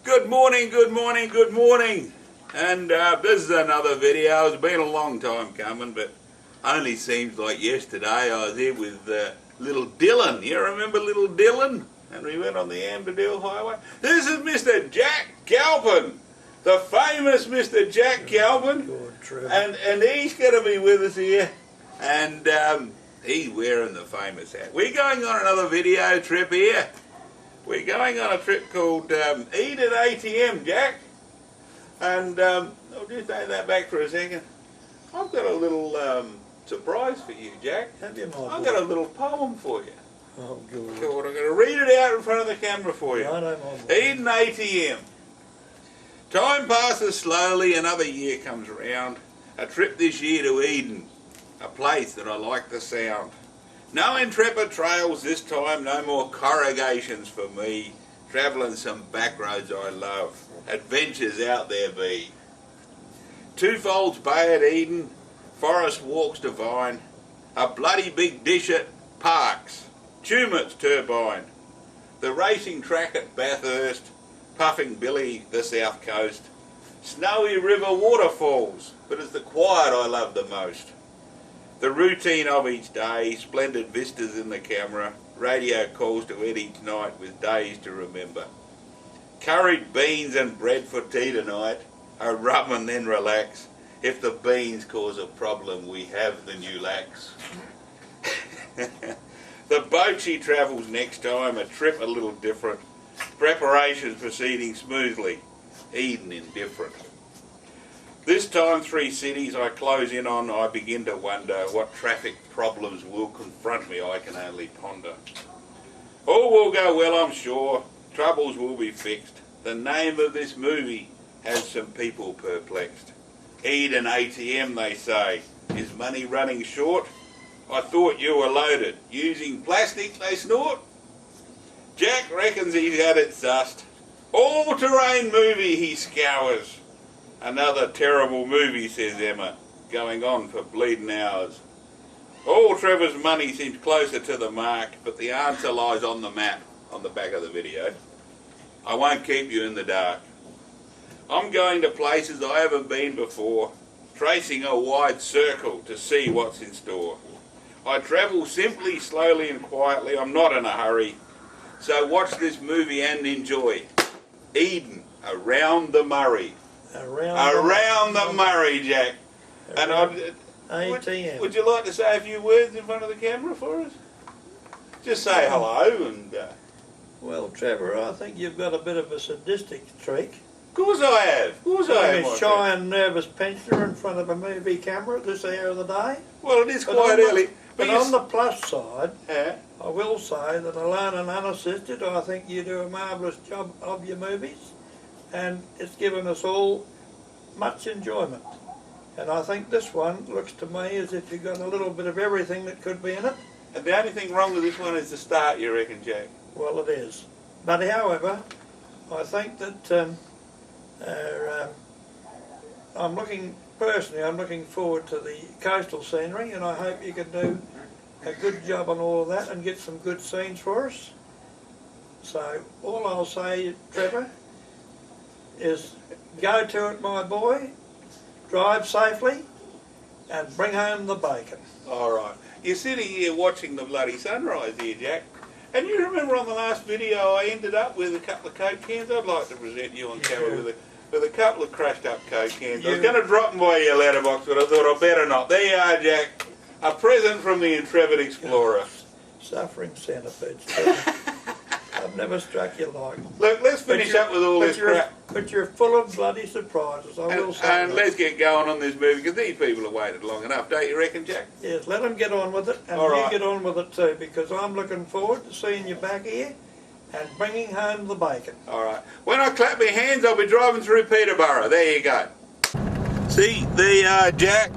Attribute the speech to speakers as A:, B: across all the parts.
A: Good morning, good morning, good morning. And this is another video. It's been a long time coming, but only seems like yesterday I was here with little Dylan. You remember little Dylan? And we went on the Amberdale Highway. This is Mr. Jack Galpin, the famous Mr. Jack Galpin. And he's going to be with us here. And he's wearing the famous hat. We're going on another video trip here. We're going on a trip called Eden A.T.M, Jack. And I'll just take that back for a second. I've got a little surprise for you, Jack.
B: Have you, my boy?
A: I've got a little poem for you.
B: Oh, good.
A: Cool. I'm going to read it out in front of the camera for you.
B: I know, my boy.
A: Eden A.T.M. Time passes slowly, another year comes around. A trip this year to Eden, a place that I like the sound. No intrepid trails this time, no more corrugations for me. Travelling some back roads I love, adventures out there be. Twofolds Bay at Eden, forest walks divine, a bloody big dish at Parks, Tumut's turbine, the racing track at Bathurst, Puffing Billy the south coast, snowy river waterfalls, but it's the quiet I love the most. The routine of each day, splendid vistas in the camera, radio calls to end each night with days to remember. Curried beans and bread for tea tonight, a rub and then relax. If the beans cause a problem, we have the new lax. The boat she travels next time, a trip a little different. Preparations proceeding smoothly, Eden indifferent. This time 3 cities I close in on, I begin to wonder what traffic problems will confront me, I can only ponder. All will go well, I'm sure, troubles will be fixed. The name of this movie has some people perplexed. Eden A.T.M, they say, is money running short? I thought you were loaded, using plastic they snort? Jack reckons he's had it sussed. All-terrain movie he scours. Another terrible movie, says Emma, going on for bleeding hours. All Trevor's money seems closer to the mark, but the answer lies on the map, on the back of the video. I won't keep you in the dark. I'm going to places I haven't been before, tracing a wide circle to see what's in store. I travel simply, slowly and quietly, I'm not in a hurry. So watch this movie and enjoy. Eden, Around the Murray. Around the Murray, Jack. And
B: A.T.M.
A: would you like to say a few words in front of the camera for us? Just say hello and...
B: Well, Trevor, I think you've got a bit of a sadistic streak.
A: Of course I have. Of course I have.
B: A shy and nervous pensioner in front of a movie camera at this hour of the day.
A: Well, it is quite early.
B: But on the plus side,
A: yeah.
B: I will say that alone and unassisted, I think you do a marvellous job of your movies. And it's given us all much enjoyment. And I think this one looks to me as if you've got a little bit of everything that could be in it.
A: And the only thing wrong with this one is the start, you reckon, Jack?
B: Well, it is. But however, I think that I'm looking forward to the coastal scenery, and I hope you can do a good job on all of that and get some good scenes for us. So all I'll say, Trevor, is go to it, my boy, drive safely, and bring home the bacon.
A: All right. You're sitting here watching the bloody sunrise here, Jack. And you remember on the last video I ended up with a couple of Coke cans? I'd like to present you on camera with a couple of crushed up Coke cans. I was going to drop them by your letterbox, but I thought I better not. There you are, Jack. A present from the intrepid explorer.
B: Suffering centipedes. I've never struck you like.
A: Look, let's finish up with all this crap.
B: But you're full of bloody surprises, I will say.
A: And let's get going on this movie, because these people have waited long enough, don't you reckon, Jack?
B: Yes, let them get on with it, and you get on with it too, because I'm looking forward to seeing you back here and bringing home the bacon.
A: All right. When I clap my hands, I'll be driving through Peterborough. There you go. See, there you are, Jack.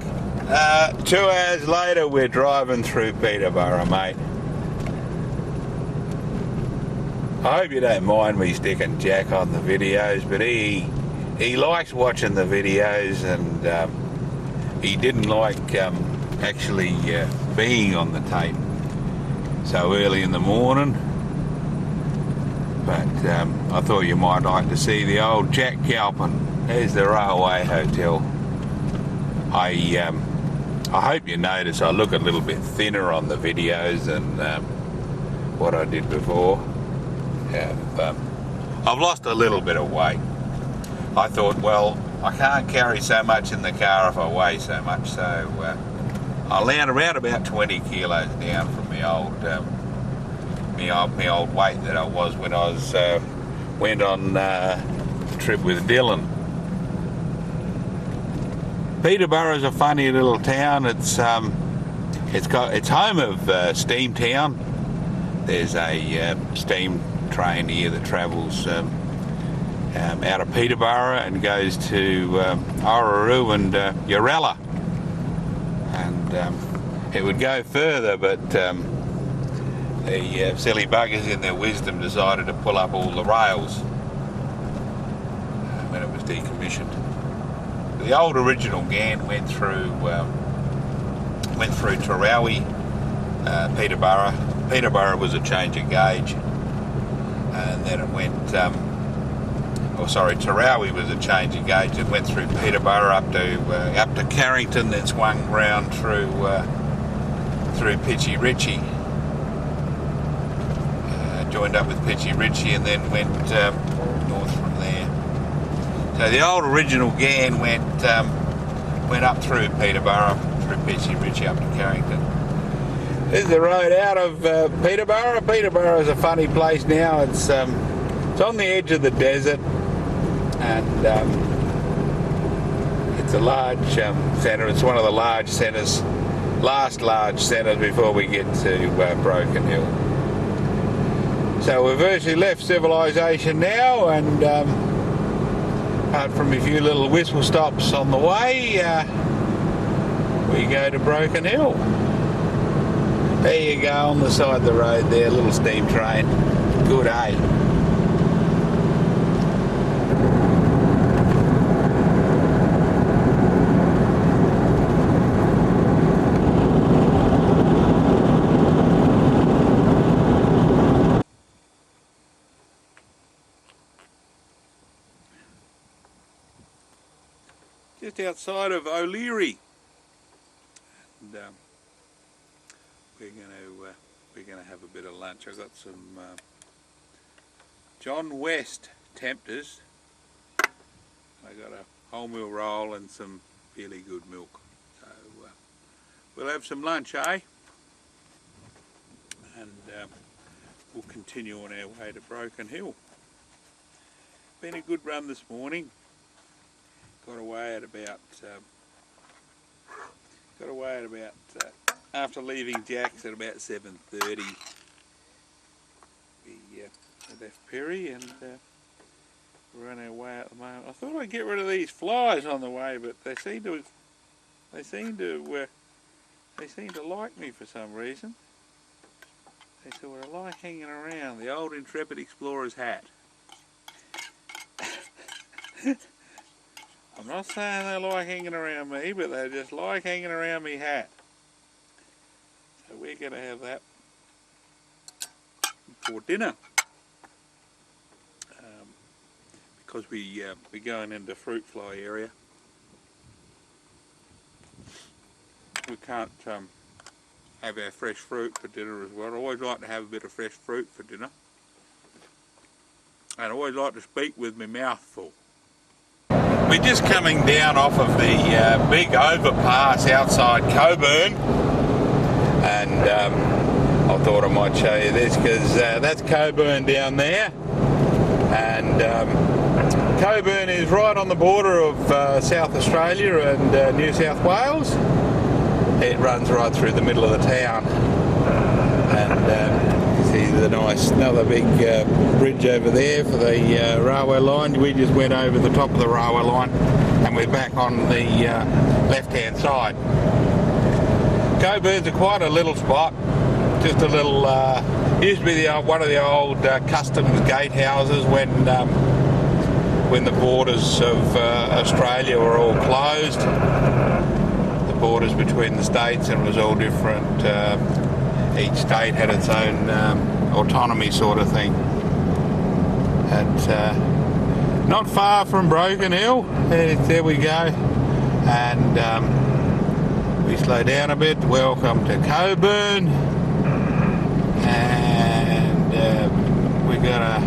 A: 2 hours later, we're driving through Peterborough, mate. I hope you don't mind me sticking Jack on the videos, but he likes watching the videos, and he didn't like actually being on the tape so early in the morning. but I thought you might like to see the old Jack Galpin. There's the Railway Hotel. I hope you notice I look a little bit thinner on the videos than what I did before. I've lost a little bit of weight. I thought, well, I can't carry so much in the car if I weigh so much, so I land around about 20 kilos down from my old weight that I was when I was went on a trip with Dylan. Peterborough's a funny little town. It's home of Steamtown. There's a steam train here that travels out of Peterborough and goes to Orroroo and Yarralla, and it would go further, but the silly buggers in their wisdom decided to pull up all the rails when it was decommissioned. The old original GAN went through Tarawi, Peterborough. Peterborough was a change of gauge, and then it went Tarawi was a change of gauge. It went through Peterborough up to Carrington, then swung round through Pitchy Ritchie, joined up with Pitchy Ritchie, and then went north from there. So the old original GAN went up through Peterborough, through Pitchy Ritchie up to Carrington. This is the road out of Peterborough. Peterborough is a funny place now. It's on the edge of the desert, and it's a large centre. It's one of the large centres, last large centres before we get to Broken Hill. So we've virtually left civilization now, and apart from a few little whistle stops on the way, we go to Broken Hill. There you go, on the side of the road there, little steam train. Good, eh? Just outside of O'Leary, and we're gonna have a bit of lunch. I got some John West tempters. I got a wholemeal roll and some fairly good milk. So we'll have some lunch, eh? And we'll continue on our way to Broken Hill. Been a good run this morning. Got away at about after leaving Jack's at about 7:30. We left Perry, and we're on our way at the moment. I thought I'd get rid of these flies on the way, but they seem to like me for some reason. They sort of like hanging around. The old Intrepid Explorer's hat. I'm not saying they like hanging around me, but they just like hanging around me hat. So we're going to have that for dinner. Because we're going into fruit fly area. We can't have our fresh fruit for dinner as well. I always like to have a bit of fresh fruit for dinner. And I always like to speak with my mouth full. We're just coming down off of the big overpass outside Coburn, and I thought I might show you this because that's Coburn down there, and Coburn is right on the border of South Australia and New South Wales. It runs right through the middle of the town, and you see the nice, another big bridge over there for the railway line. We just went over the top of the railway line, and we're back on the left-hand side. Coburn's quite a little spot, just a little, used to be one of the old customs gatehouses when the borders of Australia were all closed. The borders between the states, and it was all different. Each state had its own autonomy sort of thing.
C: And not far from Broken Hill. There we go. And we slow down a bit. Welcome to Coburn. And we got a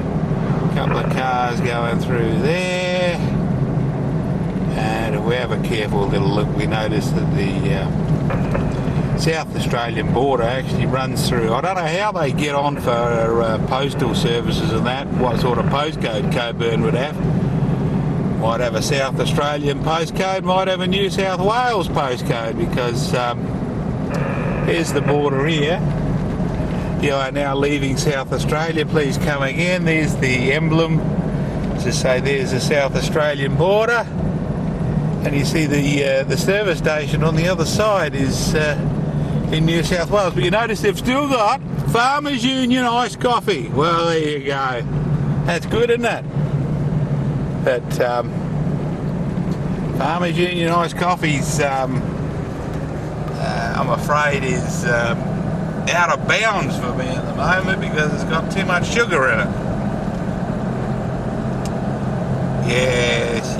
C: couple of cars going through there. And if we have a careful little look, we notice that the South Australian border actually runs through. I don't know how they get on for postal services and that, what sort of postcode Coburn would have. Might have a South Australian postcode, might have a New South Wales postcode, because here's the border here. You are now leaving South Australia, please come again. There's the emblem to say there's the South Australian border. And you see the service station on the other side is in New South Wales. But you notice they've still got Farmers Union iced coffee. Well, there you go. That's good, isn't it? But Farmers Union iced coffee's, I'm afraid, is out of bounds for me at the moment because it's got too much sugar in it. Yes.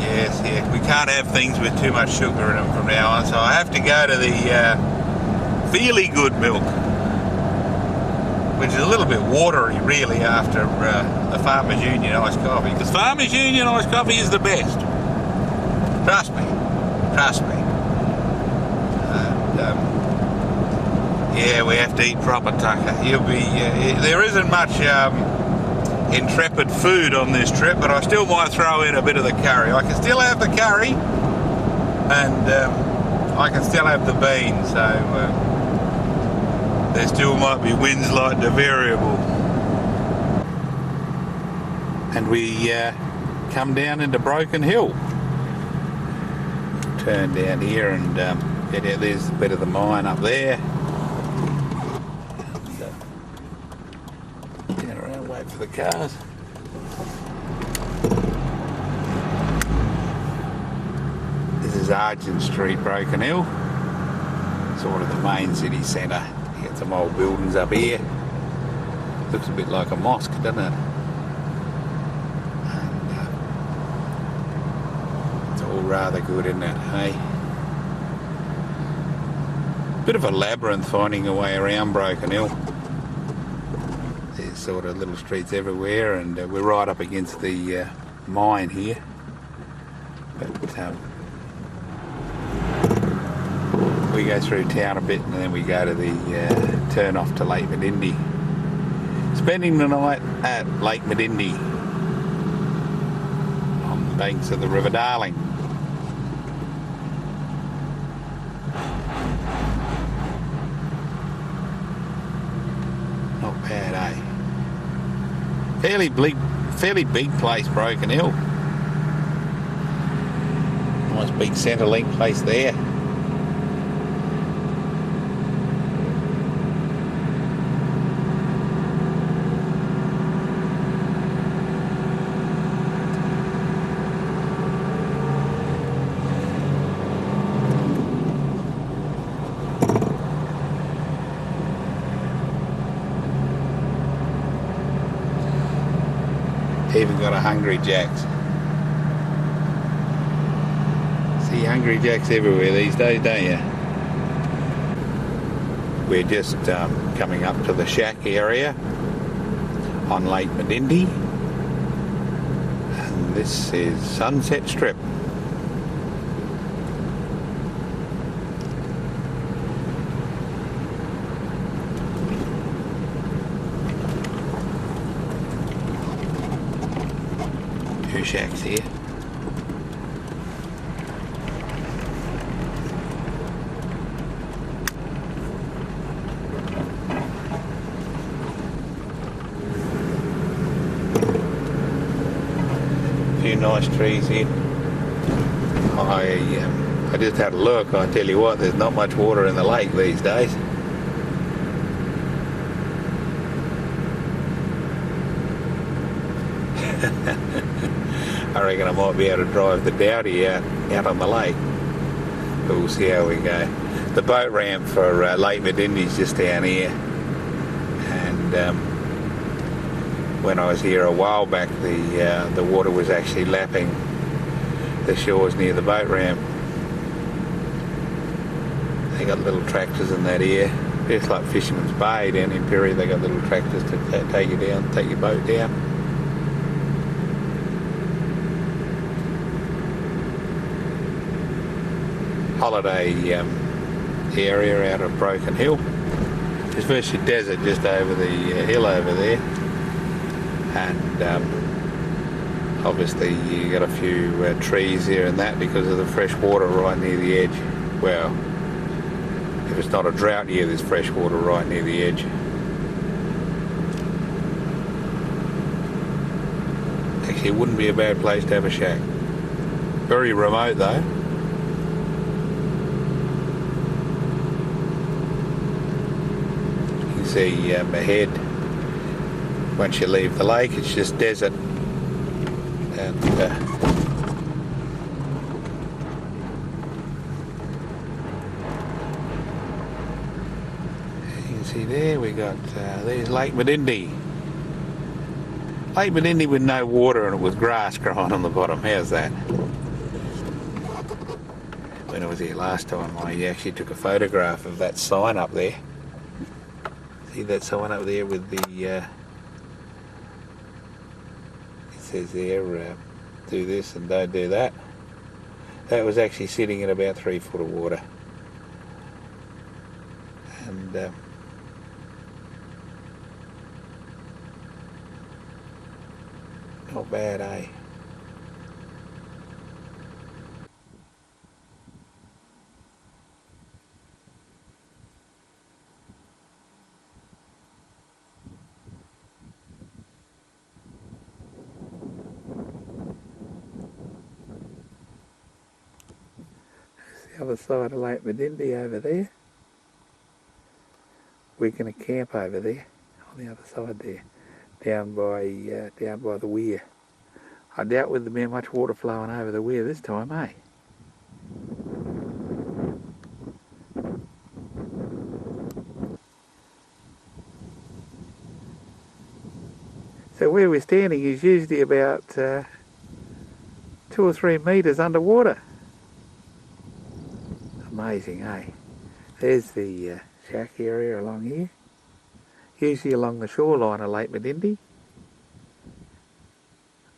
C: We can't have things with too much sugar in them from now on, so I have to go to the Feely Good milk, which is a little bit watery really after the Farmers Union iced coffee, because Farmers Union iced coffee is the best. Trust me. And, yeah, we have to eat proper tucker. There isn't much intrepid food on this trip, but I still might throw in a bit of the curry. I can still have the curry, and I can still have the beans, so there still might be winds like the variable. And we come down into Broken Hill. Turn down here and get out. There's a bit of the mine up there. Turn around, wait for the cars. This is Argent Street, Broken Hill. Sort of the main city centre. You got some old buildings up here. Looks a bit like a mosque, doesn't it? And it's all rather good, isn't it, hey? Bit of a labyrinth finding a way around Broken Hill. There's sort of little streets everywhere, and we're right up against the mine here. But we go through town a bit and then we go to the turn off to Lake Medindi. Spending the night at Lake Medindi on the banks of the River Darling. Not bad, eh? Fairly big place, Broken Hill. Nice big Centrelink place there. Even got a Hungry Jack's. See Hungry Jack's everywhere these days, don't you? We're just coming up to the shack area on Lake Medindi, and this is Sunset Strip. Two shacks here. Few nice trees here. I just had a look. I tell you what, there's not much water in the lake these days. I reckon I might be able to drive the Dowdy out on the lake. But we'll see how we go. The boat ramp for Lake Medindi is just down here. And when I was here a while back, the water was actually lapping the shores near the boat ramp. They got little tractors in that area. It's like Fisherman's Bay down in Perry. They got little tractors to take you down, take your boat down. Holiday area out of Broken Hill. It's virtually desert just over the hill over there, and obviously you got a few trees here and that because of the fresh water right near the edge. Well, if it's not a drought year, there's fresh water right near the edge. Actually, it wouldn't be a bad place to have a shack. Very remote though. You can see ahead, once you leave the lake, it's just desert. And see there we got there's Lake Medindi. Lake Medindi with no water and it with grass growing on the bottom. How's that? When I was here last time, I actually took a photograph of that sign up there. See that sign up there with the it says there do this and don't do that. That was actually sitting in about 3 foot of water. And not bad, eh? That's the other side of Lake Medindi over there. We're going to camp over there on the other side there. Down by the weir. I doubt with there being much water flowing over the weir this time, eh? So where we're standing is usually about 2 or 3 metres underwater. Amazing, eh? There's the shack area along here. Usually along the shoreline of Lake Medindi.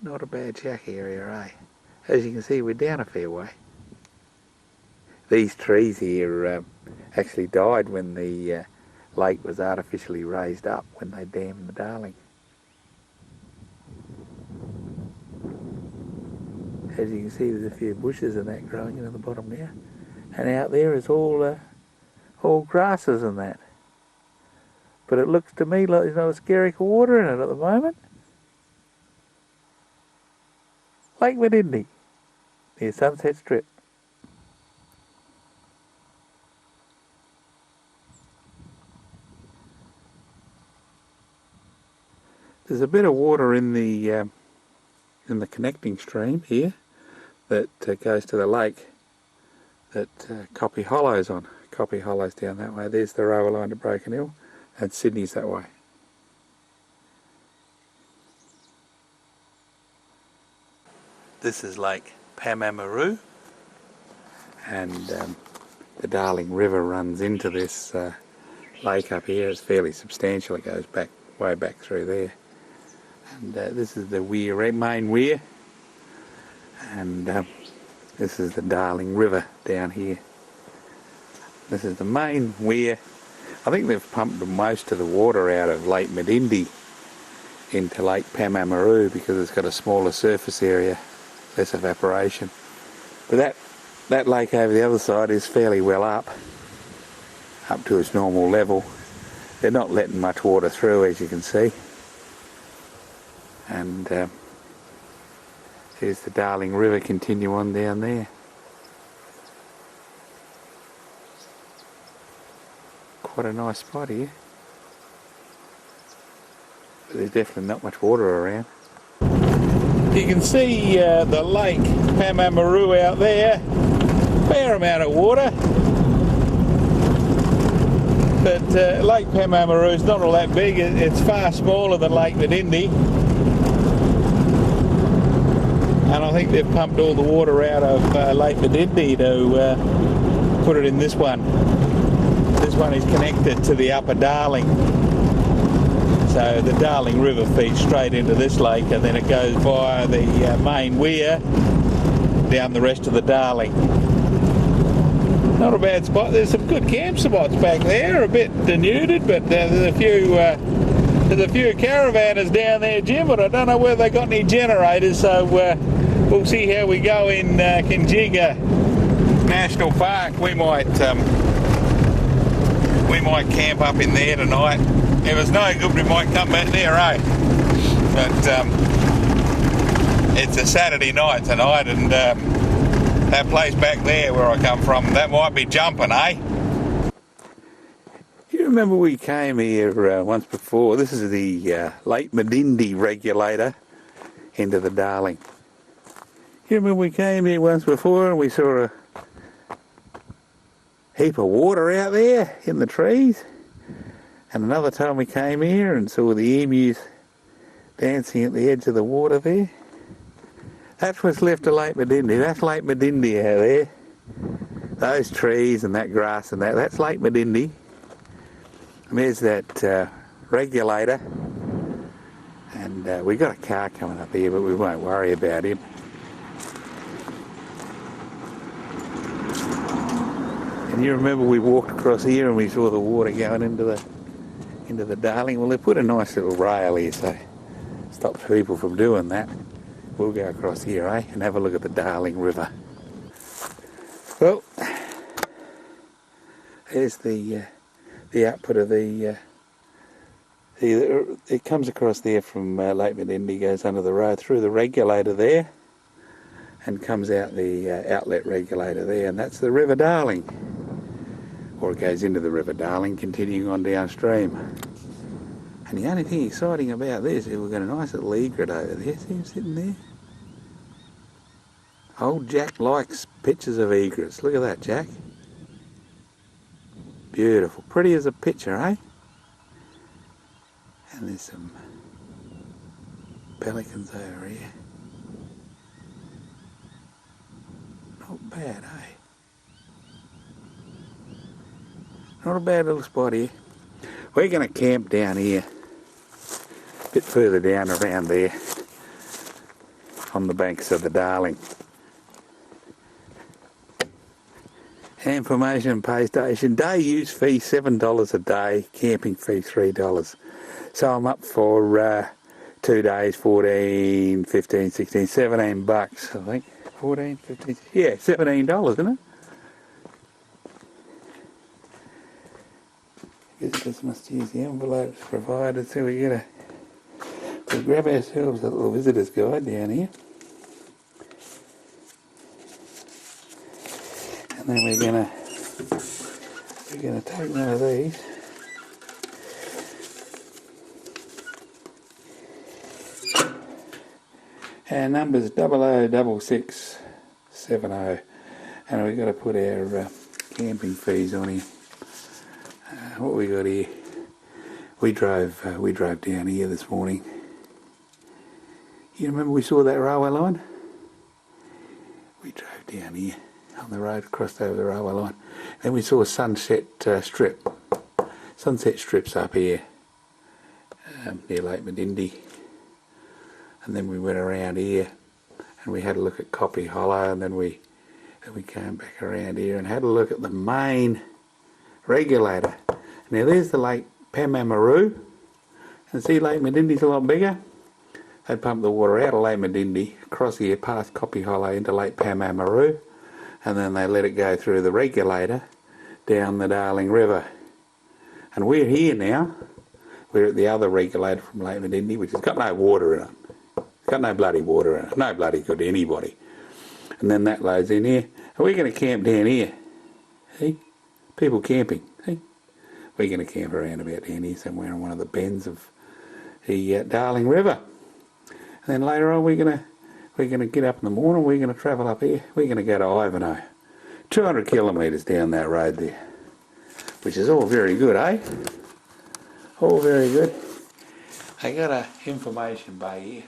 C: Not a bad shack area, eh? As you can see, we're down a fair way. These trees here actually died when the lake was artificially raised up, when they dammed the Darling. As you can see, there's a few bushes and that growing in the bottom there. And out there is all grasses and that. But it looks to me like there's not a skerrick of water in it at the moment. Lake Medindi, near Sunset Strip. There's a bit of water in the connecting stream here that goes to the lake that Coppy Hollow's on. Coppy Hollow's down that way. There's the railway line to Broken Hill. And Sydney's that way. This is Lake Pamamaroo, and the Darling River runs into this lake up here. It's fairly substantial. It goes back way back through there. And this is the weir, main weir, and this is the Darling River down here. This is the main weir. I think they've pumped most of the water out of Lake Medindi into Lake Pamamaroo because it's got a smaller surface area, less evaporation. But that lake over the other side is fairly well up to its normal level. They're not letting much water through, as you can see. And here's the Darling River continue on down there. Quite a nice spot here. But there's definitely not much water around. You can see the lake Pamamaroo out there. Fair amount of water. But Lake Pamamaru is not all that big. It's far smaller than Lake Medindi. And I think they've pumped all the water out of Lake Medindi to put it in this one. This one is connected to the Upper Darling. So the Darling River feeds straight into this lake, and then it goes via the main weir down the rest of the Darling. Not a bad spot. There's some good camp spots back there, a bit denuded, but there's a few caravanners down there, Jim, but I don't know whether they got any generators, so we'll see how we go in Kinjinga National Park. We might camp up in there tonight. If it's no good, we might come back there, eh? But it's a Saturday night tonight, and that place back there where I come from, that might be jumping, eh? You remember we came here once before. This is the Lake Medindi regulator into the Darling. You remember we came here once before and we saw a heap of water out there in the trees? And another time we came here and saw the emus dancing at the edge of the water there. That's what's left of Lake Medindi. That's Lake Medindi out there. Those trees and that grass and that's Lake Medindi. And there's that regulator. And we got a car coming up here, but we won't worry about him. And you remember we walked across here and we saw the water going into the Darling. Well, they put a nice little rail here, so stops people from doing that. We'll go across here, eh, and have a look at the Darling River. Well, there's the output of it comes across there from Lake Medindi, goes under the road through the regulator there, and comes out the outlet regulator there, and that's the River Darling. Or it goes into the River Darling, continuing on downstream. And the only thing exciting about this is we've got a nice little egret over there. See him sitting there? Old Jack likes pictures of egrets. Look at that, Jack. Beautiful. Pretty as a picture, eh? And there's some pelicans over here. Not bad, eh? Not a bad little spot here. We're going to camp down here, a bit further down around there, on the banks of the Darling. Information pay station. Day use fee $7 a day, camping fee $3. So I'm up for 2 days, 14, 15, 16, 17 bucks, I think. 14, 15, yeah, $17, isn't it? Just must use the envelopes provided, so we'll grab ourselves a little visitor's guide down here, and then we're gonna take one of these, and number's 006670, and we've got to put our camping fees on here. What we got here? We drove down here this morning. You remember we saw that railway line? We drove down here on the road, crossed over the railway line. Then we saw a sunset strip. Sunset strips up here near Lake Medindi. And then we went around here and we had a look at Coppy Hollow, and then we came back around here and had a look at the main regulator. Now there's the Lake Pamamaru, and see Lake Medindi's a lot bigger. They pump the water out of Lake Medindi, across here past Coppy Hollow into Lake Pamamaru, and then they let it go through the regulator down the Darling River. And we're here now. We're at the other regulator from Lake Medindi, which has got no water in it. It's got no bloody water in it. No bloody good to anybody. And then that loads in here. And we're going to camp down here. See? People camping. See? We're going to camp around about down here somewhere in one of the bends of the Darling River. And then later on we're going to get up in the morning, we're going to travel up here. We're going to go to Ivanhoe. 200 kilometres down that road there. which is all very good, eh? All very good. I got a information by here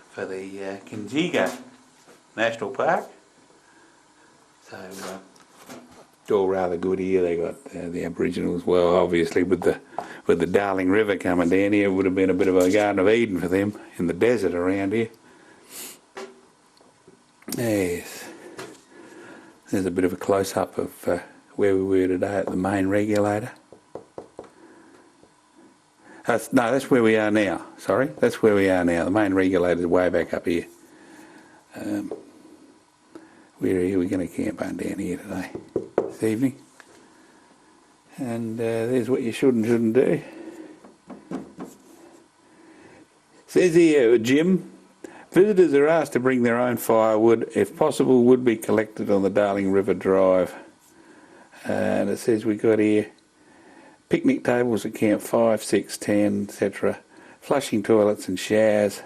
C: for the Kinjiga National Park. So it's all rather good here. They got the Aboriginals. Well, obviously with the Darling River coming down here, it would have been a bit of a Garden of Eden for them in the desert around here. Yes. There's a bit of a close-up of where we were today at the main regulator. No, that's where we are now. Sorry, that's where we are now. The main regulator's way back up here. We're going to camp on down here today, this evening. And there's what you should and shouldn't do. Says here, Jim, visitors are asked to bring their own firewood. If possible, would be collected on the Darling River Drive. And it says we got here picnic tables at camp 5, 6, 10, etc. Flushing toilets and showers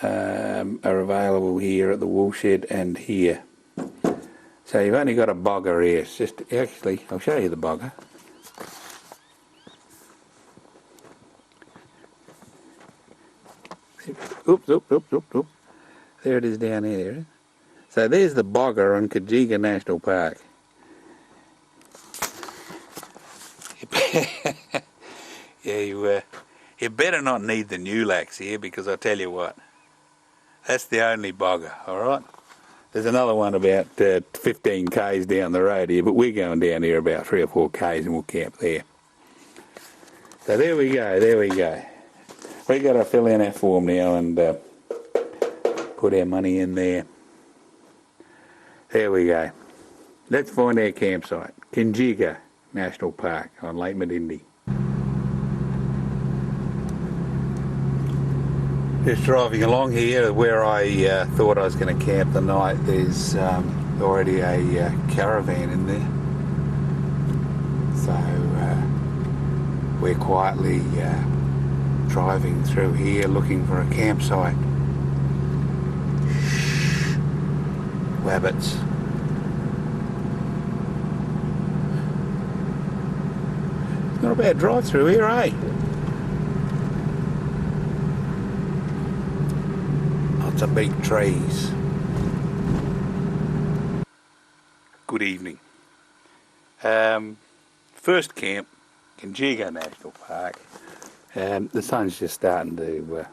C: are available here at the woolshed and here. So you've only got a bogger here. It's just, actually, I'll show you the bogger. Oops. There it is down there. So there's the bogger on Kinjiga National Park. Yeah, you better not need the new lax here, because I tell you what, that's the only bogger, alright? There's another one about 15 k's down the road here, but we're going down here about 3 or 4 k's and we'll camp there. So there we go. We've got to fill in our form now and put our money in there. There we go. Let's find our campsite, Kinjiga National Park on Lake Medindi. Just driving along here where I thought I was going to camp the night. There's already a caravan in there. So we're quietly driving through here looking for a campsite. Shh. Wabbits. Not a bad drive through here, eh? Lots of big trees. Good evening. First camp, Kinjiga National Park. The sun's just starting to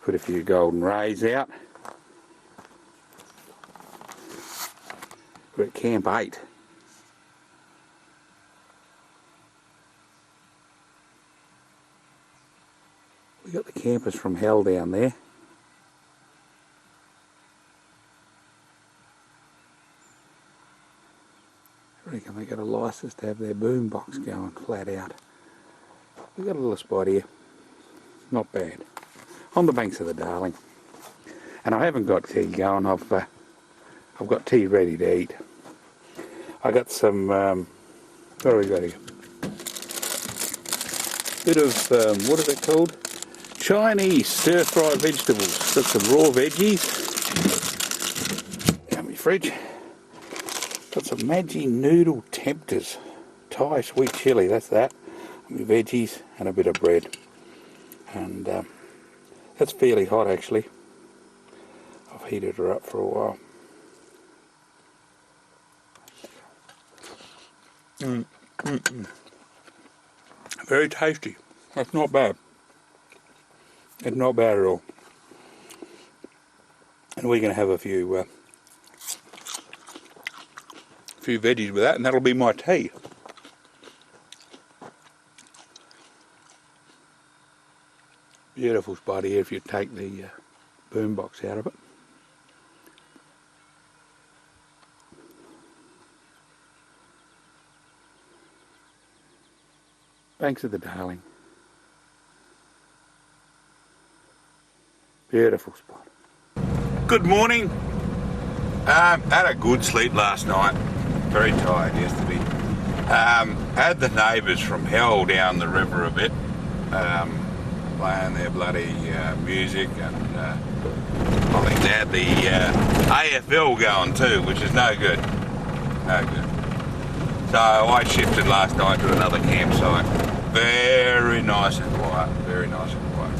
C: put a few golden rays out. We're at Camp 8. We got the campers from hell down there. I reckon they got a licence to have their boom box going flat out. We've got a little spot here. Not bad. On the banks of the Darling. And I haven't got tea going. I've got tea ready to eat. I got some, what have we got here? Bit of, what is it called? Chinese stir-fried vegetables. Got some raw veggies. Down my fridge. Got some Maggi noodle tempters. Thai sweet chilli, that's that. My veggies and a bit of bread. And that's fairly hot actually. I've heated her up for a while. Very tasty. That's not bad. It's not bad at all. And we're going to have a few veggies with that, and that'll be my tea. Beautiful spot here if you take the boom box out of it. Banks of the Darling. Beautiful spot. Good morning. Had a good sleep last night. Very tired yesterday. Had the neighbours from hell down the river a bit, playing their bloody music, and I think they had the AFL going too, which is no good. No good. So I shifted last night to another campsite. Very nice and quiet, very nice and quiet.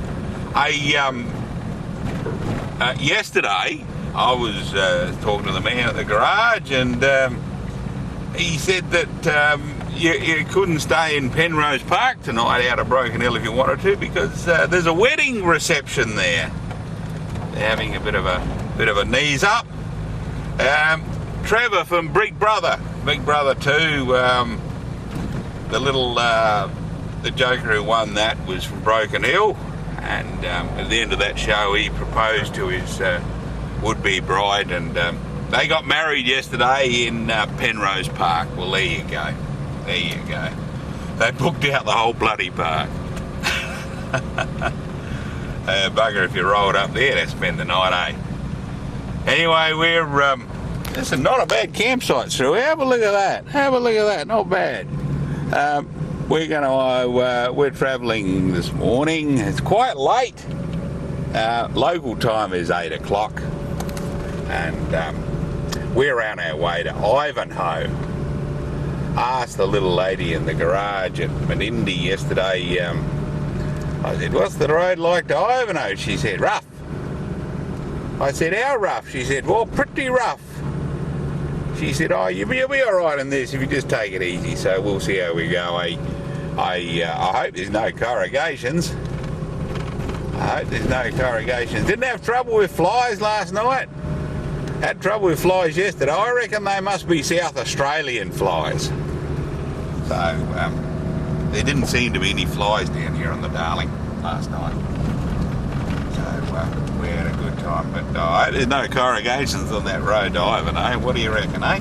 C: Yesterday I was talking to the man at the garage, and he said that you couldn't stay in Penrose Park tonight out of Broken Hill if you wanted to, because there's a wedding reception there. They're having a bit of a knees up. Trevor from Big Brother 2, the joker who won that was from Broken Hill, and at the end of that show he proposed to his would-be bride, and they got married yesterday in Penrose Park. Well, there you go. There you go. They booked out the whole bloody park. Bugger if you rolled up there to spend the night, eh? Anyway, we're this is not a bad campsite, through. Have a look at that. Have a look at that. Not bad. We're travelling this morning. It's quite late. Local time is 8 o'clock, and we're on our way to Ivanhoe. Asked the little lady in the garage at Menindee yesterday. I said, "What's the road like to Ivanhoe?" She said, "Rough." I said, "How rough?" She said, "Well, pretty rough." She said, "Oh, you'll be all right in this if you just take it easy." So we'll see how we go. I hope there's no corrugations. Didn't have trouble with flies last night. Had trouble with flies yesterday. I reckon they must be South Australian flies. So there didn't seem to be any flies down here on the Darling last night. So we had a good time. But there's no corrugations on that road to Ivanhoe. What do you reckon, eh?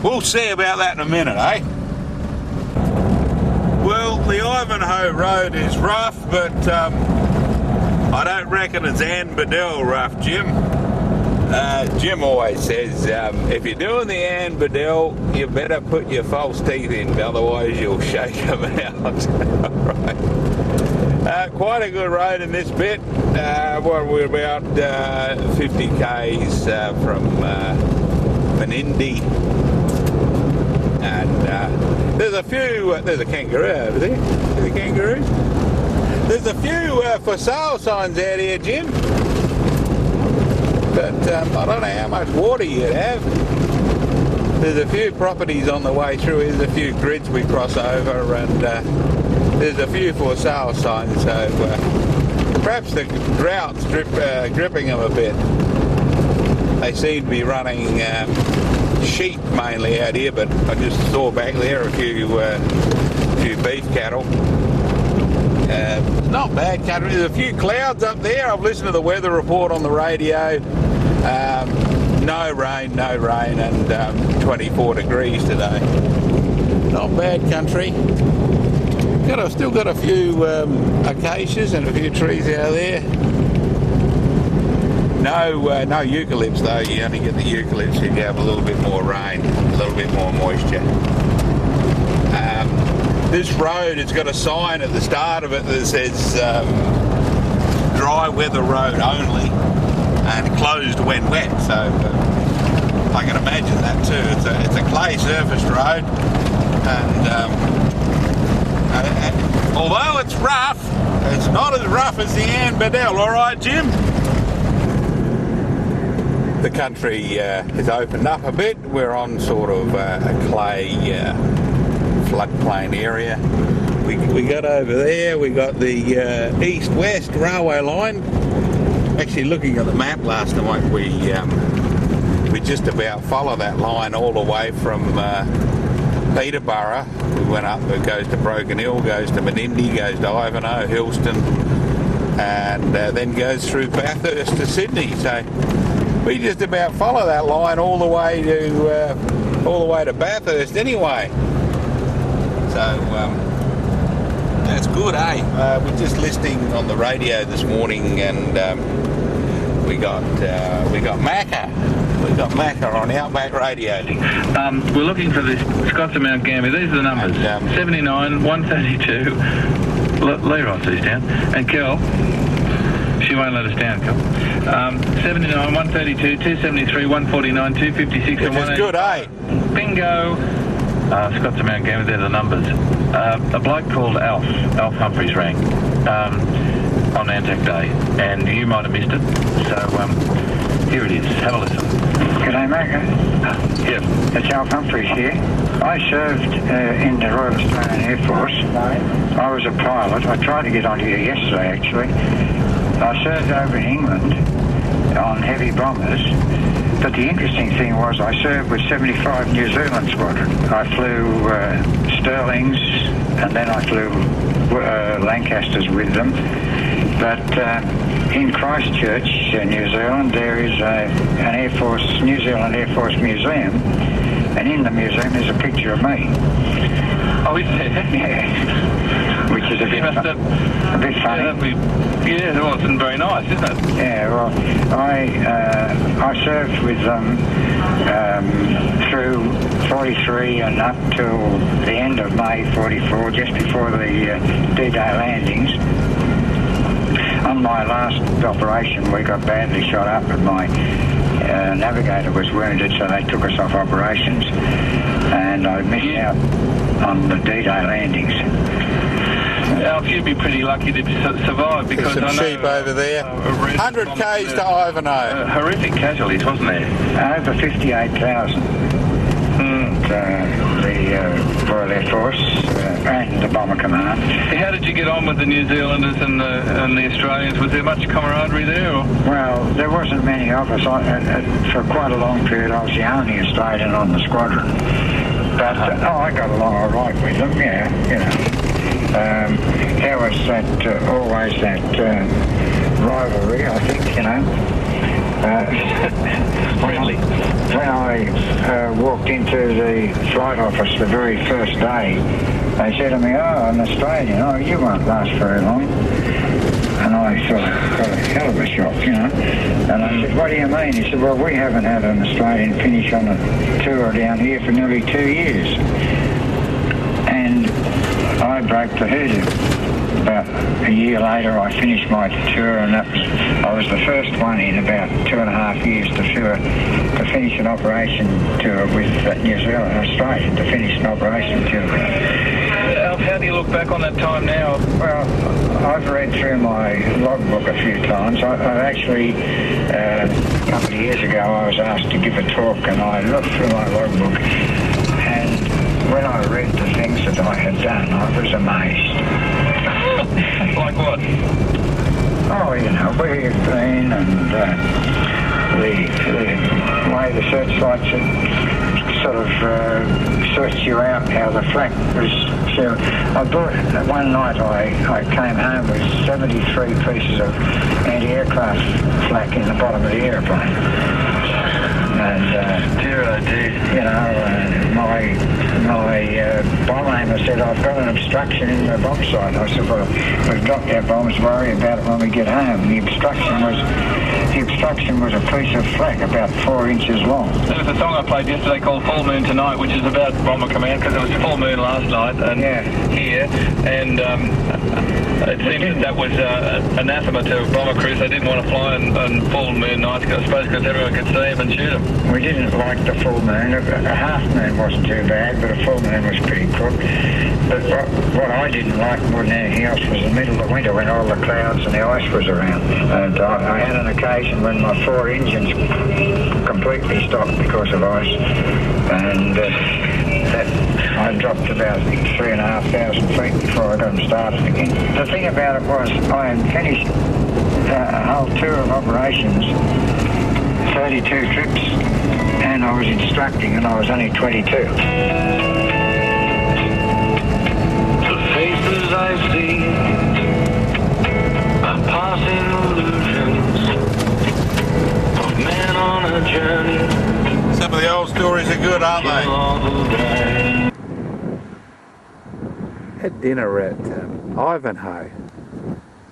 C: We'll see about that in a minute, eh? Well, the Ivanhoe road is rough, but I don't reckon it's Ann Bedell rough, Jim. Jim always says, if you're doing the Ann Bedell, you better put your false teeth in, otherwise you'll shake them out. Right. Quite a good road in this bit. We're about 50 k's from Menindee, and there's a kangaroo over there. There's a kangaroo. There's a few for sale signs out here, Jim. But I don't know how much water you'd have. There's a few properties on the way through. There's a few grids we cross over, and there's a few for sale signs. So perhaps the drought's gripping them a bit. They seem to be running sheep mainly out here, but I just saw back there a few beef cattle. Not bad country. There's a few clouds up there. I've listened to the weather report on the radio. No rain, and 24 degrees today. Not bad country. Still got a few acacias and a few trees out there. No eucalypts though. You only get the eucalypts if you have a little bit more rain, a little bit more moisture. This road has got a sign at the start of it that says dry weather road only and closed when wet, so I can imagine that too. It's a clay surfaced road, and although it's rough, it's not as rough as the Ann Bedell, alright Jim? The country has opened up a bit. We're on sort of a clay floodplain area. We got over there, we got the east-west railway line. Actually, looking at the map last night, we just about follow that line all the way from Peterborough. We went up, it goes to Broken Hill, goes to Menindee, goes to Ivanhoe, Hillston, and then goes through Bathurst to Sydney. So we just about follow that line all the way to Bathurst anyway. So that's good, eh? We're just listening on the radio this morning, and we got Macca. We got Macca on Outback Radio.
D: We're looking for this Scots of Mount Gambier. These are the numbers: 79, 132. Leroy sees down, and Kel. She won't let us down, Kel. 79, 132, 273, 149, 256, and 180.
C: Which is good, eh?
D: Bingo. Scots of Mount Gambier, they're the numbers. A bloke called Alf Humphreys rang on Anzac Day, and you might have missed it, so here it is, have a listen.
E: G'day, Macca.
D: Yep.
E: It's Alf Humphreys here. I served in the Royal Australian Air Force. I was a pilot. I tried to get onto you yesterday, actually. I served over in England on heavy bombers, but the interesting thing was I served with 75 New Zealand Squadron. I flew Sterlings, and then I flew Lancasters with them. But in Christchurch, New Zealand, there is an New Zealand Air Force museum, and in the museum there's a picture of me.
D: Oh, is there?
E: Yeah. Which is a bit funny.
D: Yeah, well, it's very nice, isn't it?
E: Yeah, well, I served with them through 43 and up till the end of May 44, just before the D-Day landings. On my last operation, we got badly shot up, and my navigator was wounded, so they took us off operations, and I missed out on the D-Day landings.
D: Alf, you'd be pretty lucky to survive, because
C: there's some
D: I know
C: sheep over there. 100 k's to Ivanhoe.
D: Horrific casualties, wasn't there?
E: Over 58,000. The Royal Air Force and the Bomber Command.
D: How did you get on with the New Zealanders and the Australians? Was there much camaraderie there? Or?
E: Well, there wasn't many of us. For quite a long period, I was the only Australian on the squadron. But I got along all right with them. Yeah, you know. There was always that rivalry, I think, you know. When I walked into the flight office the very first day, they said to me, "Oh, an Australian, oh, you won't last very long." And I sort of got a hell of a shock, you know. And I said, "What do you mean?" He said, "Well, we haven't had an Australian finish on a tour down here for nearly 2 years." And I broke the hoodoo. About a year later, I finished my tour, and I was the first one in about 2.5 years to finish an operation tour with New Zealand, Australia, to finish an operation tour.
D: Alf, how do you look back on that time now?
E: Well, I've read through my logbook a few times. I actually, a couple of years ago, I was asked to give a talk, and I looked through my logbook, and when I read the things that I had done, I was amazed.
D: Like what?
E: Oh, you know, where you've been, and the way the searchlights had sort of searched you out, how the flak was. So I bought, one night I came home with 73 pieces of anti-aircraft flak in the bottom of the airplane. And,
D: dear, oh dear.
E: You know, my bomb aimer said, "I've got an obstruction in the bomb site." I said, "Well, we've dropped our bombs, worry about it when we get home." The obstruction was a piece of flak about 4 inches long.
D: There was a song I played yesterday called Full Moon Tonight, which is about Bomber Command, because it was full moon last night and here, and it seems that was anathema to bomber crews. They didn't want to fly on full moon nights, I suppose, because everyone could see them and shoot them.
E: We didn't like the full moon. A half moon wasn't too bad, but a full moon was pretty crook. But what I didn't like more than anything else was the middle of winter, when all the clouds and the ice was around. And I had an occasion when my 4 engines completely stopped because of ice, and I dropped about 3,500 feet before I got them started again. The thing about it was, I had finished a whole tour of operations, 32 trips, and I was instructing, and I was only 22.
F: The faces I see are passing illusions of men on a journey.
C: Some of the old stories are good, aren't they? Had dinner at Ivanhoe,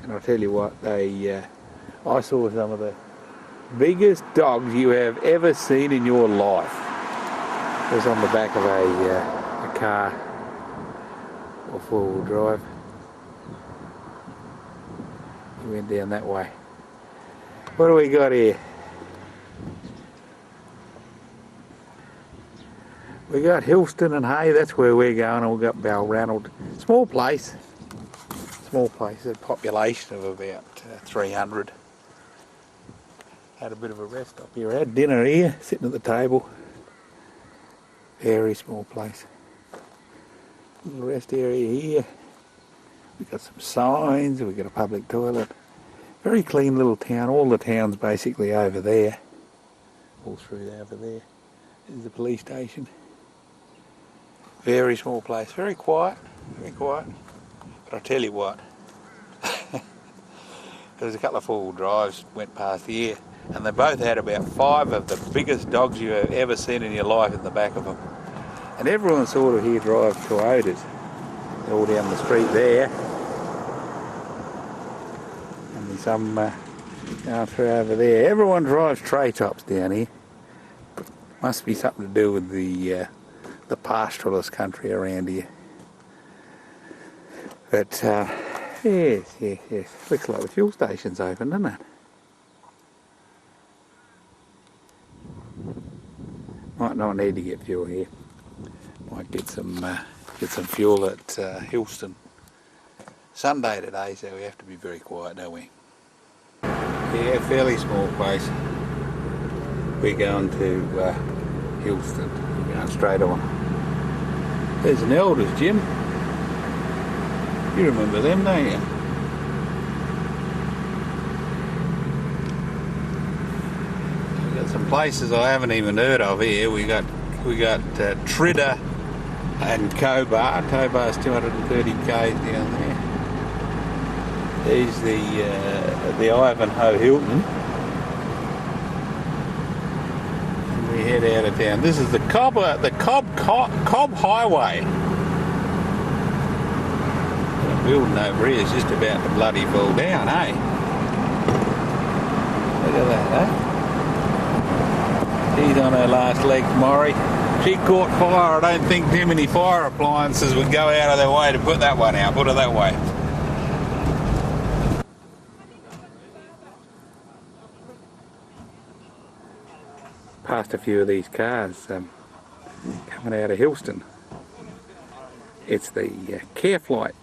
C: and I'll tell you what, I saw some of the biggest dogs you have ever seen in your life. It was on the back of a car, or 4-wheel drive. He went down that way. What do we got here? We got Hilston and Hay, that's where we're going, and we've got Balranald. Small place, a population of about 300. Had a bit of a rest up here, had dinner here, sitting at the table. Very small place. Little rest area here. We've got some signs, we've got a public toilet. Very clean little town, all the town's basically over there. All through over there. There's the police station. Very small place, very quiet, very quiet. But I tell you what, there's a couple of four-wheel drives went past here, and they both had about 5 of the biggest dogs you have ever seen in your life in the back of them. And everyone sort of here drives Toyotas. They're all down the street there. And there's some going through over there. Everyone drives tray tops down here. Must be something to do with the pastoralist country around here. But yes. Looks like the fuel station's open, doesn't it? Might not need to get fuel here. Might get some fuel at Hilston. Sunday today, so we have to be very quiet, don't we? Yeah, fairly small place. We're going to Hilston. We're going straight on. There's an Elders, Jim. You remember them, don't you? We've got some places I haven't even heard of here. We got Tridder and Cobar. Cobar's 230 k's down there. There's the Ivanhoe Hilton. And we head out of town. This is the Cobb Highway. The building over here is just about to bloody fall down, eh? Look at that, eh? She's on her last legs, Maury. She caught fire. I don't think too many fire appliances would go out of their way to put that one out. Put it that way. Passed a few of these cars coming out of Hilston. It's the Careflight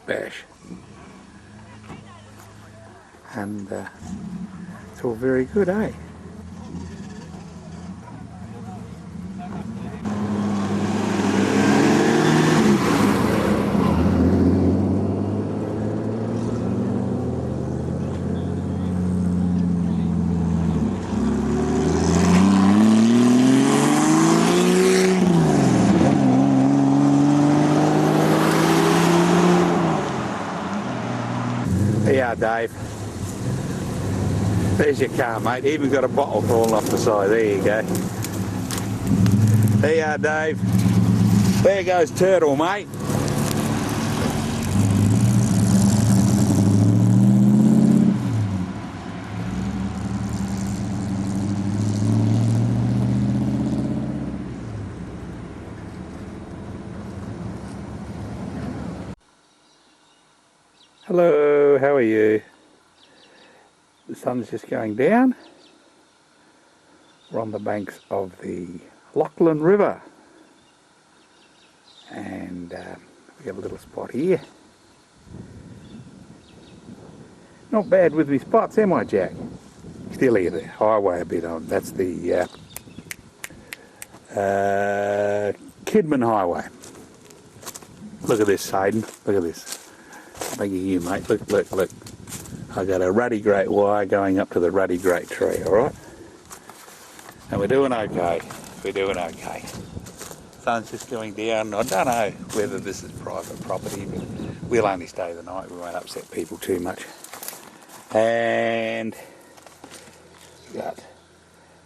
C: bash. And it's all very good, eh? Dave. There's your car, mate. Even got a bottle falling off the side. There you go. There you are, Dave. There goes Turtle, mate. Hello, how are you? The sun's just going down. We're on the banks of the Lachlan River. And we have a little spot here. Not bad with me spots, am I, Jack? Still here, the highway a bit on. That's the Kidman Highway. Look at this, Hayden. Look at this. Thank you, mate. Look. I got a ruddy great wire going up to the ruddy great tree, alright? And we're doing okay. Sun's just going down. I don't know whether this is private property, but we'll only stay the night. We won't upset people too much. And we got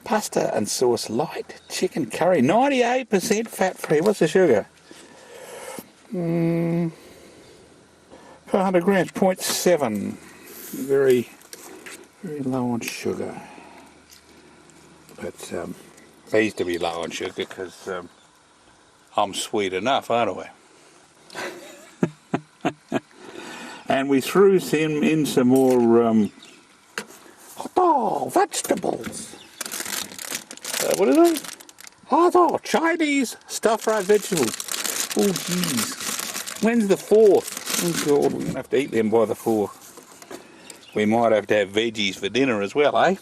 C: pasta and sauce light chicken curry, 98% fat free. What's the sugar? 100 grams, 0.7. Very low on sugar. But these to be low on sugar because I'm sweet enough, aren't I? And we threw in some more vegetables. What are they? Oh, Chinese stuff-fried vegetables. Oh, jeez. When's the 4th? Oh, God, we're going to have to eat them by the 4th. We might have to have veggies for dinner as well, eh?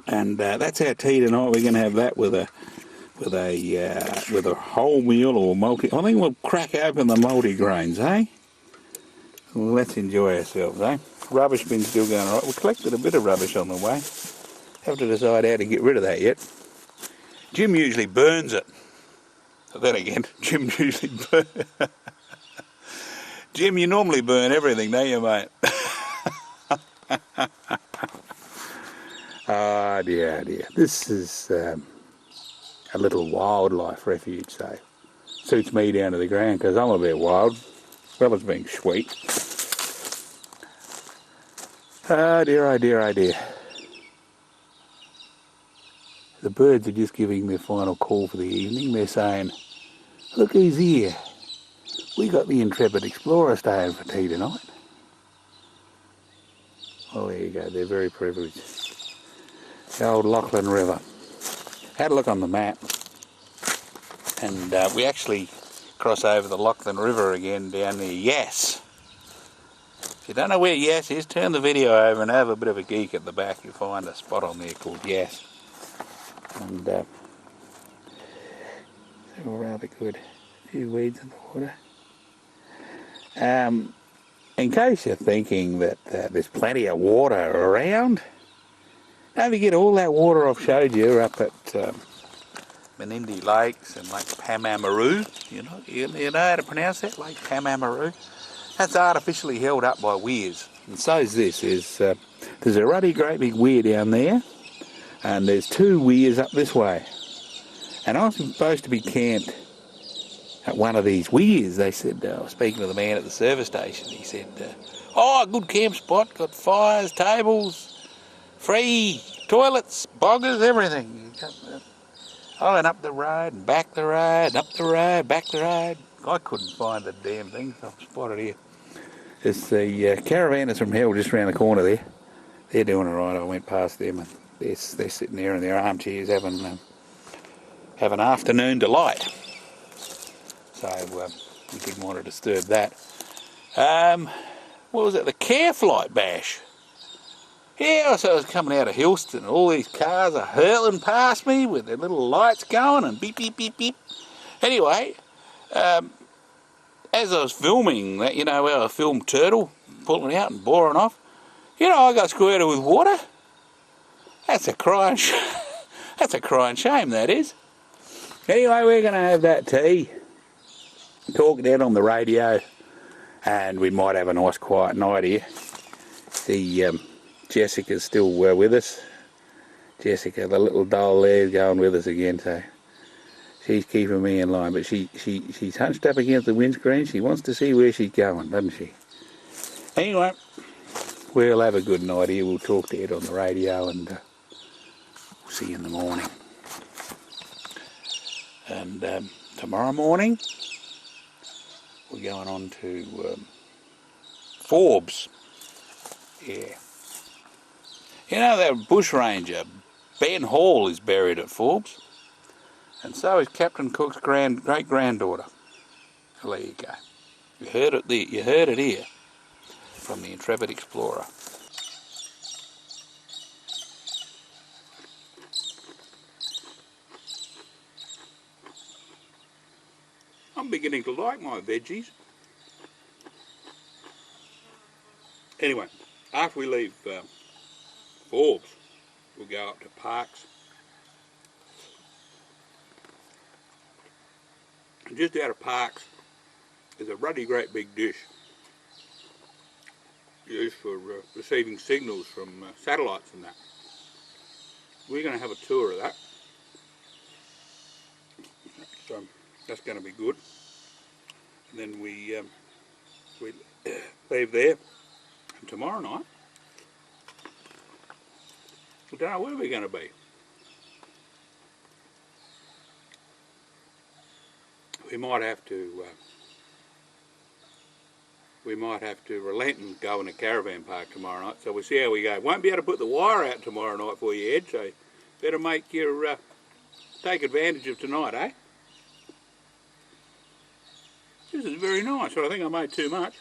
C: And that's our tea tonight. We're going to have that with a wholemeal or multi. I think we'll crack open the multigrains, eh? Well, let's enjoy ourselves, eh? Rubbish bin's still going alright. We collected a bit of rubbish on the way. Have to decide how to get rid of that yet. Jim usually burns it. But then again, Jim usually burns. Jim, you normally burn everything, don't you, mate? Oh dear, oh dear. This is a little wildlife refuge, so suits me down to the ground because I'm a bit wild, as well as being sweet. Oh dear, oh dear, oh dear. The birds are just giving their final call for the evening. They're saying, look who's here. We got the intrepid explorer staying for tea tonight. Oh, there you go. They're very privileged. The old Lachlan River. Had a look on the map. And we actually cross over the Lachlan River again down near Yass. If you don't know where Yass is, turn the video over and have a bit of a geek at the back. You'll find a spot on there called Yass. And they're all rather good. A few weeds in the water. In case you're thinking that there's plenty of water around, don't forget all that water I've showed you up at Menindee Lakes and Lake Pamamaru. You know how to pronounce that? Lake Pamamaru. That's artificially held up by weirs. And so is this. There's a ruddy great big weir down there, and there's 2 weirs up this way. And I was supposed to be camped at one of these weirs. They said, I was speaking to the man at the service station, he said, oh, good camp spot, got fires, tables, free toilets, boggers, everything. I went up the road and back the road, up the road, back the road. I couldn't find the damn thing, so I've spotted here. It's the Caravanners from Hell just around the corner there. They're doing all right. I went past them and they're sitting there in their armchairs having afternoon delight. So we didn't want to disturb that. What was it? The Careflight Bash. Yeah, so I was coming out of Hillston and all these cars are hurtling past me with their little lights going and beep, beep, beep, beep. Anyway, as I was filming that, you know, how I filmed turtle pulling out and boring off, you know, I got squirted with water. That's a crying that's a crying shame, that is. Anyway, we're going to have that tea, talking out on the radio, and we might have a nice quiet night here. See, Jessica's still with us. Jessica, the little doll there, is going with us again, so she's keeping me in line. But she's hunched up against the windscreen. She wants to see where she's going, doesn't she? Anyway, we'll have a good night here. We'll talk to Ed on the radio, and we'll see you in the morning. And tomorrow morning, we're going on to Forbes. Yeah. You know, that bushranger, Ben Hall, is buried at Forbes. And so is Captain Cook's great-granddaughter. Well, there you go. You heard it here from the intrepid explorer. I'm beginning to like my veggies. Anyway, after we leave Forbes, we'll go up to Parks. And just out of Parks is a ruddy great big dish used for receiving signals from satellites and that. We're going to have a tour of that. So that's going to be good. And then we leave there. And tomorrow night, we don't know where we're going to be. We might have to relent and go in a caravan park tomorrow night. So we'll see how we go. Won't be able to put the wire out tomorrow night for you, Ed. So better make your take advantage of tonight, eh? This is very nice, but I think I made too much.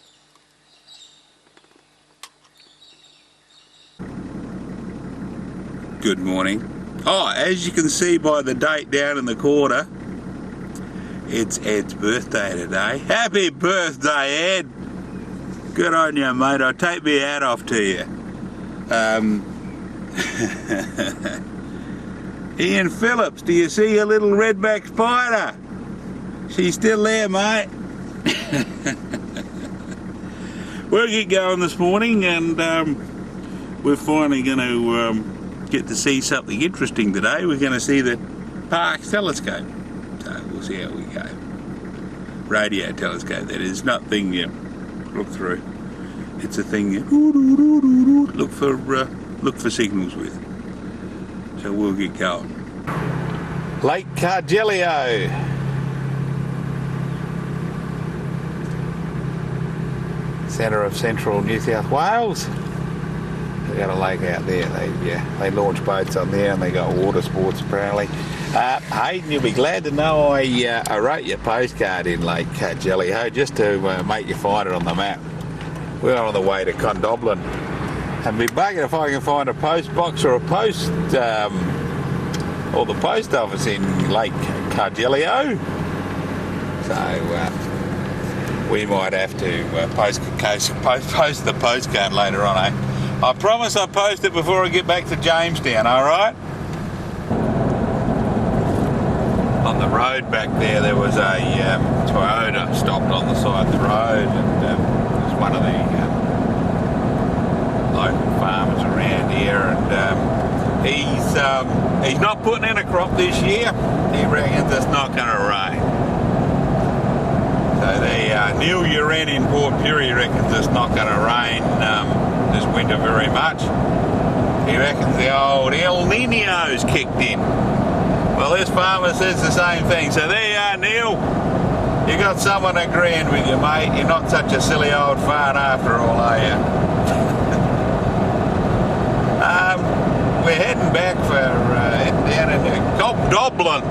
C: Good morning. Oh, as you can see by the date down in the corner, it's Ed's birthday today. Happy birthday, Ed! Good on you, mate. I'll take my hat off to you. Ian Phillips, do you see a little redback spider? She's still there, mate. We'll get going this morning, and we're finally going to get to see something interesting today. We're going to see the Parkes telescope. So we'll see how we go. Radio telescope, that is, not thing you look through. It's a thing you look for signals with. So we'll get going. Lake Cargelio. Centre of central New South Wales. They got a lake out there. They launch boats on there, and they got water sports apparently. Hayden, you'll be glad to know I wrote your postcard in Lake Cargelio just to make you find it on the map. We're on the way to Condoblin, and be buggered if I can find a post box or a post or the post office in Lake Cargelio. So we might have to post the postcard later on, eh? I promise I'll post it before I get back to Jamestown, alright? On the road back there was a Toyota stopped on the side of the road, and it was one of the local farmers around here, and he's not putting in a crop this year. He reckons it's not going to rain. So Neil Uren in Port Pirie reckons it's not going to rain this winter very much. He reckons the old El Nino's kicked in. Well, this farmer says the same thing. So there you are, Neil. You got someone agreeing with you, mate. You're not such a silly old fart after all, are you? We're heading back for down into Condoblin.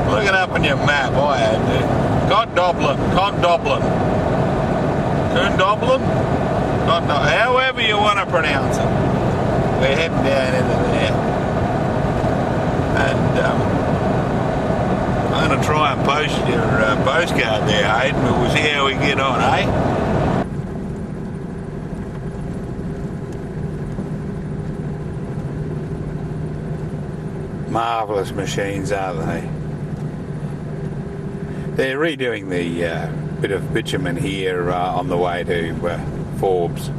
C: Look it up on your map. I had to. Condoblin. However you want to pronounce it. We're heading down into there. And I'm going to try and post your postcard there, Hayden, but we'll see how we get on, eh? Marvellous machines, aren't they? They're redoing the bit of bitumen here on the way to Forbes.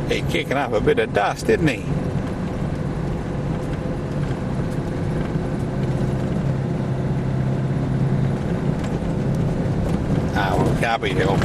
C: He's kicking up a bit of dust, isn't he? Ah, well, can't be helped.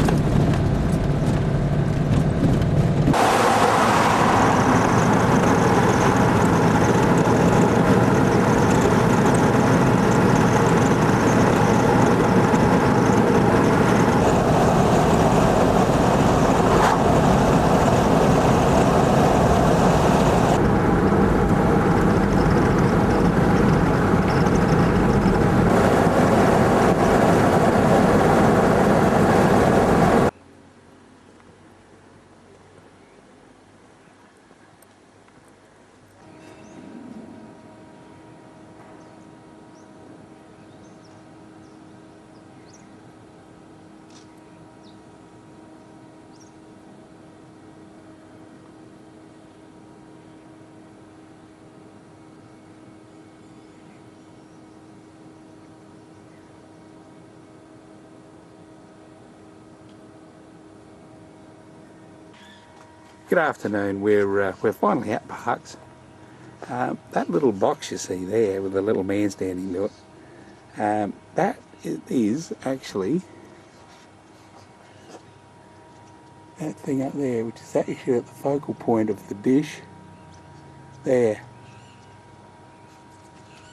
C: Good afternoon. We're finally at Parkes. That little box you see there with the little man standing to it, that is actually that thing up there, which is actually at the focal point of the dish there,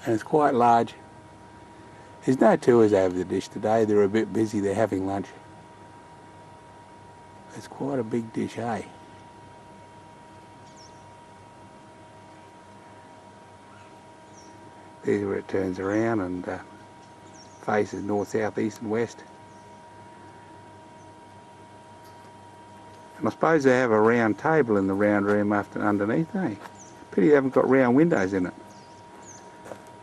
C: and it's quite large. There's no tours over the dish today, they're a bit busy, they're having lunch. It's quite a big dish, eh? There's where it turns around and faces north, south, east and west. And I suppose they have a round table in the round room underneath, eh? Pity they haven't got round windows in it.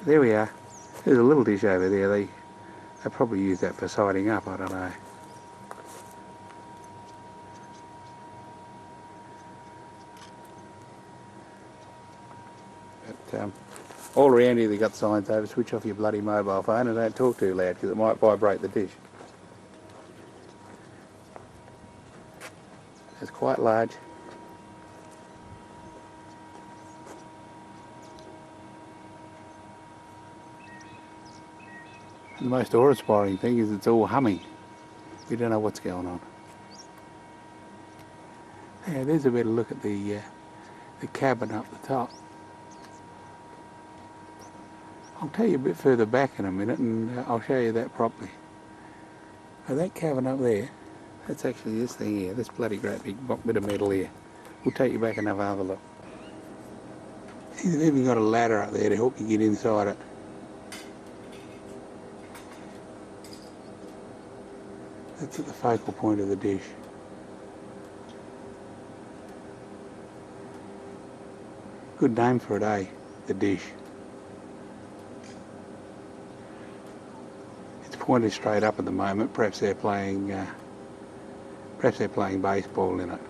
C: There we are. There's a little dish over there. They probably use that for siding up, I don't know. But all around here they got signs over, switch off your bloody mobile phone and don't talk too loud because it might vibrate the dish. It's quite large. And the most awe-inspiring thing is it's all humming. We don't know what's going on. Yeah, there's a better look at the cabin up the top. I'll tell you a bit further back in a minute and I'll show you that properly. Now that cabin up there, that's actually this thing here, this bloody great big bit of metal here. We'll take you back and have another look. See, they've even got a ladder up there to help you get inside it. That's at the focal point of the dish. Good name for it, eh? The dish. It's pointed straight up at the moment. Perhaps they're playing baseball in it.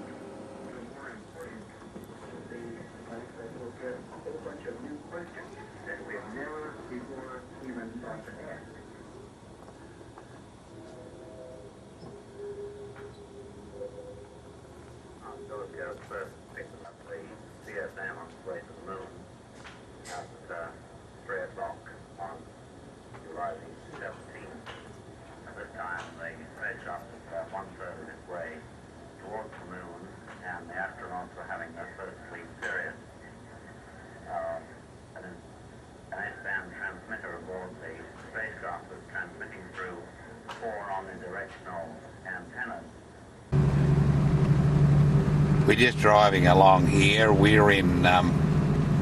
C: We're just driving along here. We're in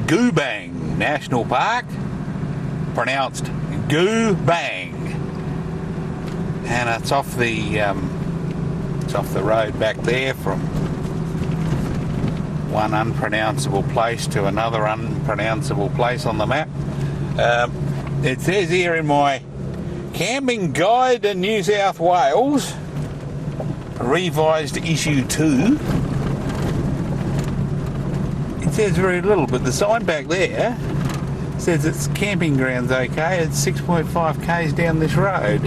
C: Goobang National Park, pronounced Goobang, and it's off the road back there from one unpronounceable place to another unpronounceable place on the map. It says here in my camping guide to New South Wales, revised issue 2. It says very little, but the sign back there says it's camping grounds okay. It's 6.5 k's down this road,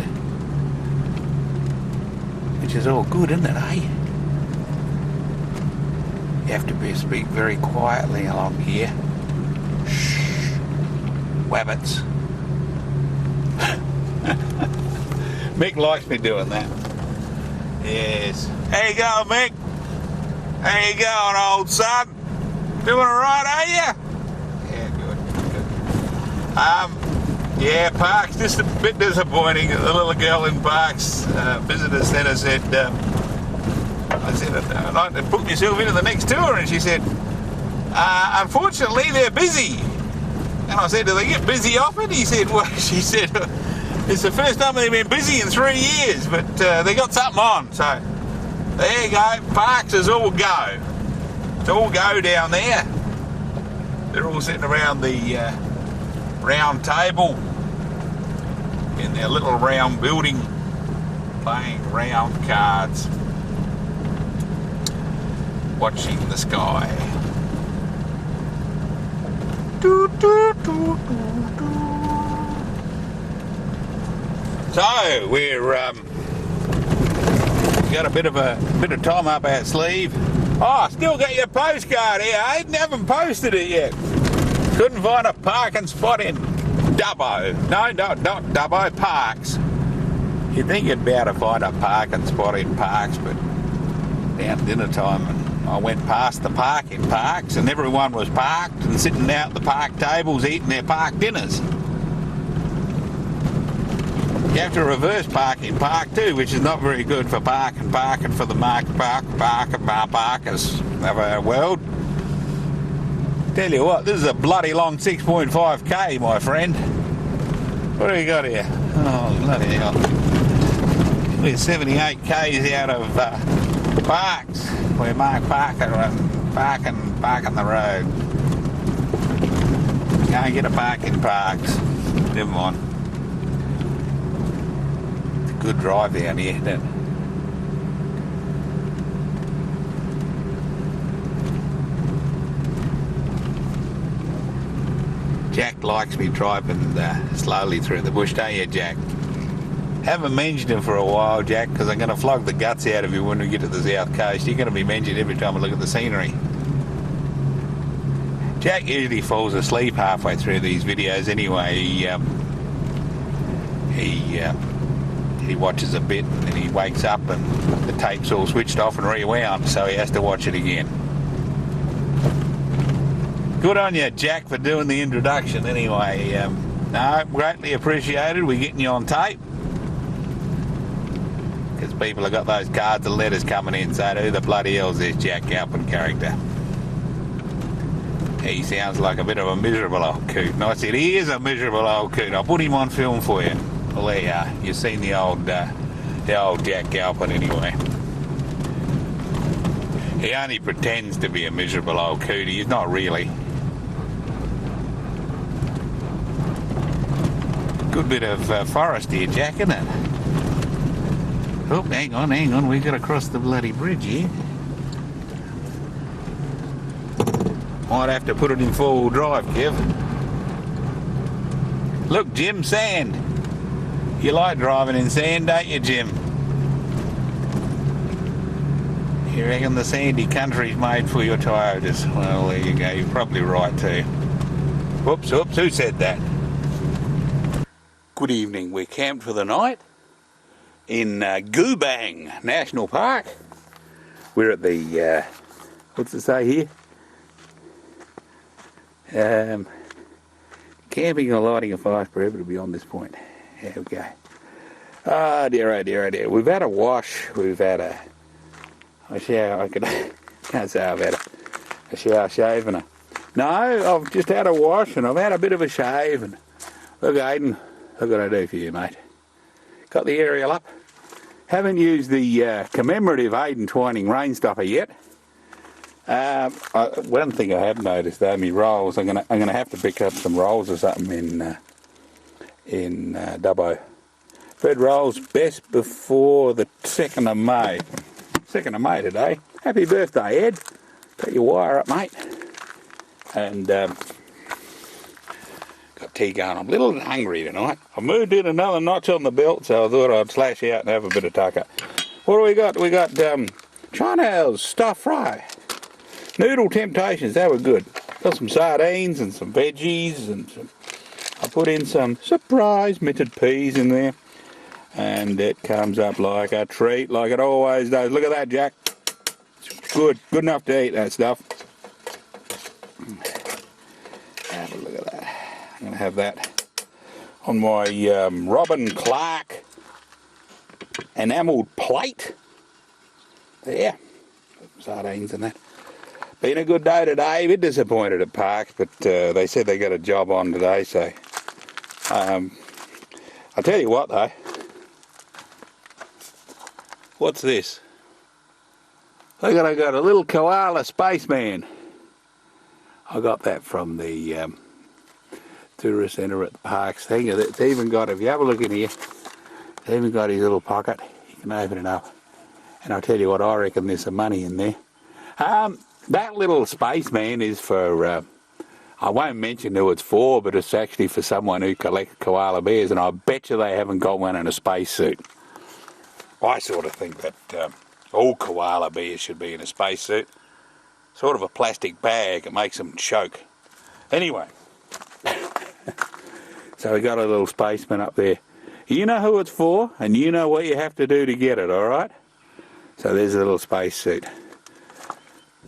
C: which is all good, isn't it, eh? You have to speak very quietly along here. Shh, wabbits. Mick likes me doing that. Yes. How you going, Mick? How you going, old son? Doing alright, are you? Yeah, good. Yeah, Parks, just a bit disappointing. The little girl in Parks visitor centre said, I said, I'd like to book yourself into the next tour, and she said, unfortunately they're busy. And I said, do they get busy often? He said, well, she said, it's the first time they've been busy in 3 years, but they got something on. So there you go, Parks is all go. It's all go down there. They're all sitting around the round table in their little round building, playing round cards, watching the sky. So we're got a bit of time up our sleeve. Oh, still got your postcard here, Aiden. Haven't posted it yet. Couldn't find a parking spot in Dubbo. No, not Dubbo, Parks. You'd think you'd be able to find a parking spot in Parks, but down dinner time, and I went past the park in Parks, and everyone was parked and sitting out at the park tables eating their park dinners. You have to reverse park in Park too, which is not very good for parking for the parkers of our world. Tell you what, this is a bloody long 6.5k, my friend. What do we got here? Oh, bloody hell. We're 78 k's out of Parks. We're Mark Parker and parking the road. Can't get a park in Parks. Never mind. It's a good drive down here, isn't it? Jack likes me driving slowly through the bush, don't you, Jack? Haven't mentioned him for a while, Jack, because I'm going to flog the guts out of you when we get to the south coast. You're going to be mentioned every time I look at the scenery. Jack usually falls asleep halfway through these videos anyway. He watches a bit and then he wakes up and the tape's all switched off and rewound, so he has to watch it again. Good on you, Jack, for doing the introduction anyway. No, greatly appreciated. We're getting you on tape. Because people have got those cards and letters coming in saying, who the bloody hell's this Jack Galpin character? He sounds like a bit of a miserable old coot. And I said, he is a miserable old coot. I'll put him on film for you. Well, there you are. You've seen the old Jack Galpin anyway. He only pretends to be a miserable old coot. He's not really. Good bit of forest here, Jack, isn't it? Oh, hang on, we've got to cross the bloody bridge here. Might have to put it in four-wheel drive, Kev. Look, Jim, sand. You like driving in sand, don't you, Jim? You reckon the sandy country's made for your Toyotas? Well, there you go, you're probably right too. Whoops, who said that? Good evening, we're camped for the night in Goobang National Park. We're at the, what's it say here? Camping or lighting a fire forever to beyond this point. There we go. Oh dear. We've had a wash, we've had a shower. Can't say I've had a shower shave and no, I've just had a wash and I've had a bit of a shave and look, Aiden, what can I do for you, mate? Got the aerial up. Haven't used the commemorative Aiden Twining rain stopper yet. One thing I have noticed though, me rolls. I'm gonna have to pick up some rolls or something in Dubbo. Fed rolls best before the 2nd of May. 2nd of May today. Happy birthday, Ed. Got your wire up, mate. And got tea going. I'm a little hungry tonight. I moved in another notch on the belt, so I thought I'd slash out and have a bit of tucker. What do we got? We got China's stir fry. Noodle Temptations, they were good. Got some sardines and some veggies and I put in some surprise minted peas in there. And it comes up like a treat, like it always does. Look at that, Jack. It's good enough to eat, that stuff. Have a look at that. I'm going to have that on my Robin Clark enamelled plate. There. Sardines and that. Been a good day today. A bit disappointed at Park, but they said they got a job on today, so I'll tell you what though. What's this? I got a little koala spaceman. I got that from the tourist centre at the Parks thing. It's even got, if you have a look in here, it's even got his little pocket. You can open it up. And I'll tell you what, I reckon there's some money in there. That little spaceman is for, I won't mention who it's for, but it's actually for someone who collects koala bears, and I bet you they haven't got one in a spacesuit. I sort of think that all koala bears should be in a spacesuit. Sort of a plastic bag, it makes them choke. Anyway, So we got a little spaceman up there. You know who it's for, and you know what you have to do to get it, alright? So there's a little space suit.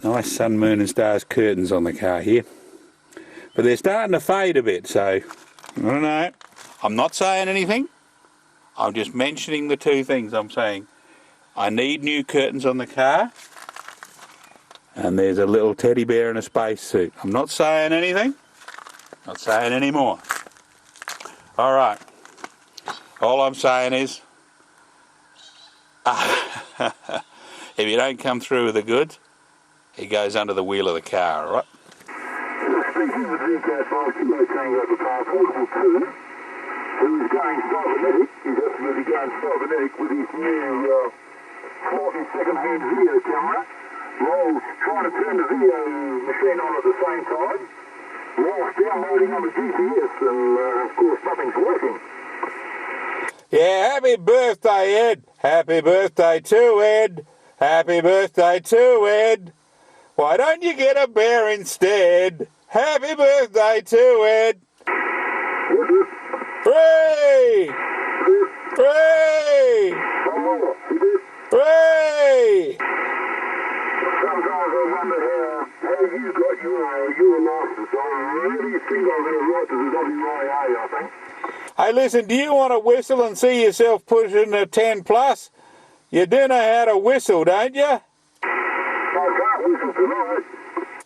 C: Nice sun, moon and stars curtains on the car here. But they're starting to fade a bit, so I don't know. I'm not saying anything. I'm just mentioning the two things. I'm saying I need new curtains on the car, and there's a little teddy bear in a space suit. I'm not saying anything. Not saying any more. Alright. All I'm saying is, if you don't come through with the goods, he goes under the wheel of the car, alright?
G: Speaking with VCAT 5 over passport 2, who's going cybernetic, he's absolutely going cybernetic with his new 40-second hand video camera. Roll's trying to turn the video machine on at the same time. Roll's downloading on the GPS and of course nothing's working.
C: Yeah, happy birthday, Ed. Happy birthday to Ed. Happy birthday to Ed. Why don't you get a bear instead? Happy birthday to Ed. Hooray! Hooray! Hooray!
G: Sometimes I wonder how you got your license. I really think I'm going to write to the WIA, I think.
C: Hey, listen, do you want to whistle and see yourself pushing a 10 plus? You do know how to whistle, don't you?
G: I can't whistle tonight.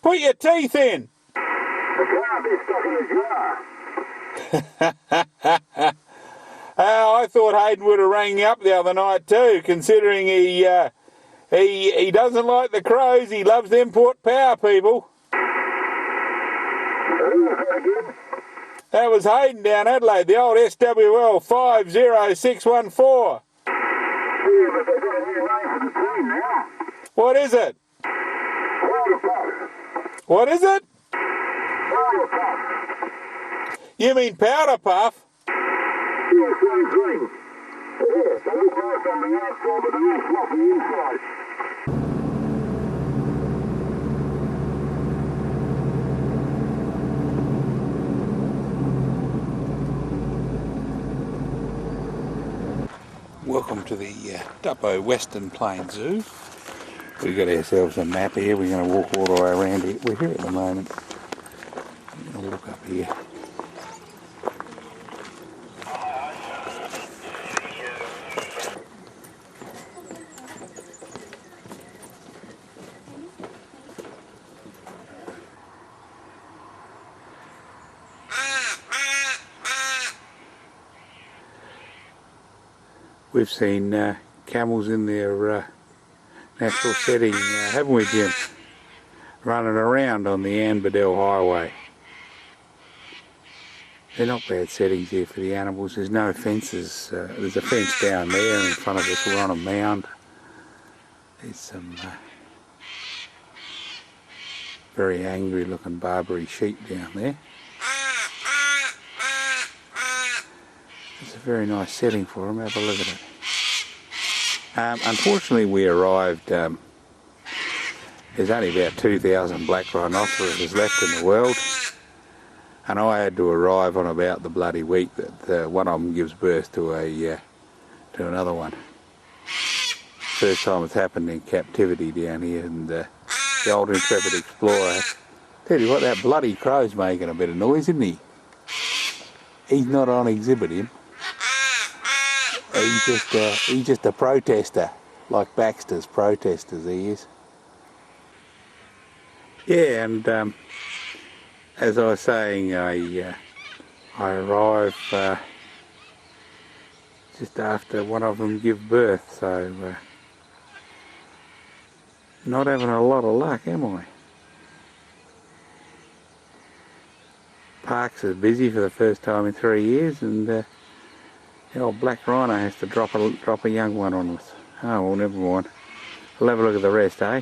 C: Put your teeth in.
G: I can't be stuck in a jar.
C: I thought Hayden would have rang you up the other night too, considering he doesn't like the crows. He loves them Port Power people. That was Hayden down Adelaide, the old SWL 50614.
G: Yeah, but they've got a new name for the team now.
C: What is it?
G: Powder Puff.
C: What is it?
G: Powder Puff.
C: You mean Powder Puff?
G: Yeah, same thing. Yeah, they look nice on the outside, but they're all fluffy inside.
C: Welcome to the Duppo Western Plains Zoo. We've got ourselves a map here. We're going to walk all the way around here. We're here at the moment. I'm going to look up here. We've seen camels in their natural setting, haven't we, Jim? Running around on the Anberdell Highway. They're not bad settings here for the animals. There's no fences. There's a fence down there in front of us. We're on a mound. There's some very angry looking Barbary sheep down there. It's a very nice setting for them. Have a look at it. Unfortunately, we arrived, there's only about 2,000 black rhinoceroses left in the world, and I had to arrive on about the bloody week that one of them gives birth to another one. First time it's happened in captivity down here, and the old Intrepid Explorer. Tell you what, that bloody crow's making a bit of noise, isn't he? He's not on exhibit, him. He's just a protester, like Baxter's protesters, he is. Yeah, and as I was saying, I arrived just after one of them give birth, so not having a lot of luck, am I? Parks is busy for the first time in 3 years, and the old black rhino has to drop a young one on us. Oh well, never mind. We'll have a look at the rest, eh?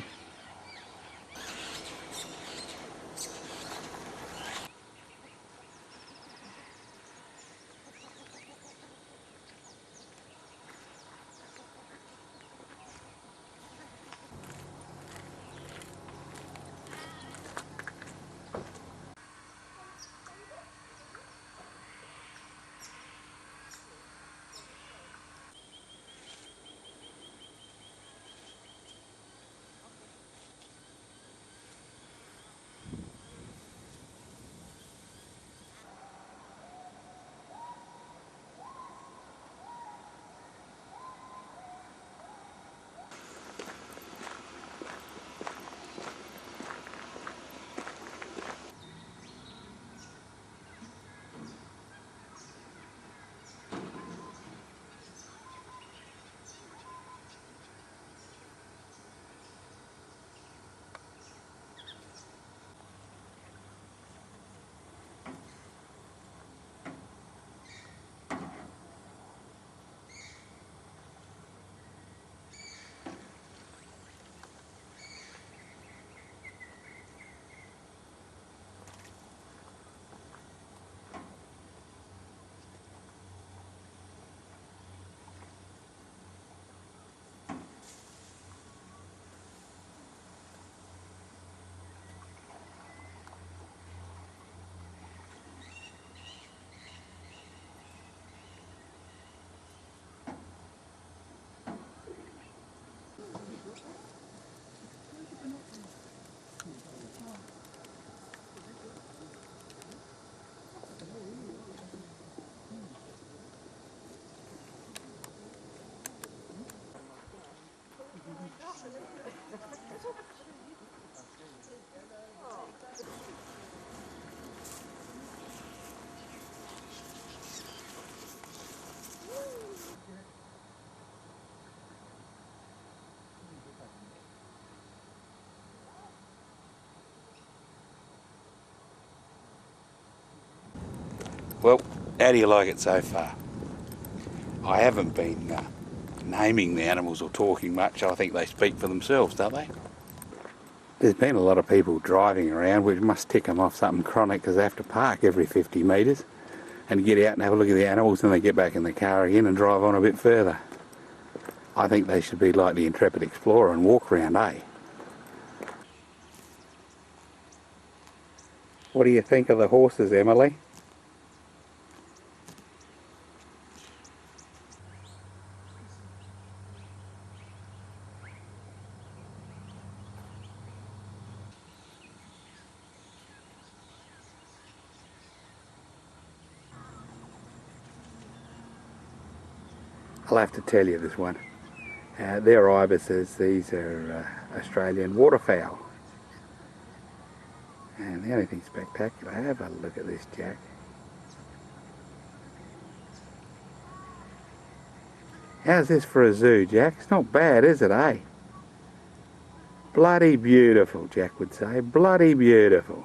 C: Well, how do you like it so far? I haven't been naming the animals or talking much. I think they speak for themselves, don't they? There's been a lot of people driving around, which must tick them off something chronic, because they have to park every 50 metres and get out and have a look at the animals, and they get back in the car again and drive on a bit further. I think they should be like the Intrepid Explorer and walk around, eh? What do you think of the horses, Emily? I'll have to tell you this one. They're ibises, these are Australian waterfowl. And the only thing spectacular, have a look at this, Jack. How's this for a zoo, Jack? It's not bad, is it, eh? Bloody beautiful, Jack would say. Bloody beautiful.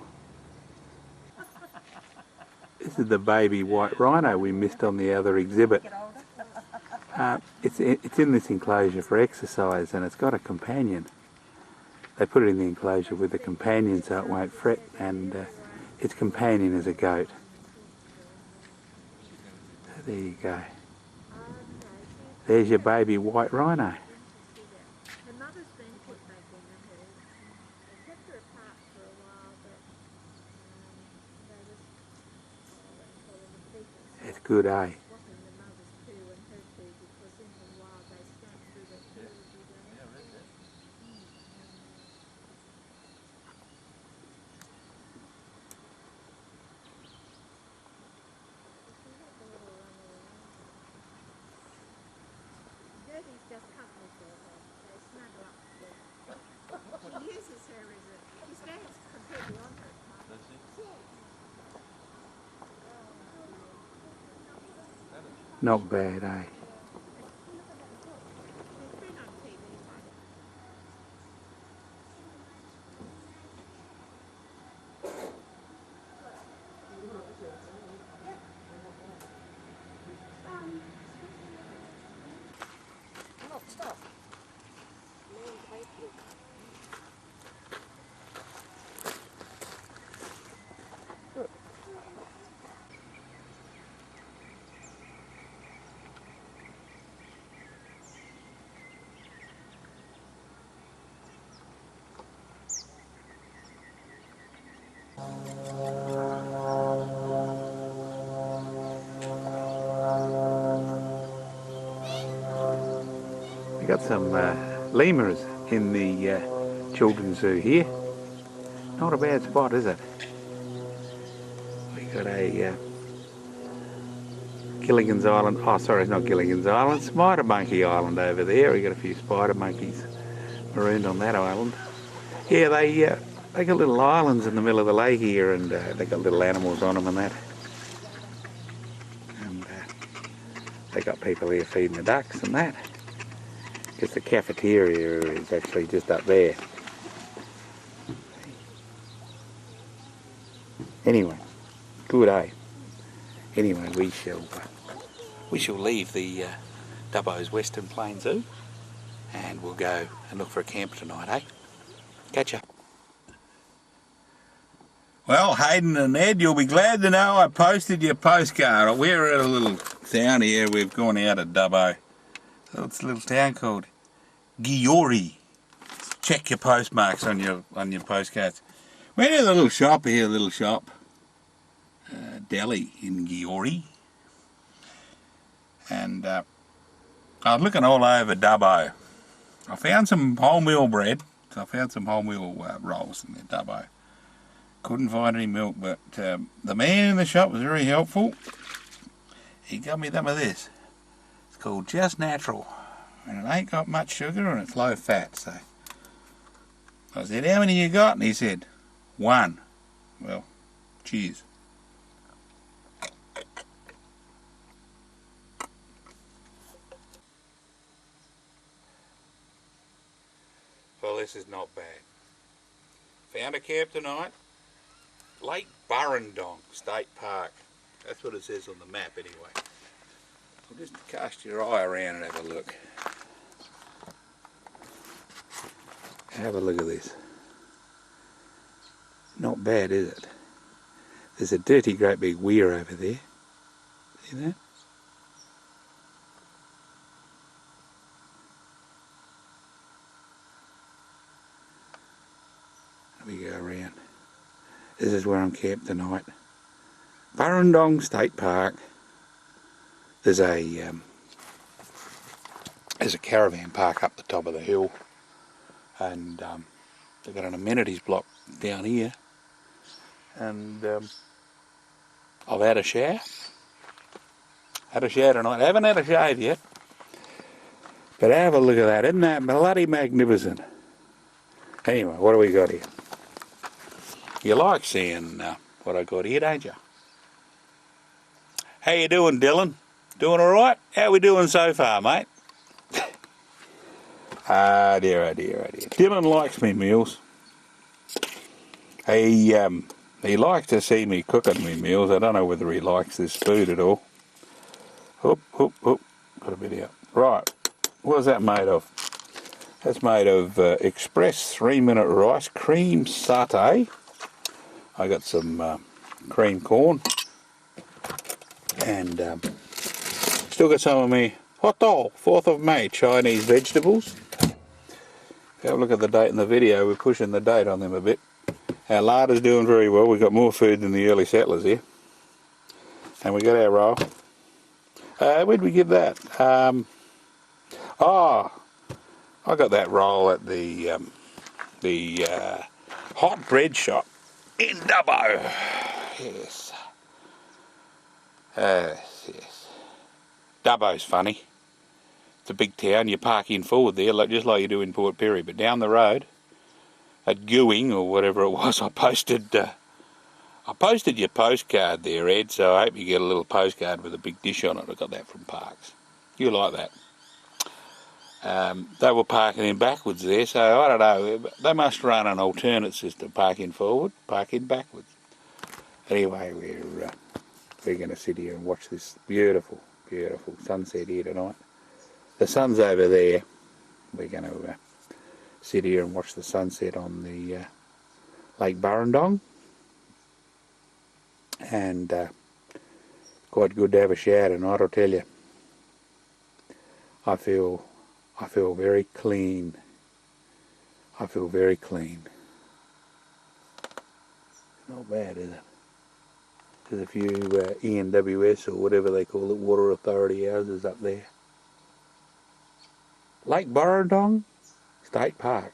C: This is the baby white rhino we missed on the other exhibit. It's in this enclosure for exercise, and it's got a companion. They put it in the enclosure with a companion so it won't fret, and its companion is a goat. So there you go. There's your baby white rhino. It's good, eh? Not bad, eh? We got some lemurs in the children's zoo here. Not a bad spot, is it? We got a Gilligan's Island. Oh, sorry, it's not Gilligan's Island. Spider Monkey Island over there. We got a few spider monkeys marooned on that island. Yeah, they got little islands in the middle of the lake here, and they got little animals on them and that. And they got people here feeding the ducks and that. Because the cafeteria is actually just up there. Anyway, good, eh? Anyway, we shall leave the Dubbo's Western Plains Zoo, and we'll go and look for a camp tonight, eh? Catch ya. Well, Hayden and Ed, you'll be glad to know I posted your postcard. We're at a little town here. We've gone out of Dubbo. So it's a little town called Giori. Check your postmarks on your postcards. We're at a little shop here, a little shop. Deli in Giori. And I was looking all over Dubbo. I found some wholemeal bread. So I found some wholemeal rolls in there, Dubbo. Couldn't find any milk, but the man in the shop was very helpful. He got me some of this. It's called Just Natural. And it ain't got much sugar and it's low fat, so. I said, how many you got? And he said, 1. Well, cheers. Well, this is not bad. Found a camp tonight. Lake Burrendong State Park. That's what it says on the map anyway. Well, just cast your eye around and have a look. Have a look at this. Not bad, is it? There's a dirty great big weir over there. See that? We go around. This is where I'm camped tonight. Burrendong State Park. There's a caravan park up the top of the hill, and they've got an amenities block down here. And I've had a shower. Had a shower tonight. I haven't had a shave yet. But have a look at that. Isn't that bloody magnificent? Anyway, what do we got here? You like seeing what I got here, don't you? How you doing, Dylan? Doing all right? How we doing so far, mate? Ah, dear, oh dear, oh dear. Dylan likes me meals. He likes to see me cooking me meals. I don't know whether he likes this food at all. Oop, oop, oop. Got a bit out. Right. What is that made of? That's made of express 3-minute rice cream satay. I got some cream corn. And still got some of me hot dog, 4th of May Chinese vegetables. Have a look at the date in the video. We're pushing the date on them a bit. Our larder's doing very well. We've got more food than the early settlers here. And we got our roll. Where'd we get that? I got that roll at the hot bread shop in Dubbo. Yes. Yes. Dubbo's funny. It's a big town. You park in forward there, just like you do in Port Pirie. But down the road, at Gooing or whatever it was, I posted your postcard there, Ed. So I hope you get a little postcard with a big dish on it. I got that from Parks. You like that? They were parking in backwards there, so I don't know. They must run an alternate system: parking forward, parking backwards. Anyway, we're going to sit here and watch this beautiful, beautiful sunset here tonight. The sun's over there. We're going to sit here and watch the sunset on the Lake Burrendong, and quite good to have a shower tonight, I'll tell you. I feel very clean. I feel very clean. Not bad, is it? There's a few ENWS or whatever they call it, Water Authority houses up there. Lake Burrendong State Park.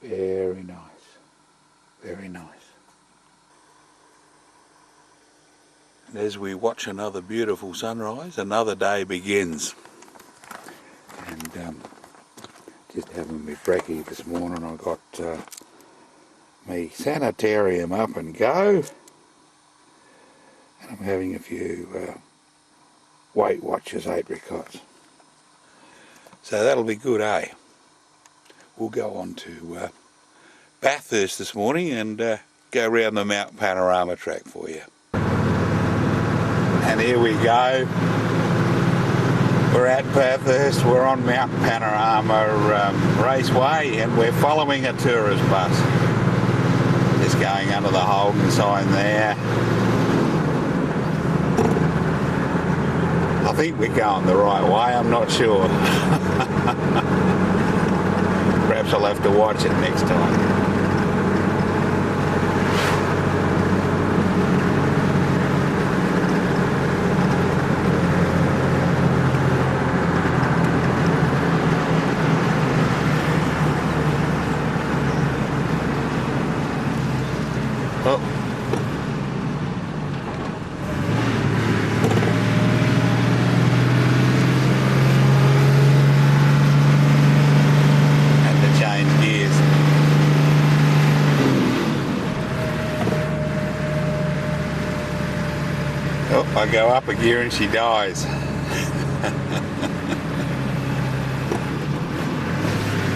C: Very nice. Very nice. And as we watch another beautiful sunrise, another day begins. And just having me brekkie this morning, I got my sanitarium up and go. And I'm having a few Weight Watchers apricots. So that'll be good, eh? We'll go on to Bathurst this morning and go around the Mount Panorama track for you. And here we go. We're at Bathurst, we're on Mount Panorama Raceway, and we're following a tourist bus. Just going under the Holden sign there. I think we're going the right way, I'm not sure. Perhaps I'll have to watch it next time. I go up a gear and she dies.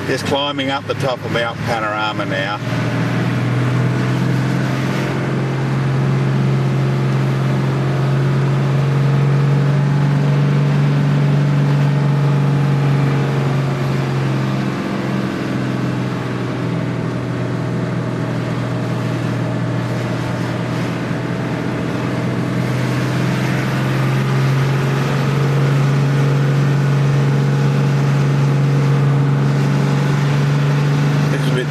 C: Just climbing up the top of Mount Panorama now.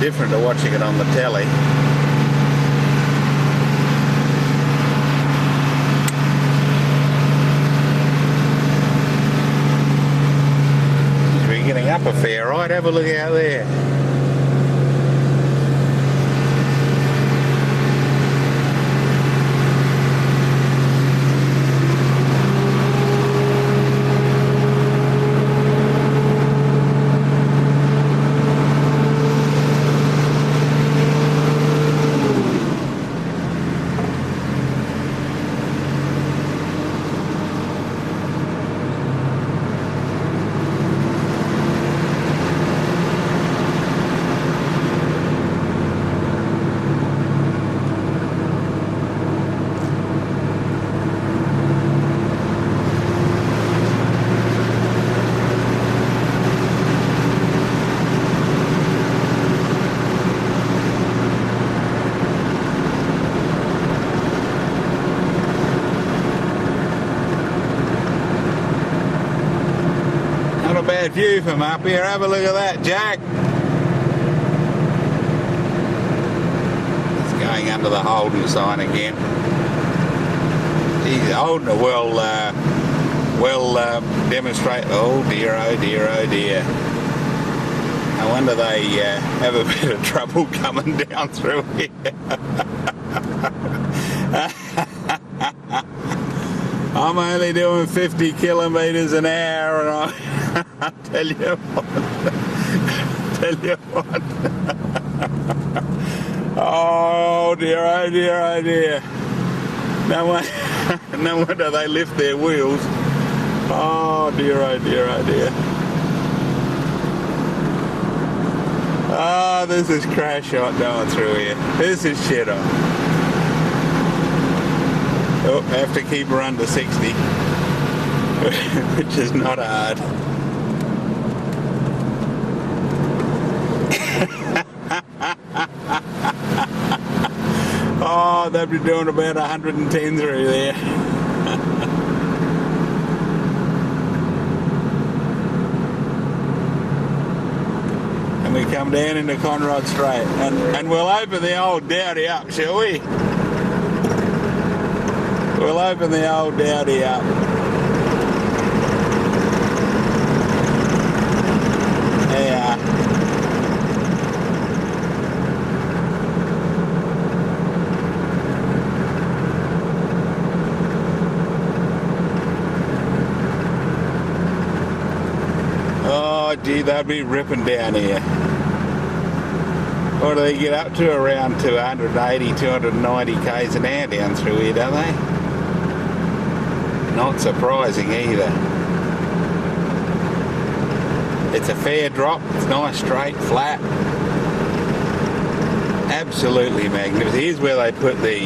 C: different to watching it on the telly. We're getting up a fair, right? Have a look out there. Not a bad view from up here. Have a look at that, Jack. It's going under the Holden sign again. Geez, Holden will demonstrate. Oh dear, oh dear, oh dear. I wonder they have a bit of trouble coming down through here. I'm only doing 50 kilometres an hour, and I tell you what. Oh dear, oh dear, oh dear. No wonder they lift their wheels. Oh dear, oh dear, oh dear. Oh, this is crash shot going through here. This is shit on. Oh, I have to keep her under 60, which is not hard. Oh, they'll be doing about 110 through there. And we come down into Conrod Strait, and we'll open the old Dowdy up, shall we? We'll open the old Dowdy up. Yeah. Oh gee, they'd be ripping down here. What do they get up to? Around 280, 290 k's an hour down through here, don't they? Not surprising either. It's a fair drop. It's nice, straight, flat. Absolutely magnificent. Here's where they put the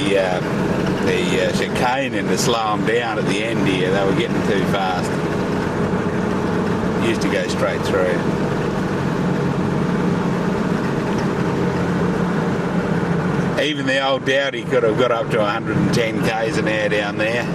C: chicane in to slow them down at the end here. They were getting too fast. Used to go straight through. Even the old Dowdy could have got up to 110 k's an hour down there.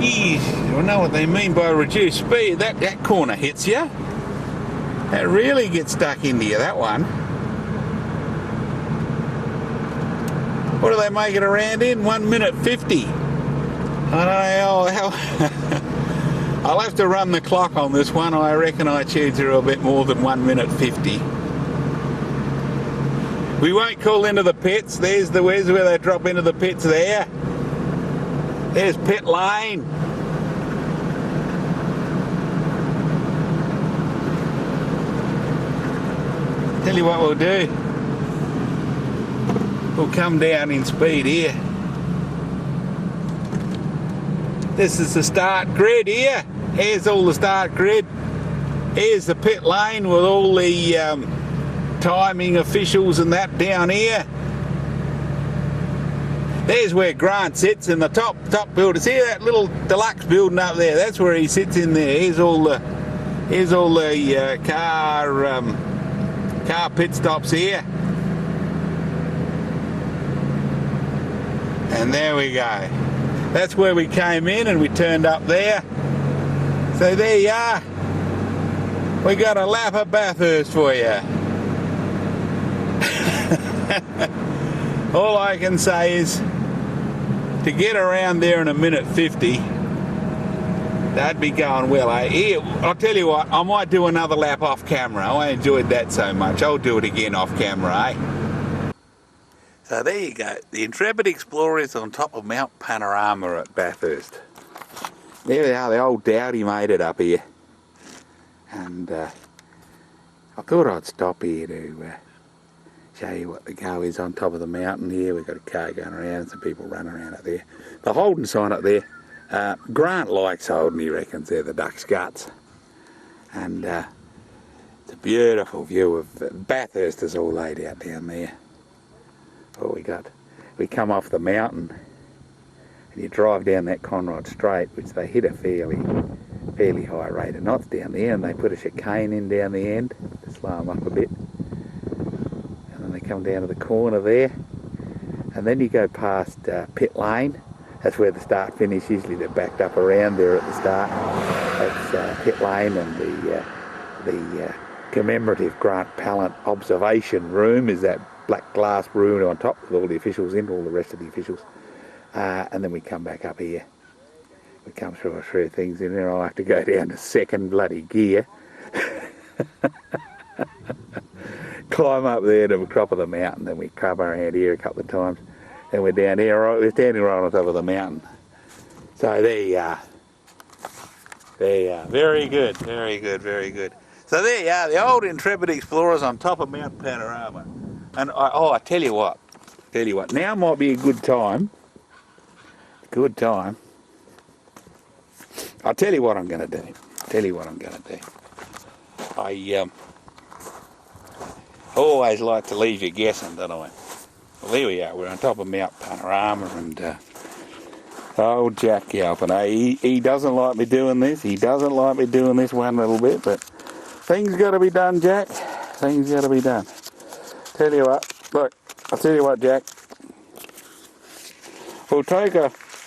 C: Geez, I know what they mean by reduced speed. That corner hits you. That really gets stuck into you, that one. What do they make it around in? 1 minute 50. I don't know how I'll have to run the clock on this one. I reckon I chewed through a bit more than 1 minute 50. We won't call into the pits. Where's where they drop into the pits there. There's pit lane. Tell you what we'll do. We'll come down in speed here. This is the start grid here. Here's all the start grid. Here's the pit lane with all the timing officials and that down here. There's where Grant sits in the top building. See that little deluxe building up there? That's where he sits in there. Here's all the car pit stops here. And there we go. That's where we came in and we turned up there. So there you are. We got a lap of Bathurst for you. All I can say is to get around there in a minute 50, that'd be going well, eh? Here, I'll tell you what, I might do another lap off camera. I enjoyed that so much. I'll do it again off camera, eh? So there you go. The Intrepid Explorer is on top of Mount Panorama at Bathurst. There they are. The old Dowdy made it up here. And I thought I'd stop here to show you what the go is on top of the mountain here. We've got a car going around, some people running around up there. The Holden sign up there, Grant likes Holden, he reckons they're the duck's guts. And it's a beautiful view of Bathurst is all laid out down there. All we come off the mountain and you drive down that Conrod Strait, which they hit a fairly high rate of knots down there, and they put a chicane in down the end to slow them up a bit. And then they come down to the corner there, and then you go past Pit Lane. That's where the start finish. Usually they're backed up around there at the start. That's Pit Lane, and the commemorative Grant Pallant observation room is that black glass room on top with all the officials in, all the rest of the officials. And then we come back up here. We come through a few things in there. I'll have to go down to second bloody gear. Climb up there to the top of the mountain, then we come around here a couple of times. Then we're down here, we're standing right on top of the mountain. So there you are. There you are. Very good, very good, very good. So there you are, the old Intrepid Explorers on top of Mount Panorama. And I tell you what, now might be a good time. I'll tell you what I'm going to do. I always like to leave you guessing, don't I? Well, there we are. We're on top of Mount Panorama, and old Jack yelping. He doesn't like me doing this. He doesn't like me doing this one little bit, but things got to be done, Jack. Things got to be done. Tell you what. Look, I'll tell you what, Jack. We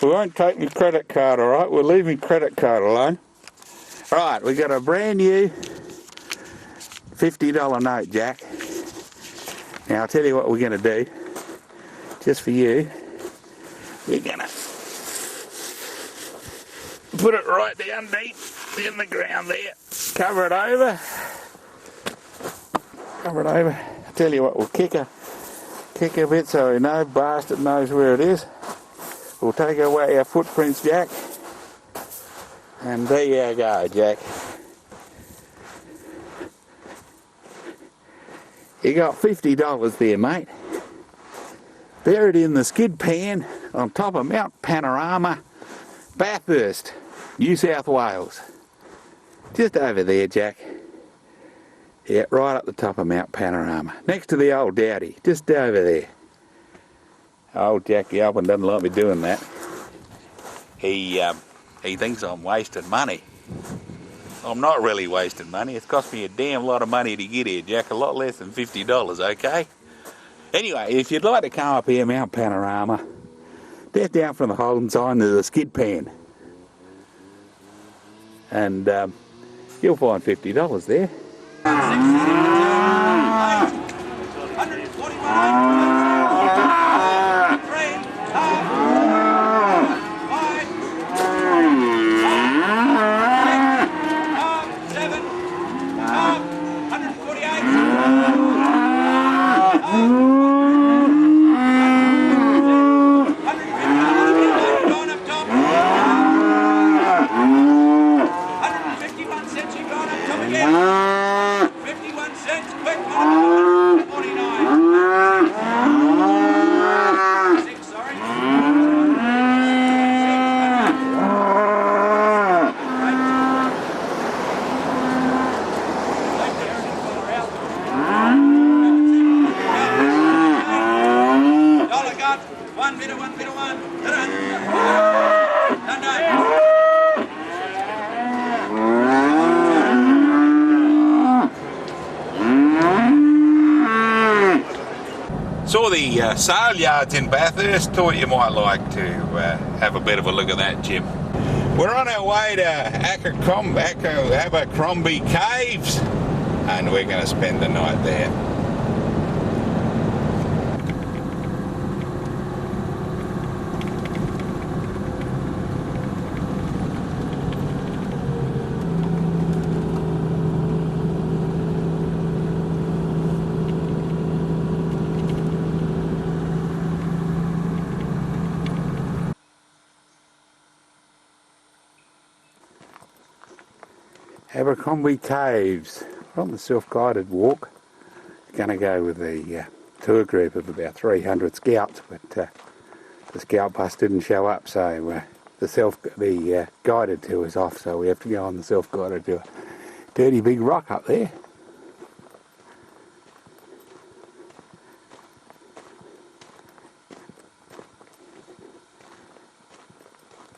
C: won't take your credit card, all right? We'll leave your credit card alone. Right, we got a brand new $50 note, Jack. Now, I'll tell you what we're going to do. Just for you, we're going to put it right down deep in the ground there. Cover it over. I'll tell you what, we'll kick a bit so we know, bastard knows where it is. We'll take away our footprints, Jack. And there you go, Jack. You got $50 there, mate. Buried in the skid pan on top of Mount Panorama, Bathurst, New South Wales. Just over there, Jack. Yeah, right up the top of Mount Panorama. Next to the old Dowdy, just over there. Old Jackie Open doesn't like me doing that. He thinks I'm wasting money. I'm not really wasting money. It's cost me a damn lot of money to get here, Jack. A lot less than $50, okay? Anyway, if you'd like to come up here, Mount Panorama, just down from the Holden sign to the skid pan. And you'll find $50 there.
H: 141.
C: Saw the sale yards in Bathurst, thought you might like to have a bit of a look at that, Jim. We're on our way to Abercrombie Caves, and we're going to spend the night there. Abercrombie Caves. We're on the self-guided walk. Going to go with the tour group of about 300 scouts, but the scout bus didn't show up, so the guided tour is off, so we have to go on the self-guided tour. Dirty big rock up there.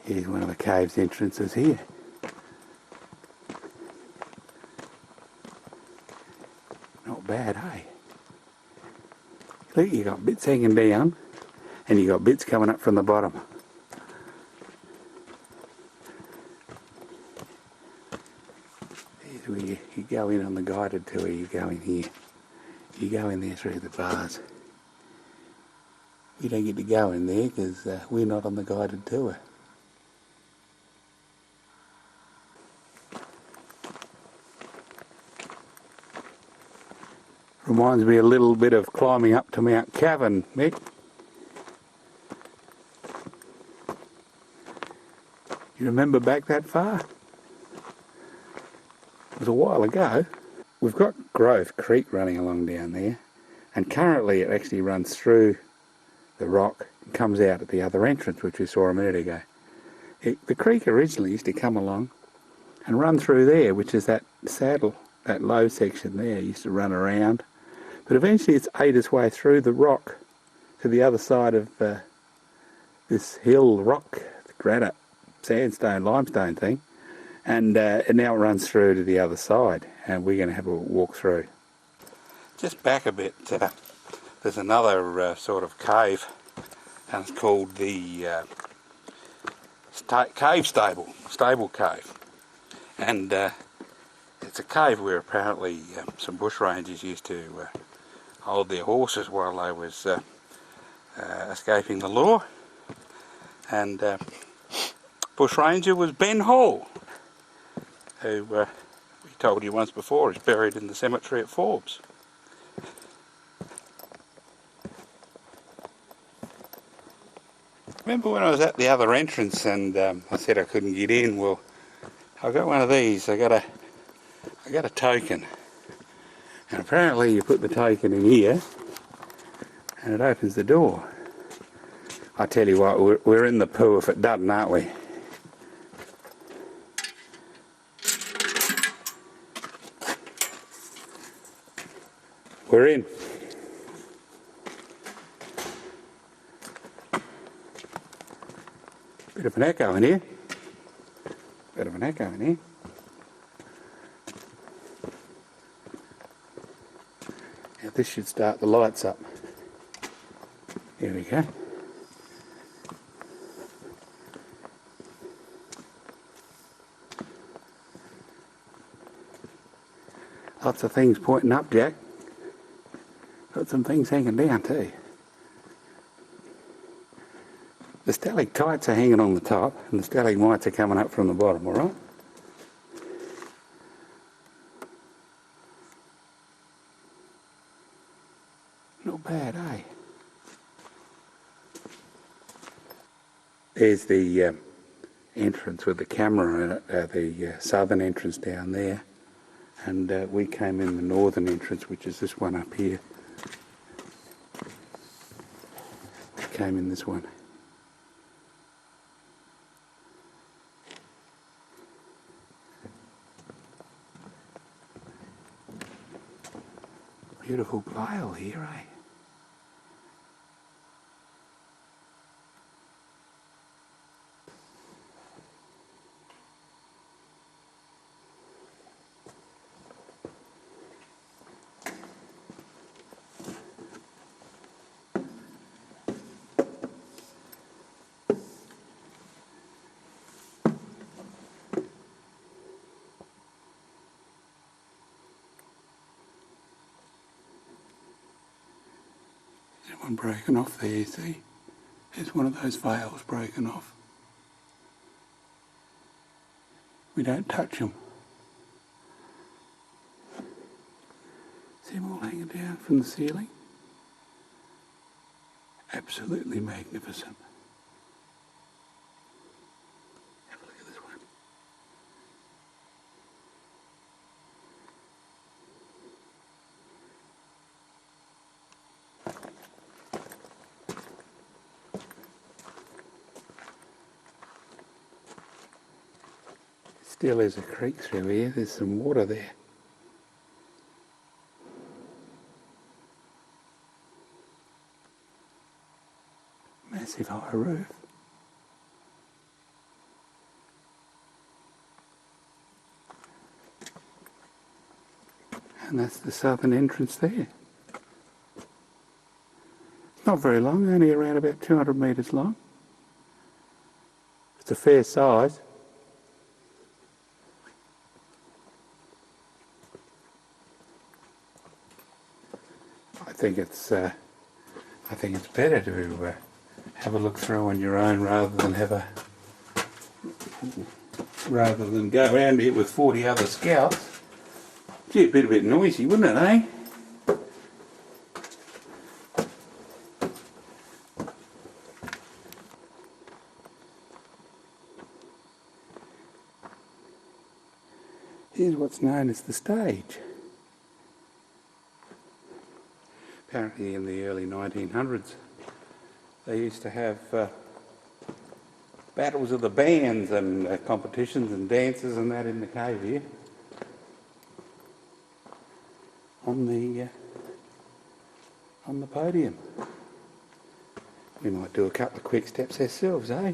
C: Here's one of the cave's entrances here. Not bad, hey? Look, you got bits hanging down, and you got bits coming up from the bottom. Here's where you go in on the guided tour. You go in here. You go in there through the bars. You don't get to go in there because we're not on the guided tour. Reminds me a little bit of climbing up to Mount Cavan, Mick. You remember back that far? It was a while ago. We've got Grove Creek running along down there, and currently it actually runs through the rock and comes out at the other entrance, which we saw a minute ago. The creek originally used to come along and run through there, which is that saddle, that low section there, used to run around. But eventually it's ate its way through the rock to the other side of this hill rock, granite, sandstone, limestone thing, and now it runs through to the other side, and we're going to have a walk through. Just back a bit, there's another sort of cave, and it's called the cave stable cave, and it's a cave where apparently some bushrangers used to hold their horses while they was escaping the law, and bushranger was Ben Hall, who we told you once before is buried in the cemetery at Forbes. Remember when I was at the other entrance and I said I couldn't get in? Well, I got one of these. I got a token, and apparently you put the token in here and it opens the door. I tell you what, we're in the poo if it doesn't, aren't we? We're in. Bit of an echo in here. Bit of an echo in here. Now this should start the lights up. Here we go. Lots of things pointing up, Jack. Got some things hanging down too. The stalactites are hanging on the top, and the stalagmites are coming up from the bottom, alright? Not bad, eh? There's the entrance with the camera in it, the southern entrance down there, and we came in the northern entrance, which is this one up here. We came in this one. Beautiful vale here, eh? There's one broken off there, you see. There's one of those veils broken off. We don't touch them. See them all hanging down from the ceiling? Absolutely magnificent. Have a look at this one. Still is a creek through here. There's some water there. Massive high roof. And that's the southern entrance there. It's not very long, only around about 200 metres long. It's a fair size. I think it's better to have a look through on your own rather than go around here with 40 other scouts. Gee, it'd be a bit noisy, wouldn't it, eh? Here's what's known as the stage. Apparently in the early 1900s they used to have battles of the bands and competitions and dances and that in the cave here on the podium. We might do a couple of quick steps ourselves, eh?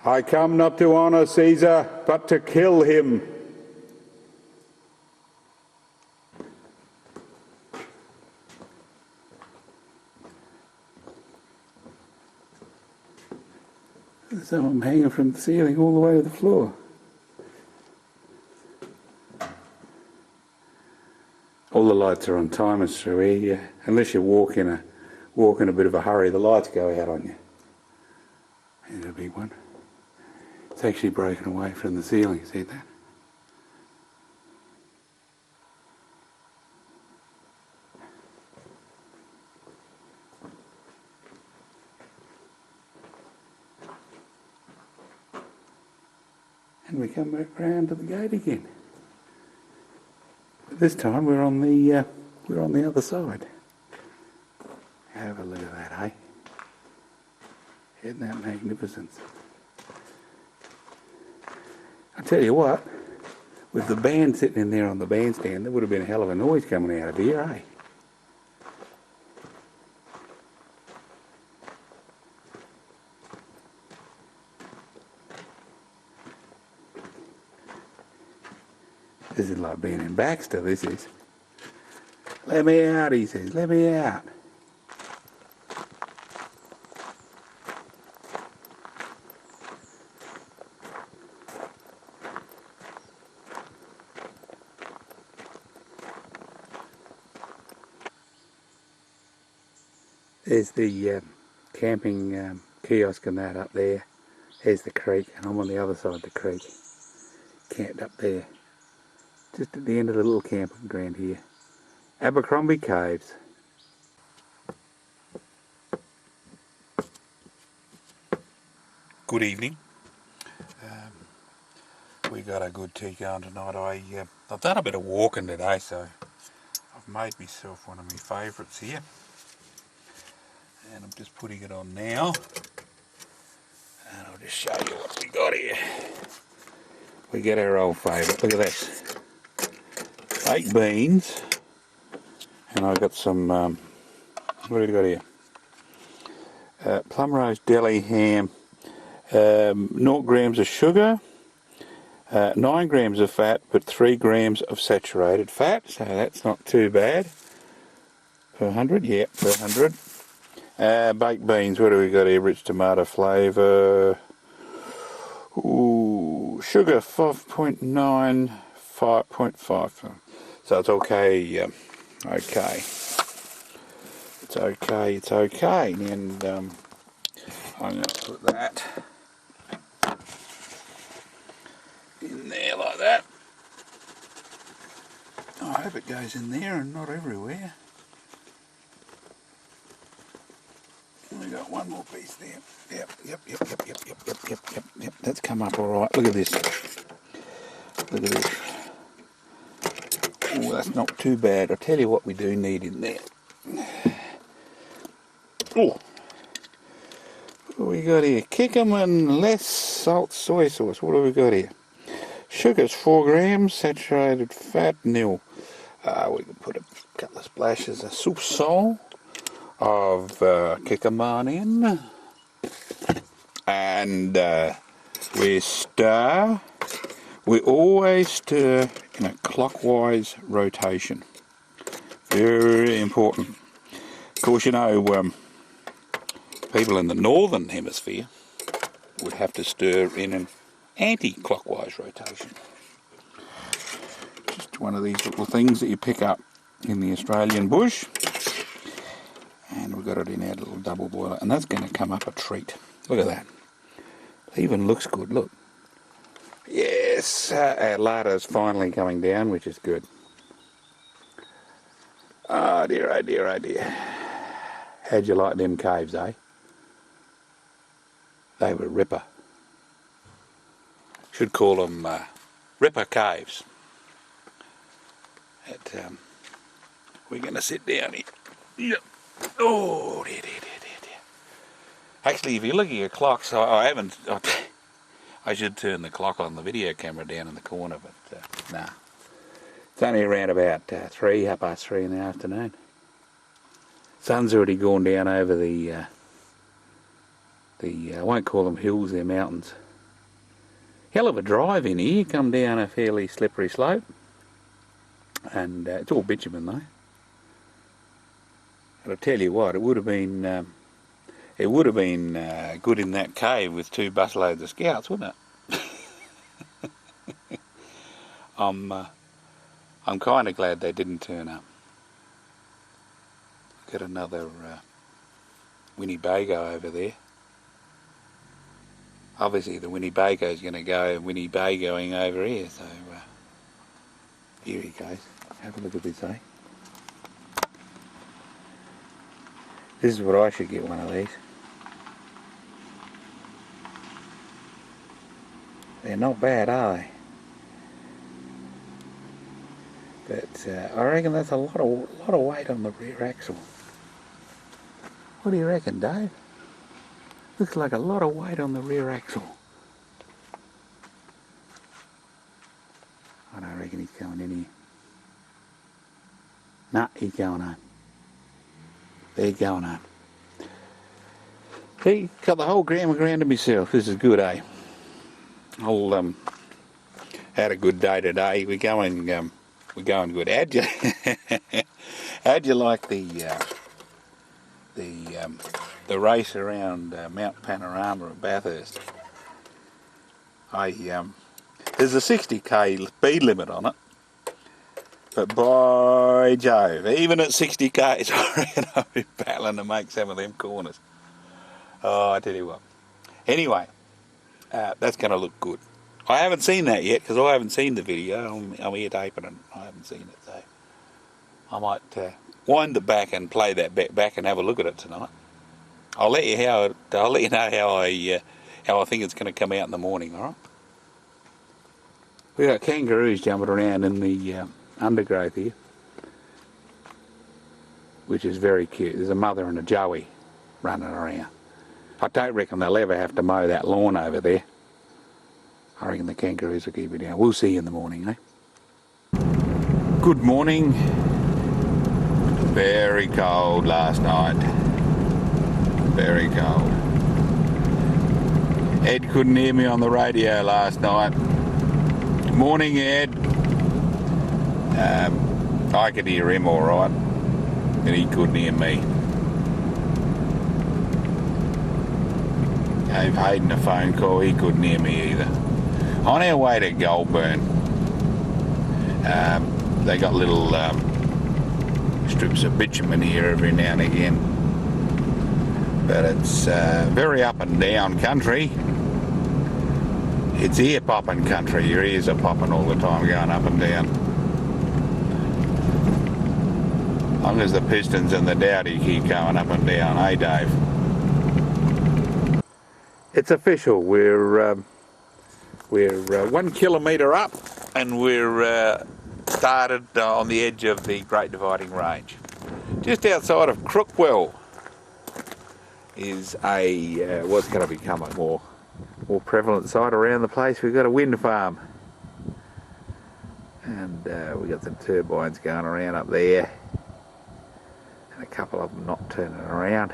C: I come not to honour Caesar, but to kill him. So I'm hanging from the ceiling all the way to the floor. All the lights are on timers through here. Yeah. Unless you walk in a bit of a hurry, the lights go out on you. There's a big one. It's actually broken away from the ceiling, see that? And we come back round to the gate again. But this time we're on the other side. Have a look at that, eh? Isn't that magnificent? I tell you what, with the band sitting in there on the bandstand, there would have been a hell of a noise coming out of here, eh? This is like being in Baxter, this is. Let me out, he says, let me out. There's the camping kiosk and that up there. There's the creek, and I'm on the other side of the creek. Camped up there. Just at the end of the little camping ground here. Abercrombie Caves. Good evening. We got a good tea going tonight. I've done a bit of walking today, so I've made myself one of my favourites here. And I'm just putting it on now. And I'll just show you what we got here. We get our old favourite. Look at this. Baked beans. And I've got some, what have we got here? Plum roast deli ham. 0 grams of sugar. 9 grams of fat, but 3 grams of saturated fat. So that's not too bad. Per 100, yeah, per 100. Baked beans, what do we got here? Rich tomato flavour. Ooh, sugar 5.9, 5.5. So it's okay. Okay. It's okay. And I'm going to put that in there like that. I hope it goes in there and not everywhere. We got one more piece there. Yep. That's come up all right. Look at this. Look at this. Oh, that's not too bad. I'll tell you what we do need in there. Oh, what do we got here? Kikkoman, less salt soy sauce. What do we got here? Sugar's 4 grams, saturated fat nil. We can put a couple of splashes of swansong of kikkoman in, and we stir. We always stir in a clockwise rotation. Very important. Of course, you know, people in the northern hemisphere would have to stir in an anti-clockwise rotation. Just one of these little things that you pick up in the Australian bush. And we've got it in our little double boiler, and that's going to come up a treat. Look at that. It even looks good, look. Yes, our larder's finally coming down, which is good. Oh dear, oh dear, oh dear. How'd you like them caves, eh? They were ripper. Should call them ripper caves. We're going to sit down here. Yep. Oh, dear. Actually, if you're looking at clocks, I should turn the clock on the video camera down in the corner, but nah. It's only around about 3:30 in the afternoon. Sun's already gone down over the I won't call them hills, they're mountains. Hell of a drive in here. You come down a fairly slippery slope, and it's all bitumen though. But I'll tell you what, it would have been good in that cave with 2 busloads of scouts, wouldn't it? I'm kind of glad they didn't turn up. Got another Winnebago over there. Obviously the Winnebago's going to go Winnebagoing over here, so here he goes. Have a look at this, eh? This is what I should get one of these. They're not bad, are they? But I reckon that's a lot of weight on the rear axle. What do you reckon, Dave? Looks like a lot of weight on the rear axle. I don't reckon he's going in here. Nah, he's going home. They're going home. He got the whole grandma ground to myself. This is good, eh? I'll had a good day today. We're going good. How'd you like the race around Mount Panorama at Bathurst? There's a 60k speed limit on it, but by Jove, even at 60k's, I reckon I'll be battling to make some of them corners. Oh, I tell you what. Anyway, that's going to look good. I haven't seen that yet because I haven't seen the video. I'm here taping and I haven't seen it, so I might wind it back and play that back and have a look at it tonight. I'll let you know how I think it's going to come out in the morning. All right. We got kangaroos jumping around in the undergrowth here, which is very cute. There's a mother and a joey running around. I don't reckon they'll ever have to mow that lawn over there. I reckon the kangaroos will keep it down. We'll see you in the morning, eh? Good morning. Very cold last night. Very cold. Ed couldn't hear me on the radio last night. Morning, Ed. I could hear him all right, and he couldn't hear me. Gave Hayden a phone call, he couldn't hear me either. On our way to Goulburn, they got little strips of bitumen here every now and again, but it's very up and down country. It's ear popping country, your ears are popping all the time going up and down. As long as the pistons and the dowdy keep going up and down, eh Dave? It's official, we're 1 kilometre up and we're started on the edge of the Great Dividing Range. Just outside of Crookwell is a what's going to become a more prevalent site around the place. We've got a wind farm, and we've got some turbines going around up there, and a couple of them not turning around.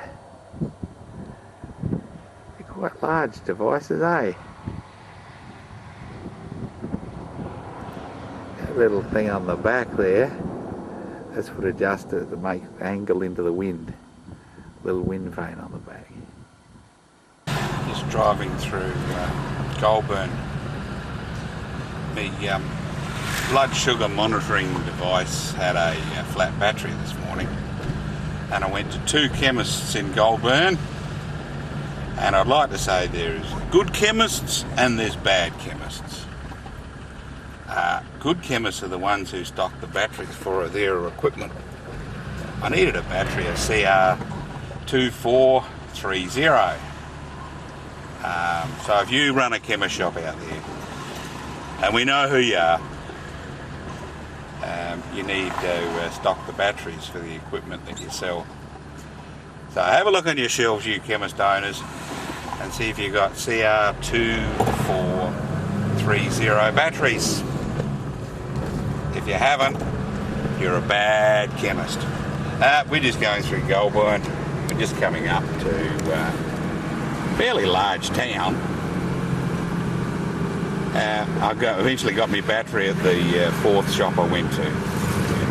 C: They're quite large devices, eh? That little thing on the back there, that's what adjusts it to make angle into the wind. Little wind vane on the back. Just driving through Goulburn. The blood sugar monitoring device had a flat battery this morning, and I went to 2 chemists in Goulburn, and I'd like to say there's good chemists and there's bad chemists. Good chemists are the ones who stock the batteries for their equipment. I needed a battery, a CR2430. So if you run a chemist shop out there, and we know who you are, you need to stock the batteries for the equipment that you sell. So have a look on your shelves, you chemist owners, and see if you've got CR2430 batteries. If you haven't, you're a bad chemist. We're just going through Goulburn. We're just coming up to a fairly large town. I eventually got my battery at the 4th shop I went to.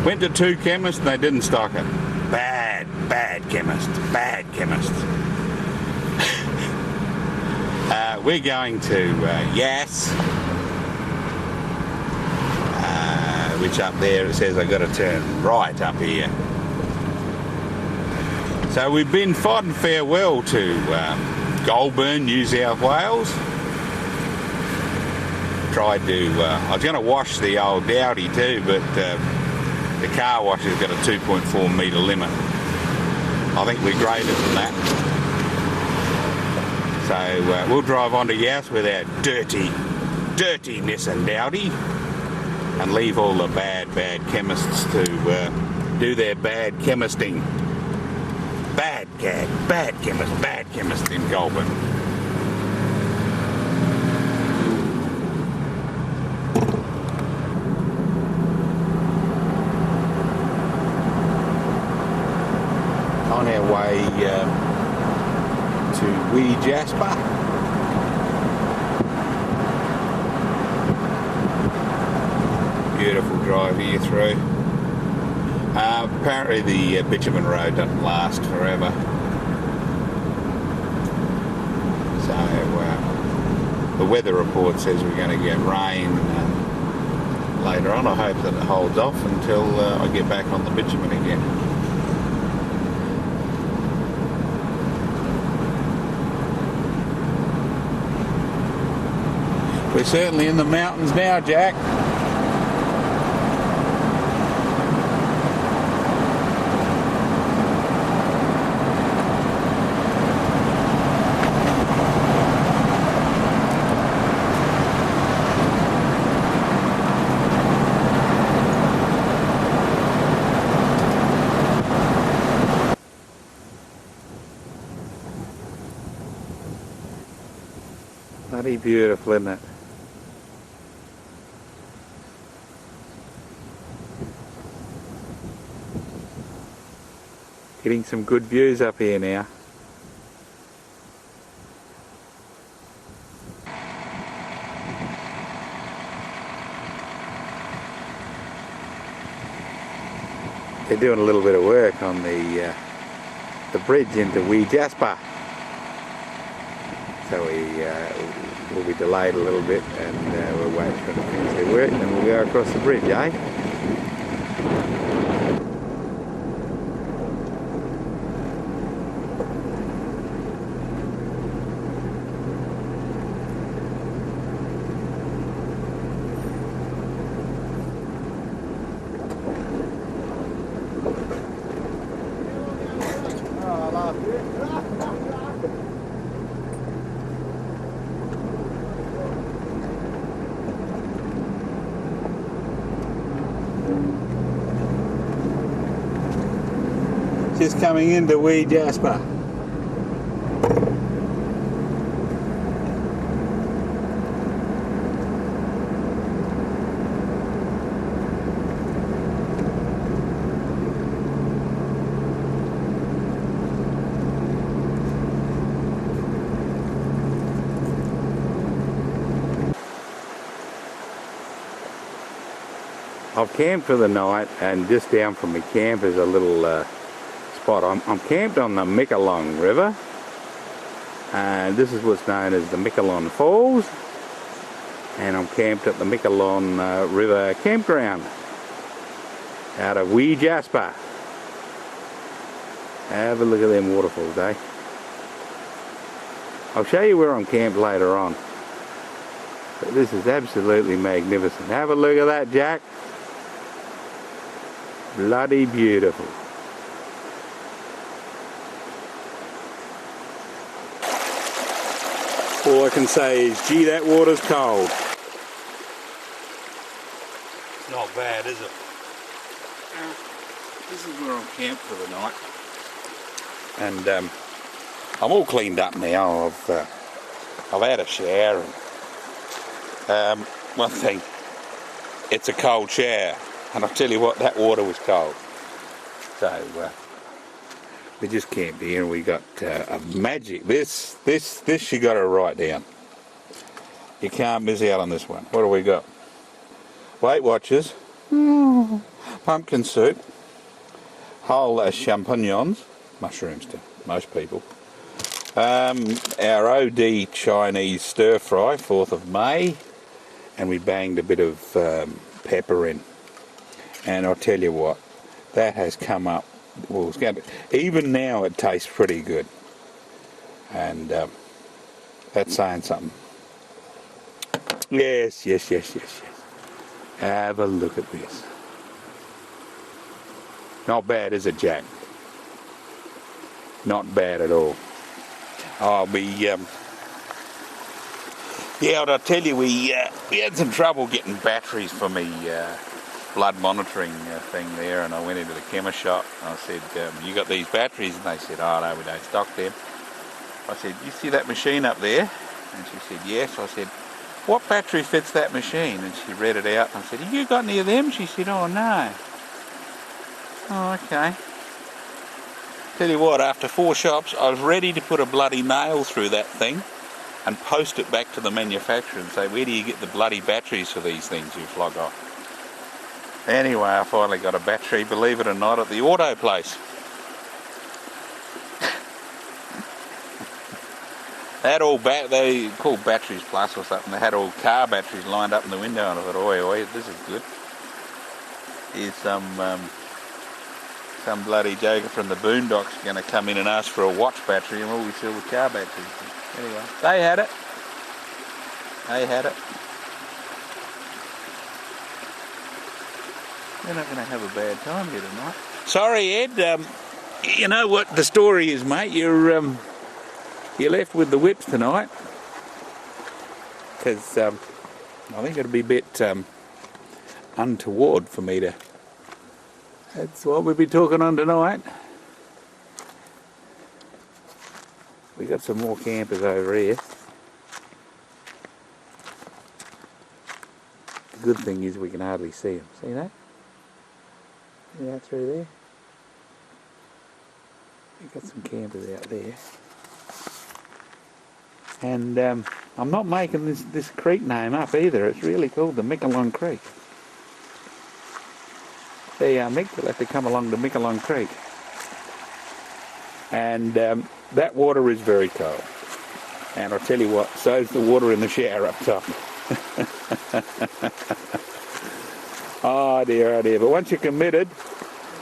C: Went to 2 chemists and they didn't stock it. Bad chemists, bad chemists. We're going to Yass, which up there it says I've got to turn right up here. So we've been fighting farewell to Goulburn, New South Wales. Tried to, I was going to wash the old Dowdy too, but the car wash has got a 2.4 metre limit. I think we're greater than that. So we'll drive on to Yass with our dirty Nissan Dowdy and leave all the bad chemists to do their bad chemisting. Bad chemist in Goulburn. On our way to Wee Jasper. Beautiful drive here through. Apparently the bitumen road doesn't last forever. So the weather report says we're going to get rain later on. I hope that it holds off until I get back on the bitumen again. We're certainly in the mountains now, Jack. Bloody beautiful, isn't it? Getting some good views up here now. They're doing a little bit of work on the bridge into Wee Jasper. So we'll be delayed a little bit, and we'll wait for them to finish their work, and then we'll go across the bridge, eh? Just coming into wee Jasper. I've camped for the night, and just down from my camp is a little spot. I'm camped on the Miquelon River, and this is what's known as the Miquelon Falls, and I'm camped at the Miquelon River campground out of wee Jasper. Have a look at them waterfalls, eh? I'll show you where I'm camped later on, but this is absolutely magnificent. Have a look at that, Jack. Bloody beautiful. All I can say is, gee, that water's cold. It's not bad, is it? This is where I'm camped for the night. And I'm all cleaned up now. I've had a shower. And, one thing, it's a cold shower. And I'll tell you what, that water was cold. So we just camped here, and we got a magic. This you got to write down. You can't miss out on this one. What do we got? Weight Watchers, pumpkin soup, whole champignons, mushrooms to most people. Our OD Chinese stir fry, 4th of May, and we banged a bit of pepper in. And I'll tell you what, that has come up. Well, even now it tastes pretty good. And that's saying something. Yes. Have a look at this. Not bad, is it, Jack? Not bad at all. I'll be... yeah, I'll tell you, we had some trouble getting batteries for me blood monitoring thing there, and I went into the chemist shop and I said, you got these batteries? And they said, oh no, we don't stock them. I said, you see that machine up there? And she said, yes. I said, what battery fits that machine? And she read it out, and I said, have you got any of them? She said, oh no. Oh, okay. Tell you what, after 4 shops, I was ready to put a bloody nail through that thing and post it back to the manufacturer and say, where do you get the bloody batteries for these things, you flog off? Anyway, I finally got a battery, believe it or not, at the auto place. They had all they called Batteries Plus or something. They had all car batteries lined up in the window, and I thought, oi, this is good. Here's some bloody joker from the boondocks going to come in and ask for a watch battery, and all we sell with car batteries. Anyway, they had it. You're not going to have a bad time here tonight. Sorry, Ed. You know what the story is, mate. You're left with the whips tonight, because I think it'll be a bit untoward for me to. That's what we'll be talking on tonight. We got some more campers over here. The good thing is we can hardly see them. See that? Yeah, through there. We've got some campers out there. And I'm not making this creek name up either. It's really called the Miquelon Creek. There you are, Mick. You'll have to come along to Miquelon Creek. And that water is very cold. And I'll tell you what, so's the water in the shower up top. Oh dear, but once you're committed,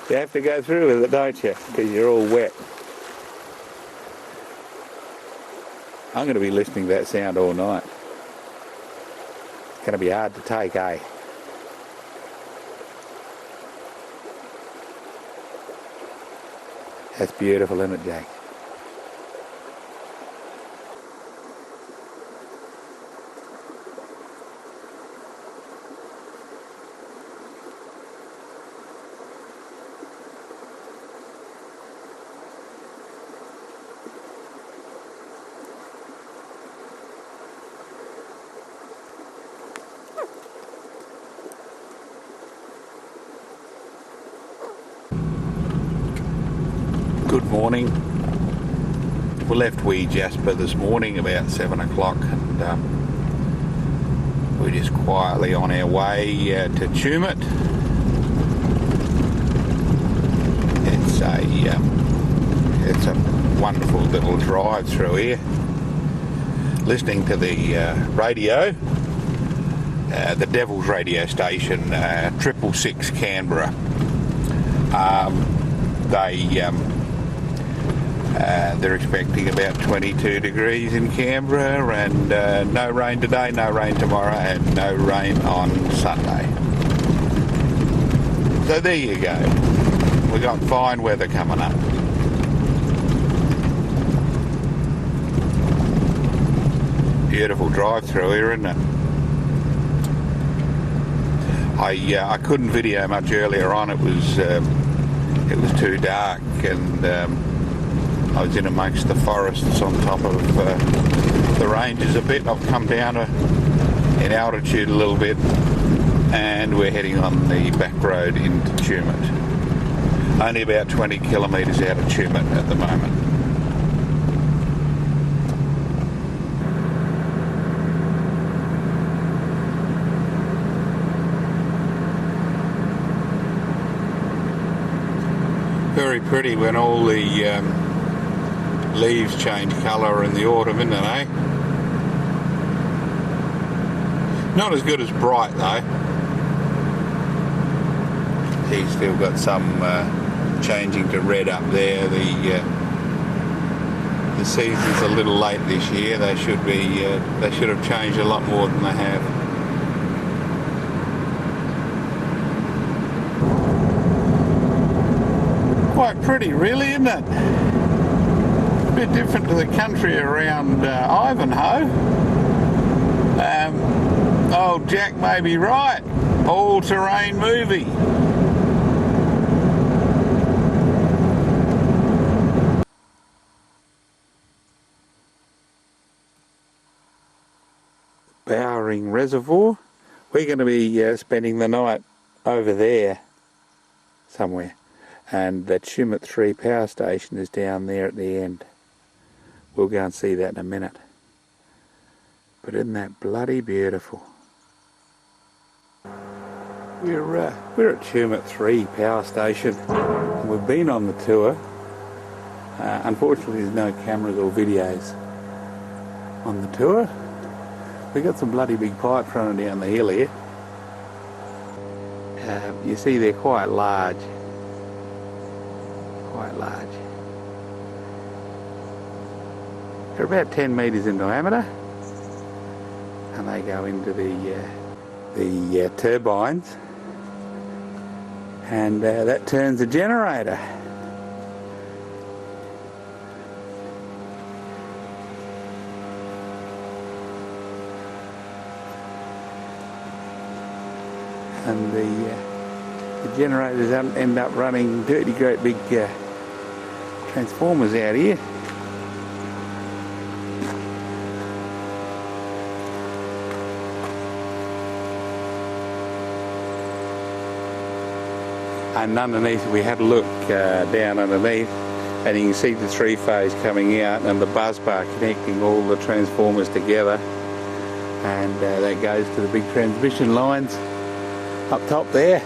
C: you have to go through with it, don't you? Because you're all wet. I'm going to be listening to that sound all night. It's going to be hard to take, eh? That's beautiful, isn't it, Jack? Good morning. We left Wee Jasper this morning about 7 o'clock, and we're just quietly on our way to Tumut. It's a wonderful little drive through here. Listening to the radio, the Devil's radio station, 666 Canberra. They're expecting about 22 degrees in Canberra, and no rain today, no rain tomorrow, and no rain on Sunday. So there you go. We've got fine weather coming up. Beautiful drive through here, isn't it? I couldn't video much earlier on. It was too dark, and I was in amongst the forests on top of the ranges a bit. I've come down in altitude a little bit, and we're heading on the back road into Tumut. Only about 20 kilometres out of Tumut at the moment. Very pretty when all the leaves change colour in the autumn, isn't it, eh? Not as good as bright though. He's still got some changing to red up there. The season's a little late this year. They should have changed a lot more than they have. Quite pretty, really, isn't it? A bit different to the country around Ivanhoe. Old Jack may be right. All-terrain movie. Bowering Reservoir. We're going to be spending the night over there somewhere. And the Tumut 3 power station is down there at the end. We'll go and see that in a minute. But isn't that bloody beautiful? We're at Tumut 3 power station. And we've been on the tour. Unfortunately, there's no cameras or videos on the tour. We've got some bloody big pipes running down the hill here. You see they're quite large. Quite large. They're about 10 metres in diameter, and they go into the turbines, and that turns the generator. And the generators end up running dirty great big transformers out here. And underneath, we had a look down underneath, and you can see the three-phase coming out and the bus bar connecting all the transformers together, and that goes to the big transmission lines up top there,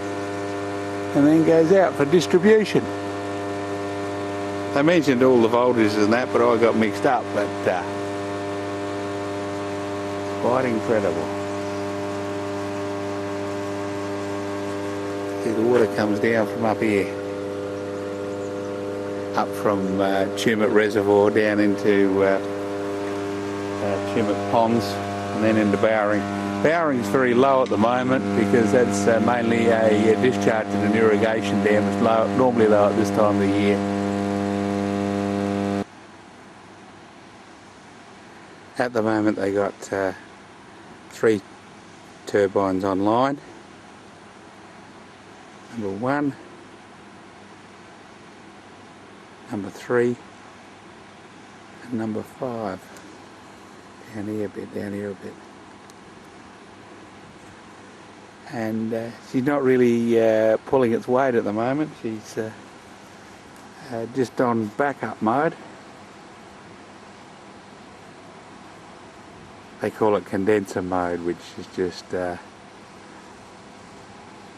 C: and then goes out for distribution. I mentioned all the voltages and that, but I got mixed up. But Quite incredible. See, the water comes down from up here, up from Tumut Reservoir down into Tumut Ponds and then into Bowring. Bowring's very low at the moment because that's mainly a discharge in an irrigation dam. It's low, normally low at this time of the year. At the moment they got 3 turbines online. Number 1, number 3 and number 5. Down here a bit, down here a bit. And she's not really pulling its weight at the moment. She's just on backup mode. They call it condenser mode, which is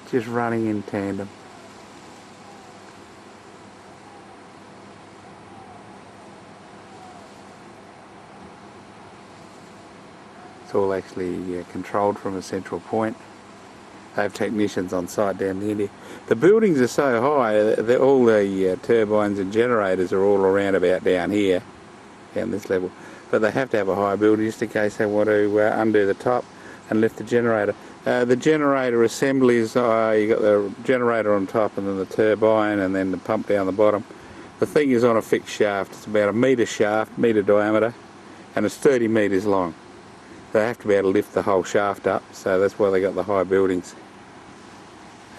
C: just running in tandem. It's all actually controlled from a central point. They have technicians on site down there. The buildings are so high that all the turbines and generators are all around about down here, down this level. But they have to have a high building just in case they want to undo the top and lift the generator. The generator assemblies, you got the generator on top and then the turbine and then the pump down the bottom. The thing is on a fixed shaft. It's about a metre shaft, metre diameter, and it's 30 metres long. They have to be able to lift the whole shaft up, so that's why they got the high buildings.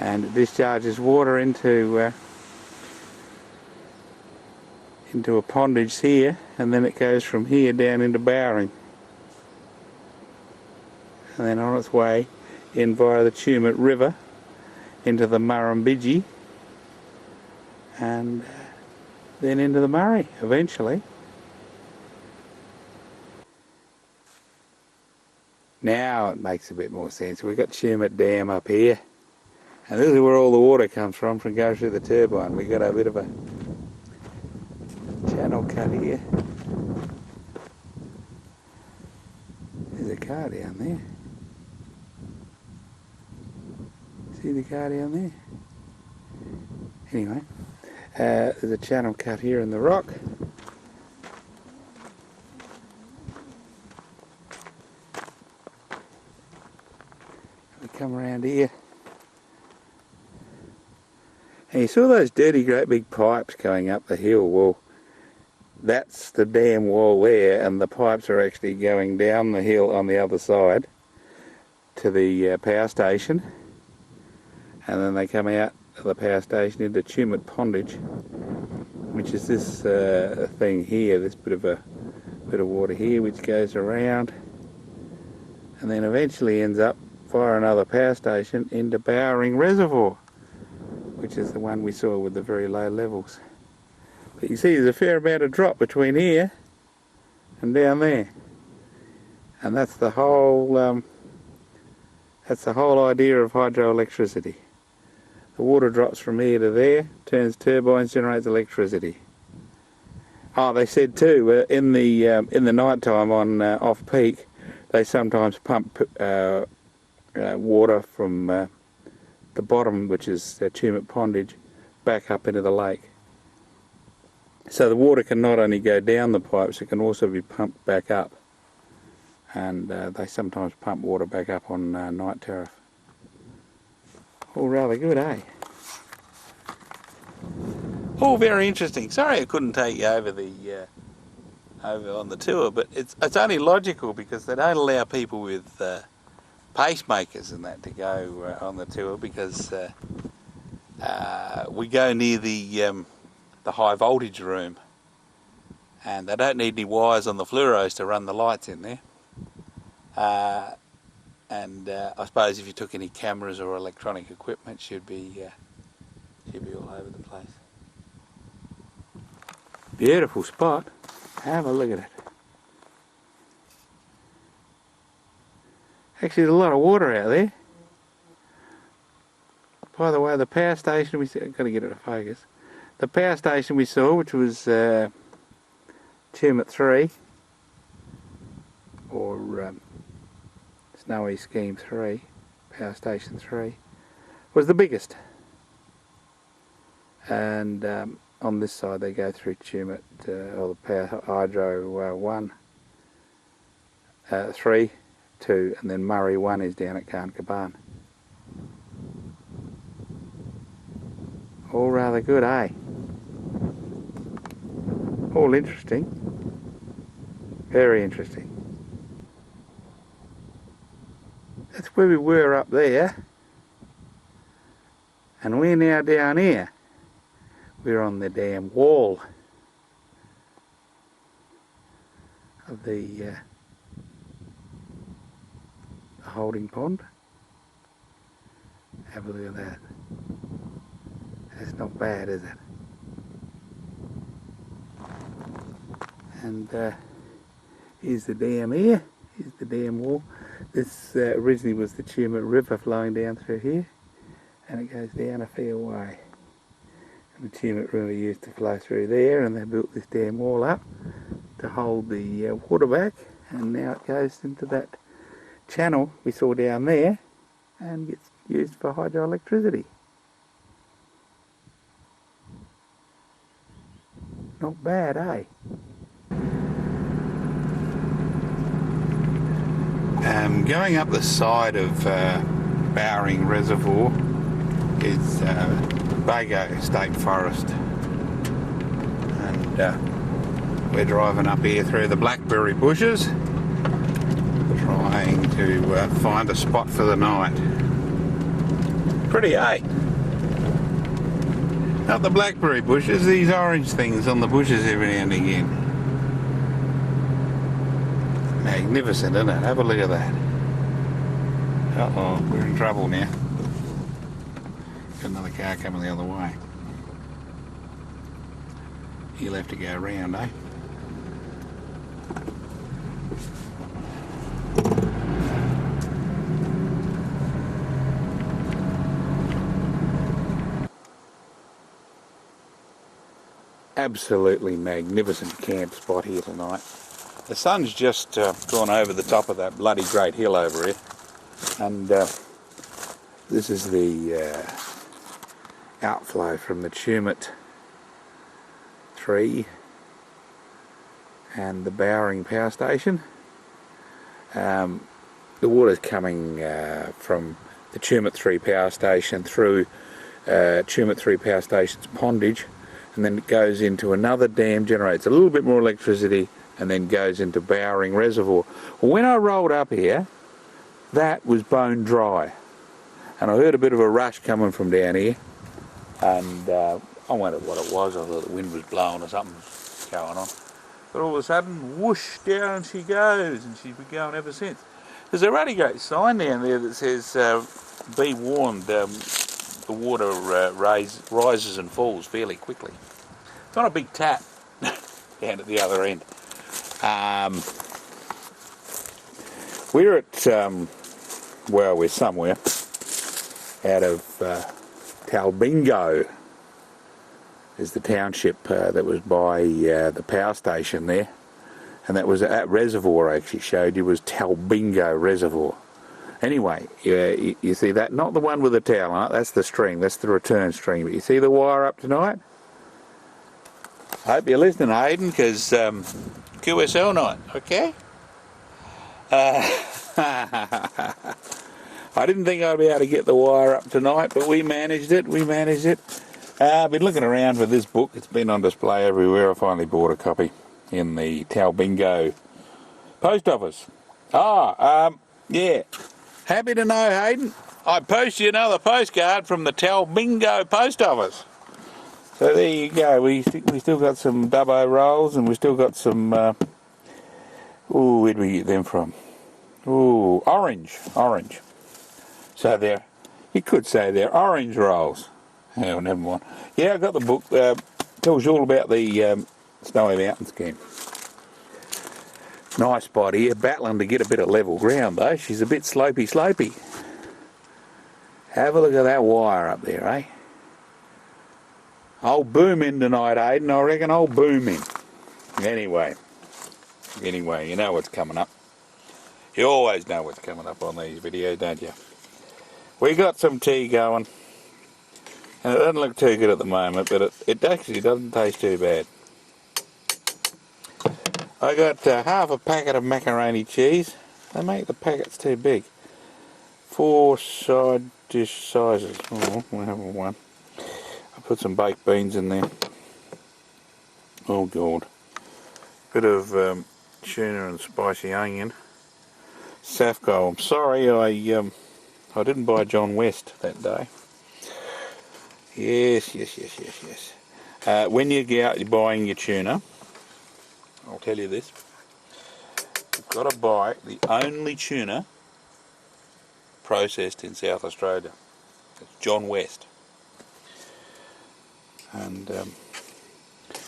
C: And it discharges water into a pondage here, and then it goes from here down into Bowring, and then on its way in via the Tumut River into the Murrumbidgee, and then into the Murray eventually. Now it makes a bit more sense. We've got Tumut Dam up here, and this is where all the water comes from going through the turbine. We've got a bit of a channel cut here. There's a car down there. See the car down there? Anyway, there's a channel cut here in the rock. We come around here. And you saw those dirty great big pipes going up the hill. Well, that's the dam wall there, and the pipes are actually going down the hill on the other side to the power station, and then they come out of the power station into Tumut Pondage, which is this thing here, this bit of water here, which goes around and then eventually ends up via another power station into Bowring Reservoir, which is the one we saw with the very low levels. But you see there's a fair amount of drop between here and down there, and that's the whole idea of hydroelectricity. The water drops from here to there, turns turbines, generates electricity. Oh, they said too in the night time on off peak, they sometimes pump water from the bottom, which is Tumut Pondage, back up into the lake. So the water can not only go down the pipes, it can also be pumped back up. And they sometimes pump water back up on night tariff. All rather good, eh? All very interesting. Sorry I couldn't take you over over on the tour, but it's only logical because they don't allow people with pacemakers and that to go on the tour, because we go near the high voltage room, and they don't need any wires on the fluoros to run the lights in there. And I suppose if you took any cameras or electronic equipment, should be all over the place. Beautiful spot. Have a look at it. Actually, there's a lot of water out there. By the way, the power station we saw, got to get it to focus. The power station we saw, which was Tumut 3, or Snowy Scheme 3, Power Station 3, was the biggest. And on this side they go through Tumut, or the Power Hydro 1, 3, 2, and then Murray 1 is down at Carncaban. All rather good, eh? All interesting. Very interesting. That's where we were up there. And we're now down here. We're on the damn wall of the holding pond. Have a look at that. That's not bad, is it? And here's the dam here. Here's the dam wall. This originally was the Tumut River flowing down through here, and it goes down a fair way. And the Tumut River used to flow through there, and they built this dam wall up to hold the water back, and now it goes into that channel we saw down there and gets used for hydroelectricity. Not bad, eh? Going up the side of Bowring Reservoir is Bago State Forest, and we're driving up here through the blackberry bushes trying to find a spot for the night. Pretty, eh? Not the blackberry bushes, these orange things on the bushes every now and again. Magnificent, isn't it? Have a look at that. Uh-oh, we're in trouble now. Got another car coming the other way. He'll have to go around, eh? Absolutely magnificent camp spot here tonight. The sun's just gone over the top of that bloody great hill over here, and this is the outflow from the Tumut 3 and the Bowring Power Station. The water's coming from the Tumut 3 Power Station through Tumut 3 Power Station's pondage, and then it goes into another dam, generates a little bit more electricity, and then goes into Bowring Reservoir. Well, when I rolled up here, that was bone dry, and I heard a bit of a rush coming from down here, and I wondered what it was. I thought the wind was blowing or something going on, but all of a sudden, whoosh, down she goes, and she's been going ever since. There's a really great sign down there that says, be warned, the water rises and falls fairly quickly. It's not a big tap down at the other end. We're at, well, we're somewhere out of Talbingo is the township that was by the power station there, and that was that reservoir I actually showed you was Talbingo Reservoir. Anyway, you see that, not the one with the towel on it, that's the string, that's the return string, but you see the wire up tonight? I hope you're listening, Hayden, because QSL night, okay? I didn't think I'd be able to get the wire up tonight, but we managed it. I've been looking around for this book. It's been on display everywhere. I finally bought a copy in the Talbingo post office. Yeah. Happy to know, Hayden, I post you another postcard from the Talbingo post office. So there you go. We still got some Dubbo rolls, and we still got some. Where'd we get them from? Orange. So there, you could say they're orange rolls. Oh, never mind. Yeah, I got the book. Tells you all about the Snowy Mountain scheme. Nice spot here, battling to get a bit of level ground though. She's a bit slopey. Have a look at that wire up there, eh? I'll boom in tonight, Aiden, I reckon I'll boom in. Anyway, you know what's coming up. You always know what's coming up on these videos, don't you? We got some tea going, and it doesn't look too good at the moment, but it actually doesn't taste too bad. I got half a packet of macaroni cheese. They make the packets too big. 4 side dish sizes. Oh, we'll have one. I put some baked beans in there. Oh god. Bit of tuna and spicy onion. Safgo. I'm sorry I didn't buy John West that day. Yes. When you go out buying your tuna, I'll tell you this. You've got to buy the only tuna processed in South Australia. It's John West. And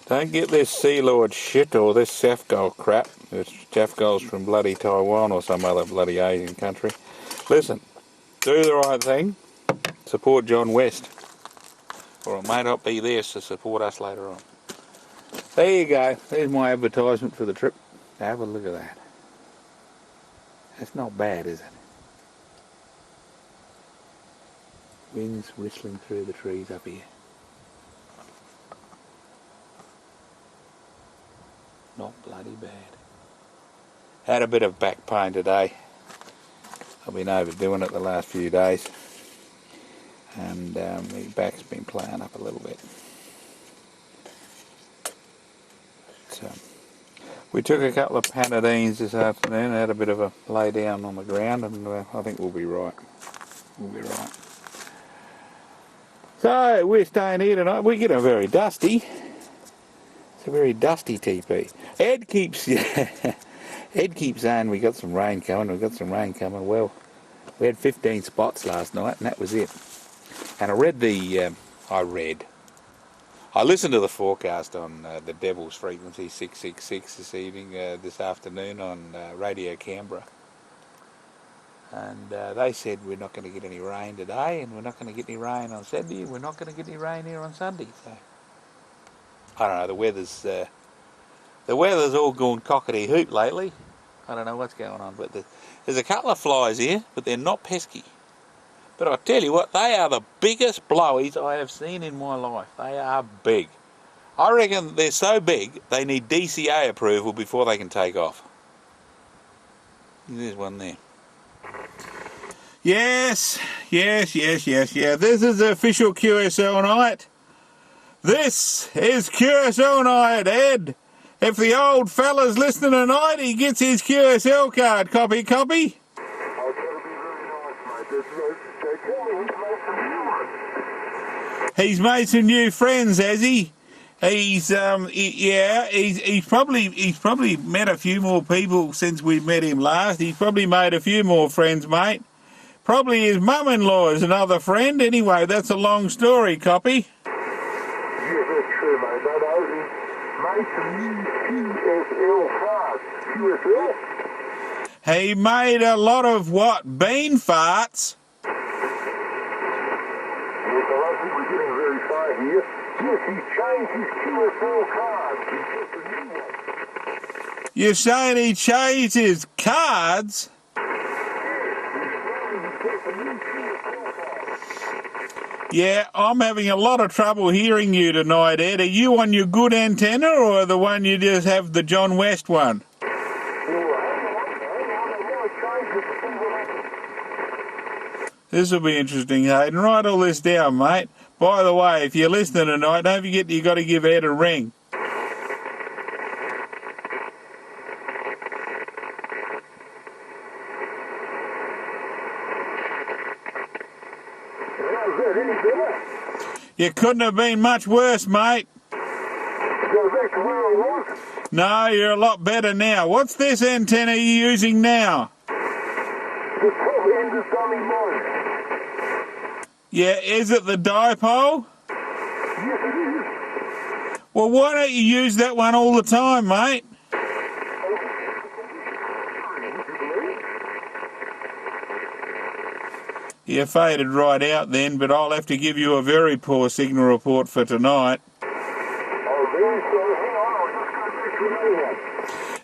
C: don't get this Sea Lord shit or this Safgo crap. This Safgo's from bloody Taiwan or some other bloody Asian country. Listen, do the right thing. Support John West. Or it may not be there to support us later on. There you go. There's my advertisement for the trip. Have a look at that. That's not bad, is it? Winds whistling through the trees up here. Not bloody bad. Had a bit of back pain today. I've been overdoing it the last few days. And my back's been playing up a little bit. So, we took a couple of Panadines this afternoon, had a bit of a lay down on the ground, and I think we'll be right. We'll be right. So, we're staying here tonight. We're getting very dusty. It's a very dusty TP. Ed keeps saying we got some rain coming. Well, we had 15 spots last night, and that was it. And I listened to the forecast on the Devil's Frequency 666 this afternoon on Radio Canberra. And they said we're not going to get any rain today, and we're not going to get any rain on Saturday, and we're not going to get any rain here on Sunday. So I don't know, the weather's all gone cockety hoop lately. I don't know what's going on, but there's a couple of flies here, but they're not pesky. But I tell you what, they are the biggest blowies I have seen in my life. They are big. I reckon they're so big, they need DCA approval before they can take off. There's one there. Yes. This is the official QSL night. This is QSL night, Ed. If the old fella's listening tonight, he gets his QSL card. Copy. He's made some new friends, has he? He's probably met a few more people since we met him last. He's probably made a few more friends, mate. Probably his mum-in-law is another friend. Anyway, that's a long story, Copy.
G: Yeah, that's true, mate. He made some new QSL cards. QSL?
C: He made a lot of what? Bean farts?
G: Yes, he changed his QSL card.
C: You're saying he changed his cards? Yeah, I'm having a lot of trouble hearing you tonight, Ed. Are you on your good antenna or the one you just have the John West one? This will be interesting, Hayden. Write all this down, mate. By the way, if you're listening tonight, don't forget you got to give Ed a ring. You couldn't have been much worse, mate. No, you're a lot better now. What's this antenna you're using now? Yeah, is it the dipole?
G: Yes, it is.
C: Well, why don't you use that one all the time, mate? You faded right out then, but I'll have to give you a very poor signal report for tonight.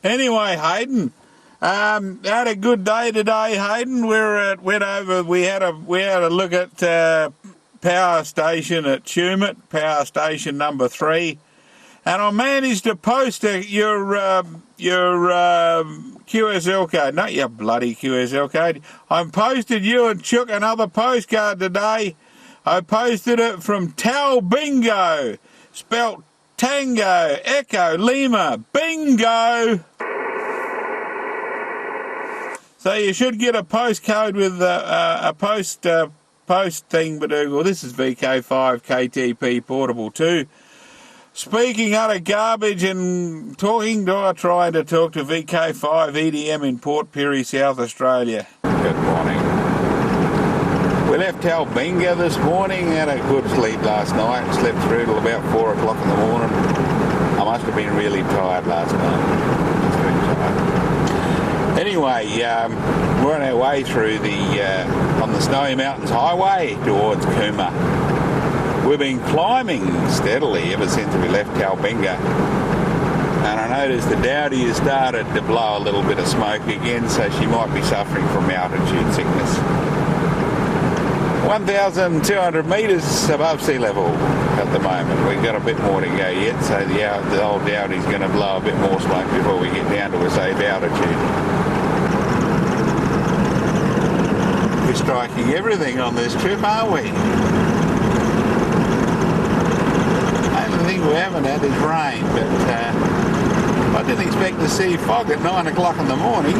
C: Anyway, Hayden, Had a good day today, Hayden. We had a look at power station at Tumut, power station number 3, and I managed to post your QSL code, not your bloody QSL code. I posted you and Chook another postcard today. I posted it from Talbingo, spelt Tango, Echo, Lima, Bingo. So you should get a postcode with a post thing, Badoogle. This is VK5 KTP Portable 2. Speaking out of garbage and trying to talk to VK5 EDM in Port Pirie, South Australia. Good morning. We left Talbingo this morning, had a good sleep last night, slept through till about 4 o'clock in the morning. I must have been really tired last night. Anyway, we're on our way through on the Snowy Mountains Highway towards Cooma. We've been climbing steadily ever since we left Talbingo. And I noticed the Dowdy has started to blow a little bit of smoke again, so she might be suffering from altitude sickness. 1,200 metres above sea level at the moment. We've got a bit more to go yet, so the old Dowdy's going to blow a bit more smoke before we get down to a safe altitude. We're striking everything on this trip, aren't we? The only thing we haven't had is rain, but I didn't expect to see fog at 9 o'clock in the morning.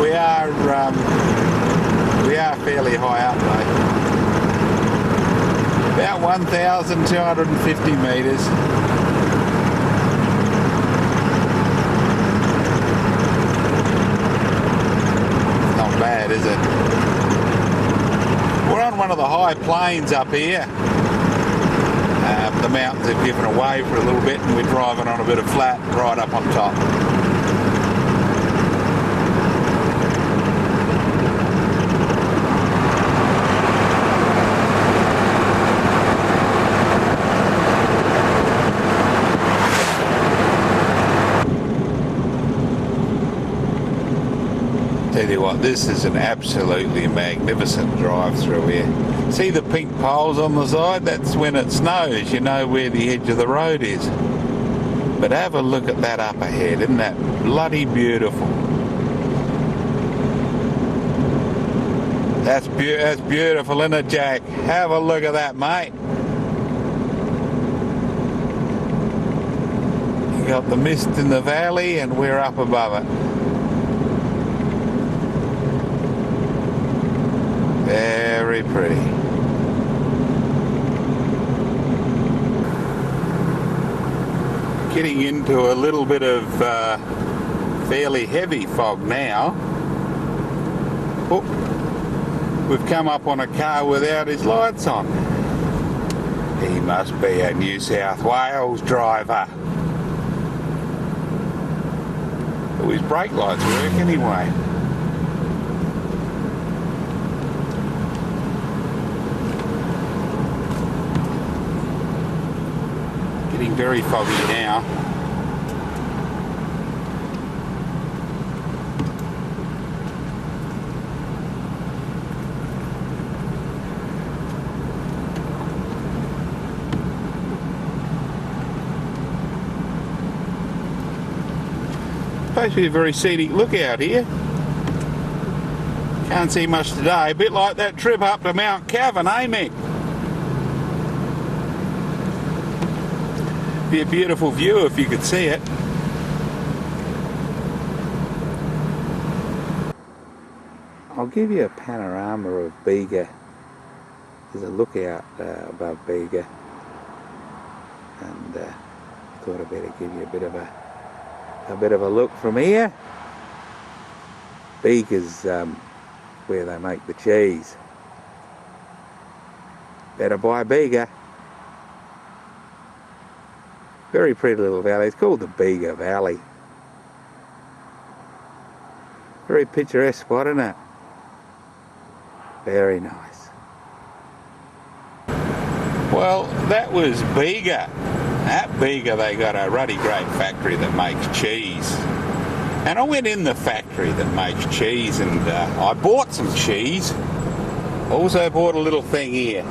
C: We are fairly high up though. About 1,250 metres. Not bad, is it? We're on one of the high plains up here. The mountains have given away for a little bit and we're driving on a bit of flat right up on top. Tell you what, this is an absolutely magnificent drive through here. See the pink poles on the side? That's when it snows, you know where the edge of the road is. But have a look at that up ahead, isn't that bloody beautiful? That's beautiful, isn't it, Jack? Have a look at that, mate. You got the mist in the valley and we're up above it. Very pretty. Getting into a little bit of fairly heavy fog now. Oh, we've come up on a car without his lights on. He must be a New South Wales driver. Oh, his brake lights work anyway. Getting very foggy now. Supposed to be a very scenic lookout here. Can't see much today. A bit like that trip up to Mount Cavan, eh, Mick? Be a beautiful view if you could see it. I'll give you a panorama of Bega. There's a lookout above Bega, and thought I'd better give you a bit of a look from here. Bega's where they make the cheese. Better buy Bega. Very pretty little valley. It's called the Bega Valley. Very picturesque spot, isn't it? Very nice. Well, that was Bega. At Bega they got a ruddy great factory that makes cheese. And I went in the factory that makes cheese and I bought some cheese. Also bought a little thing here.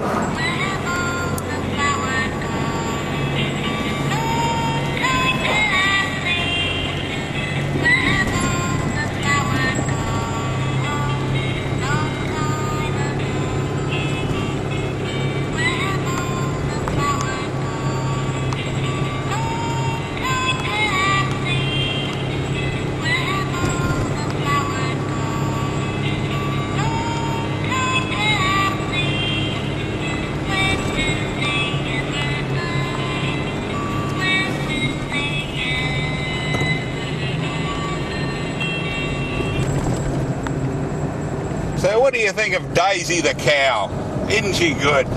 C: So what do you think of Daisy the cow? Isn't she good?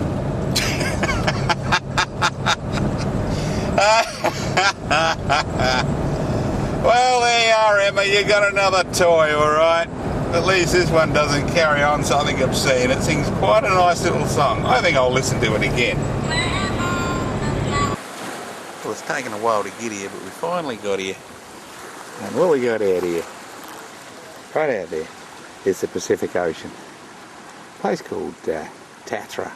C: Well, there you are, Emma. You got another toy, all right? At least this one doesn't carry on something obscene. It sings quite a nice little song. I think I'll listen to it again. Well, it's taken a while to get here, but we finally got here. And what we got out here? Right out there. It's the Pacific Ocean. A place called Tatra.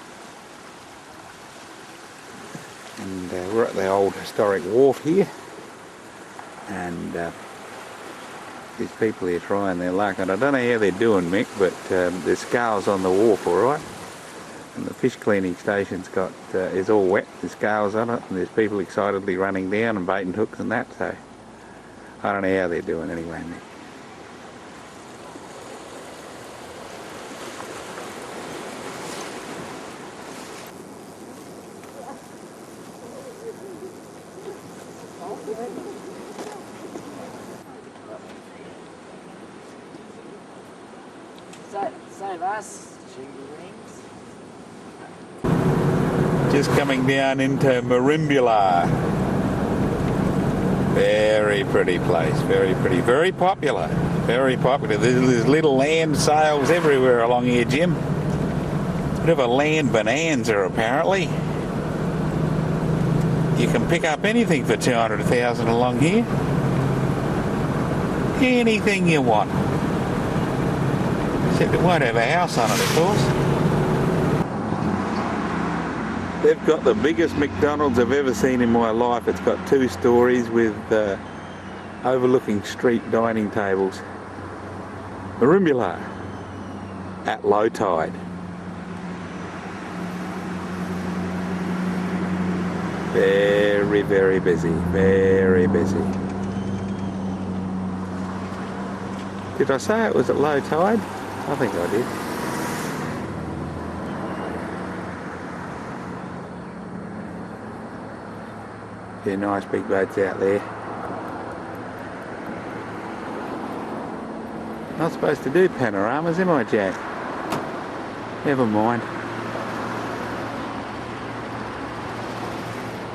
C: And we're at the old historic wharf here. And these people here trying their luck. And I don't know how they're doing, Mick, but there's scales on the wharf, alright? And the fish cleaning station's got, is all wet, there's scales on it. And there's people excitedly running down and baiting hooks and that. So I don't know how they're doing anyway, Mick.
H: Save us,
C: Just coming down into Marimbula. Very pretty place, very pretty, very popular, very popular. There's little land sales everywhere along here, Jim. Bit of a land bonanza apparently. You can pick up anything for 200,000 along here. Anything you want. Except it won't have a house on it, of course. They've got the biggest McDonald's I've ever seen in my life. It's got 2 stories with overlooking street dining tables. Marimbula at low tide. Very, very busy, very busy. Did I say it was at low tide? I think I did. Yeah, nice big boats out there. Not supposed to do panoramas, am I, Jack? Never mind.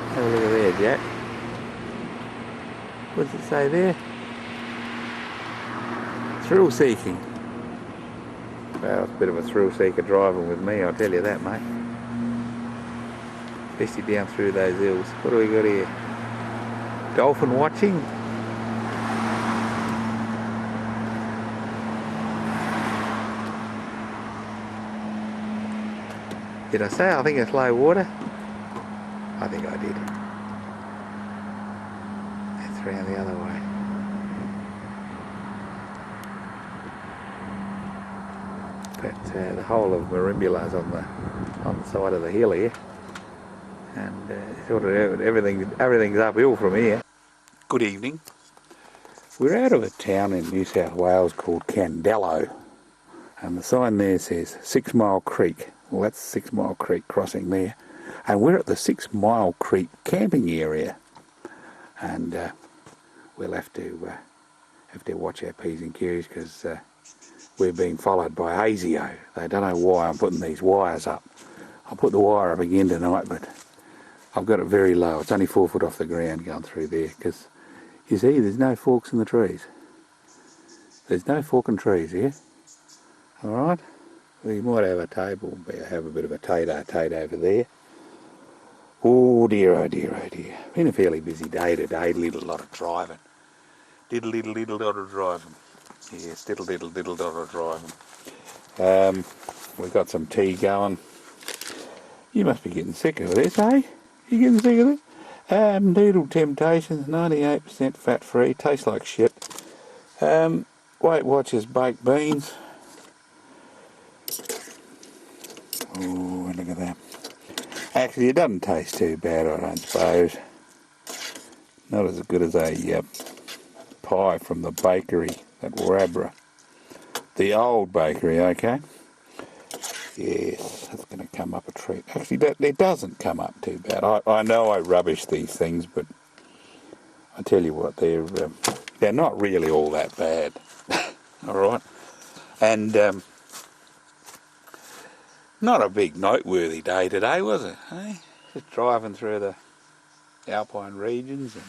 C: Have a look at there, Jack. What does it say there? Thrill seeking. Well, it's a bit of a thrill seeker driving with me, I'll tell you that, mate. Especially down through those hills. What do we got here? Dolphin watching. Did I say I think it's low water? I think I did. That's around the other way. But the whole of Marimbula's on the side of the hill here, and sort of everything's uphill from here. Good evening. We're out of a town in New South Wales called Candello, and the sign there says 6 Mile Creek. Well, that's 6 Mile Creek crossing there, and we're at the 6 Mile Creek camping area, and we'll have to watch our P's and Q's because we're being followed by ASIO. They don't know why I'm putting these wires up. I'll put the wire up again tonight, but I've got it very low. It's only 4 foot off the ground going through there because you see there's no forks in the trees. There's no forking trees here. Alright? We might have a table, have a bit of a tate over there. Oh dear, oh dear, oh dear. Been a fairly busy day today, did a lot of driving. Did a little lot of driving. Yes, little lot of driving. We've got some tea going. You must be getting sick of this, eh? You getting sick of this? Noodle Temptations, 98% fat free, tastes like shit. Weight Watchers baked beans. Oh, look at that. Actually, it doesn't taste too bad, I don't suppose. Not as good as a pie from the bakery at Warabra. The old bakery, okay? Yes, that's going to come up a treat. Actually, it doesn't come up too bad. I know I rubbish these things, but I tell you what, they're not really all that bad. All right? And not a big noteworthy day today, was it? Eh? Just driving through the alpine regions and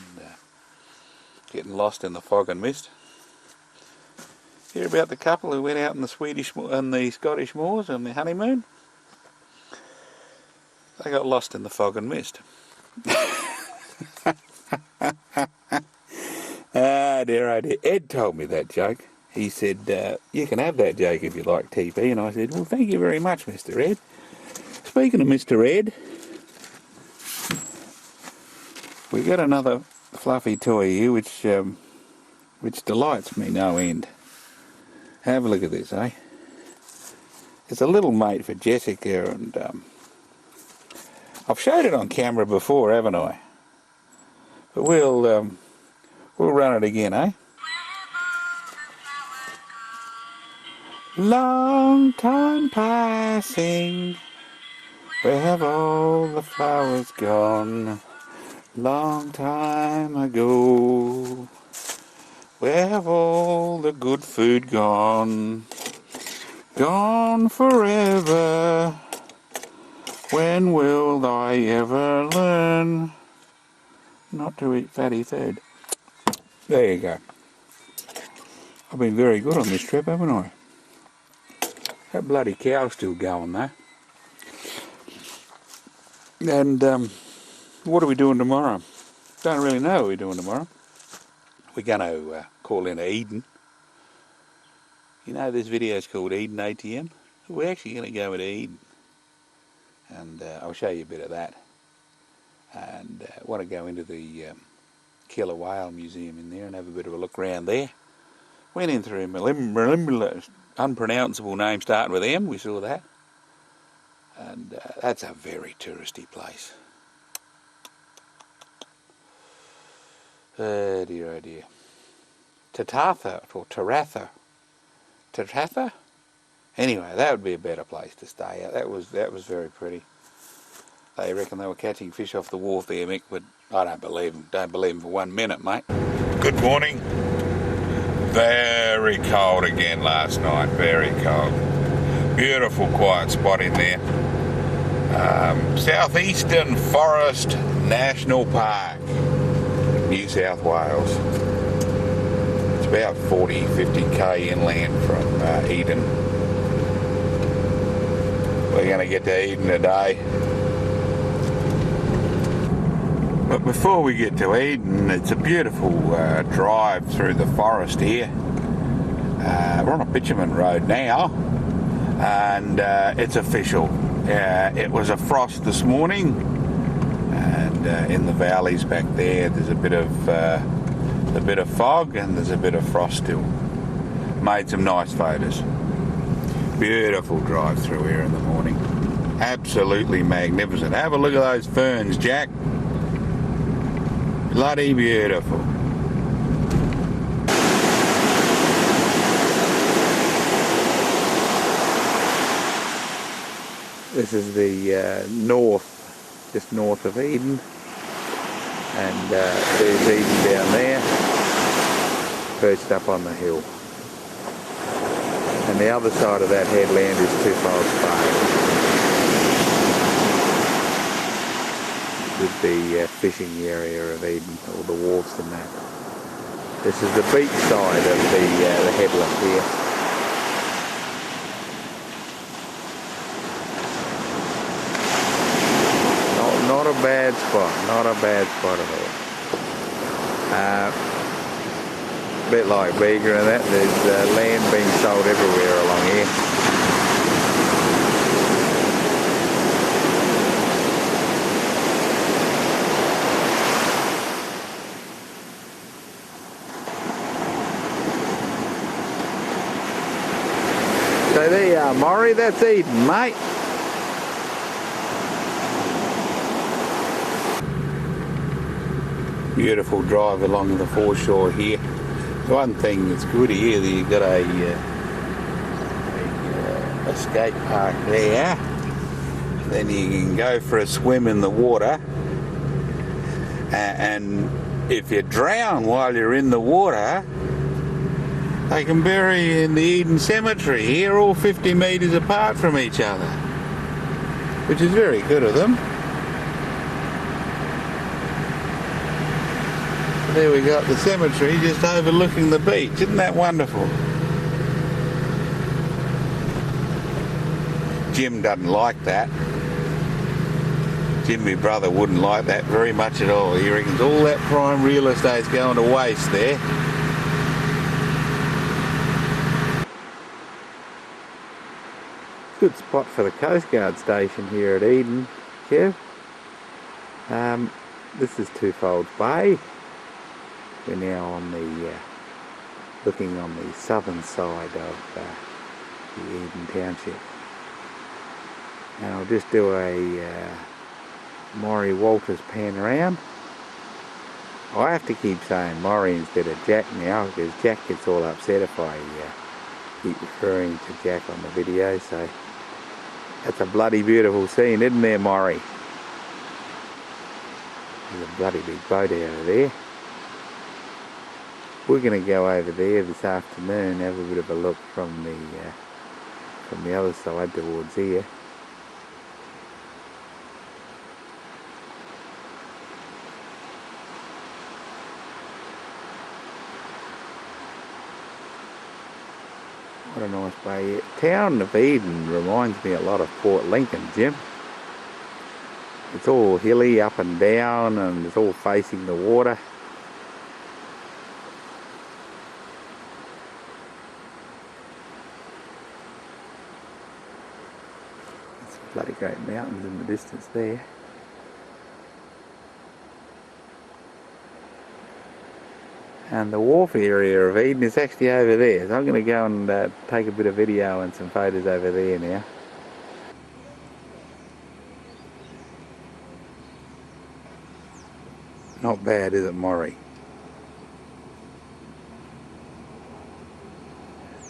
C: getting lost in the fog and mist. Hear about the couple who went out in the Scottish moors on their honeymoon? They got lost in the fog and mist. Ah, dear, oh dear. Ed told me that joke. He said, you can have that joke if you like, TP. And I said, well, thank you very much, Mr. Ed. Speaking of Mr. Ed, we got another fluffy toy here which delights me no end. Have a look at this, eh? It's a little mate for Jessica, and I've showed it on camera before, haven't I? But we'll run it again, eh? Long time passing, where have all the flowers gone? Long time ago, where have all the good food gone? Gone forever, when will I ever learn not to eat fatty food? There you go. I've been very good on this trip, haven't I? That bloody cow's still going though. And what are we doing tomorrow? Don't really know what we're doing tomorrow. We're going to call in Eden. You know this video is called Eden A.T.M? We're actually going to go into Eden. And I'll show you a bit of that. And I want to go into the Killer Whale Museum in there and have a bit of a look around there. Went in through unpronounceable name starting with M, we saw that. And that's a very touristy place. Oh dear, oh dear. Tatatha or Taratha. Taratha? Anyway, that would be a better place to stay at. That was very pretty. They reckon they were catching fish off the wharf there, Mick, but I don't believe them. Don't believe them for 1 minute, mate. Good morning. Very cold again last night, very cold. Beautiful quiet spot in there. Southeastern Forest National Park, New South Wales. It's about 40-50k inland from Eden. We're going to get to Eden today. But before we get to Eden, it's a beautiful drive through the forest here. We're on a bitumen road now, and it's official. It was a frost this morning, and in the valleys back there, there's a bit of fog and there's a bit of frost still. Made some nice photos. Beautiful drive through here in the morning. Absolutely magnificent. Have a look at those ferns, Jack. Bloody beautiful. This is the just north of Eden, and there's Eden down there, perched up on the hill. And the other side of that headland is Twofold Bay, with the fishing area of Eden, or the wharfs and that. This is the beach side of the headland here. Not a a bad spot, not a bad spot at all. A bit like Bega and that, there's land being sold everywhere along here. So there you are, Maury, that's Eden, mate. Beautiful drive along the foreshore here. One thing that's good here, that you've got a skate park there. Then you can go for a swim in the water. And if you drown while you're in the water, they can bury you in the Eden Cemetery here, all 50 metres apart from each other, which is very good of them. There we got the cemetery just overlooking the beach. Isn't that wonderful? Jim doesn't like that. Jim, my brother, wouldn't like that very much at all. He reckons all that prime real estate's going to waste there. Good spot for the Coast Guard station here at Eden, Kev. This is Twofold Bay. We're now on the looking on the southern side of the Eden Township. And I'll just do a Maury Walters pan around. I have to keep saying Maury instead of Jack now, because Jack gets all upset if I keep referring to Jack on the video. So that's a bloody beautiful scene, isn't there, Maury? There's a bloody big boat out of there. We're going to go over there this afternoon, have a bit of a look from the other side towards here. What a nice bay. Town of Eden reminds me a lot of Port Lincoln, Jim. It's all hilly up and down, and it's all facing the water. It's bloody great mountains in the distance there. And the wharf area of Eden is actually over there, so I'm going to go and take a bit of video and some photos over there now. Not bad, is it, Maury?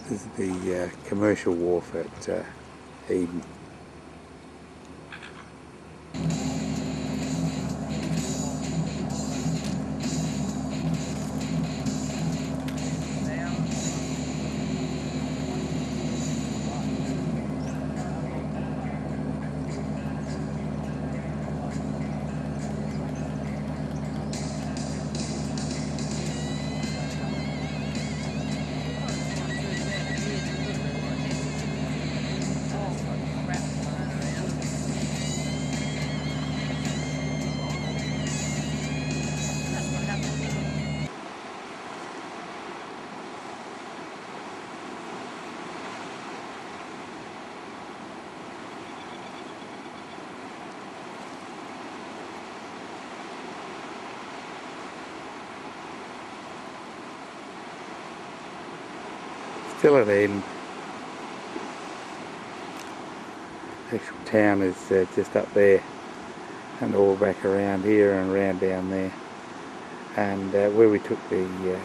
C: This is the commercial wharf at Eden. Still at Eden. The actual town is just up there and all back around here and around down there. And where we took the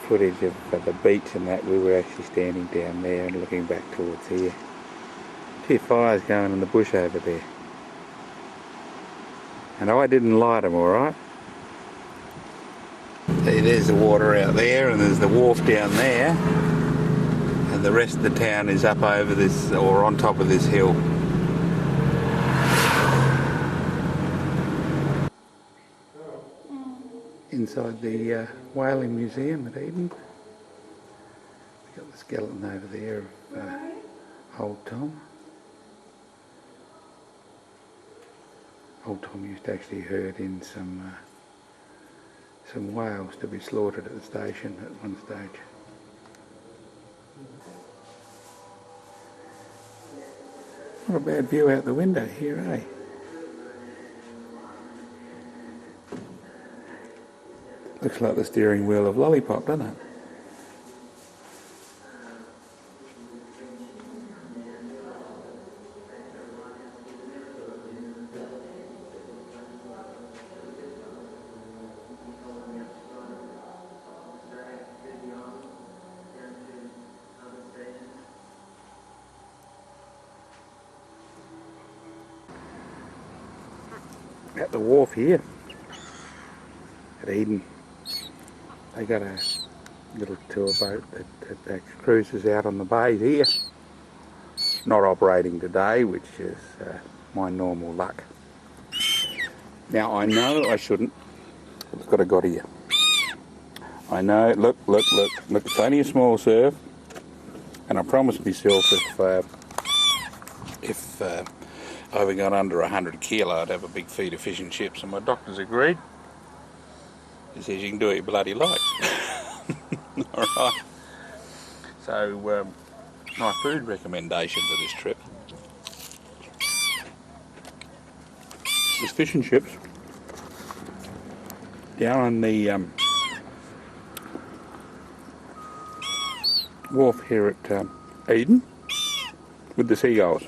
C: footage of the beach and that, we were actually standing down there and looking back towards here. Two fires going in the bush over there. And I didn't light them, alright? See, there's the water out there, and there's the wharf down there, and the rest of the town is up over this, or on top of this hill. Inside the Whaling Museum at Eden. We've got the skeleton over there of Old Tom. old Tom used to actually herd in some whales to be slaughtered at the station at one stage. Not a bad view out the window here, eh? Looks like the steering wheel of Lollipop, doesn't it? At the wharf here at Eden, they got a little tour boat that cruises out on the bay here. Not operating today, which is my normal luck. Now I know I shouldn't. It's got a god here. I know. Look! It's only a small surf, and I promised myself if I ever got under 100 kilo, I'd have a big feed of fish and chips, and my doctor's agreed. He says you can do what you bloody like. Alright. So, my food recommendation for this trip is fish and chips down on the wharf here at Eden with the seagulls.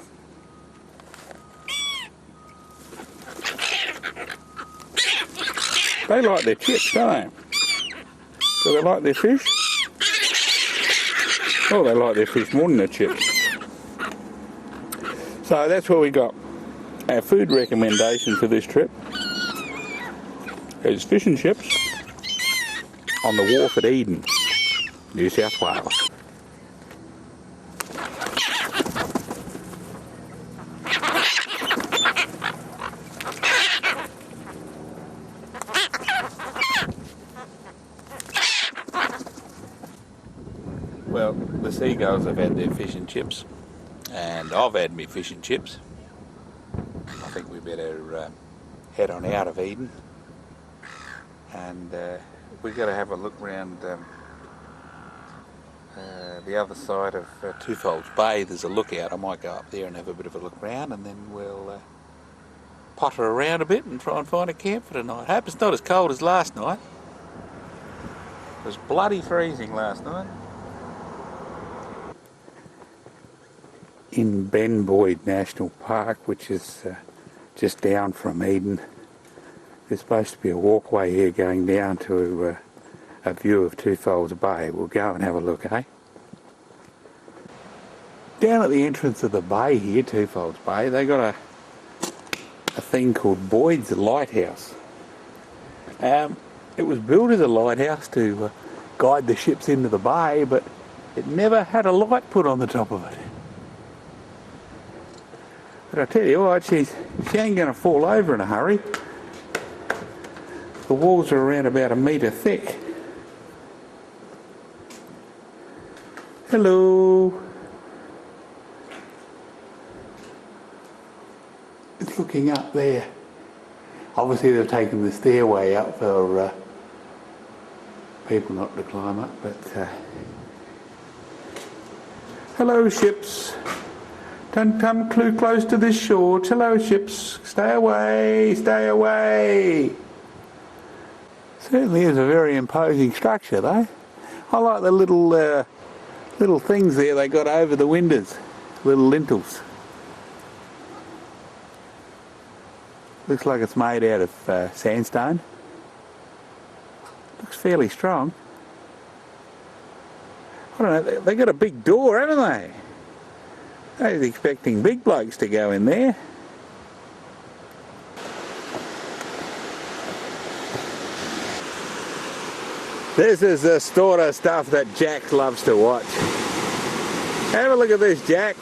C: They like their chips, don't they? Do they like their fish? Oh, they like their fish more than their chips. So that's what we got. Our food recommendation for this trip is fish and chips on the wharf at Eden, New South Wales. Well, the seagulls have had their fish and chips, and I've had me fish and chips. I think we better head on out of Eden, and we've got to have a look round the other side of Twofold Bay. There's a lookout. I might go up there and have a bit of a look round, and then we'll potter around a bit and try and find a camp for tonight. Hope it's not as cold as last night. It was bloody freezing last night. In Ben Boyd National Park, which is just down from Eden, there's supposed to be a walkway here going down to a view of Twofold Bay. We'll go and have a look, eh? Down at the entrance of the bay here, Twofold Bay, they got a thing called Boyd's Lighthouse. It was built as a lighthouse to guide the ships into the bay, but it never had a light put on the top of it. But I tell you what, she ain't going to fall over in a hurry. The walls are around about 1 metre thick. Hello. It's looking up there. Obviously they've taken the stairway up for people not to climb up, but hello ships. Don't come too close to this shore. Hello ships. Stay away, stay away. Certainly is a very imposing structure though. I like the little things there they got over the windows. Little lintels. Looks like it's made out of sandstone. Looks fairly strong. I don't know, they got a big door, haven't they? I was expecting big blokes to go in there. This is the sort of stuff that Jack loves to watch. Have a look at this, Jack.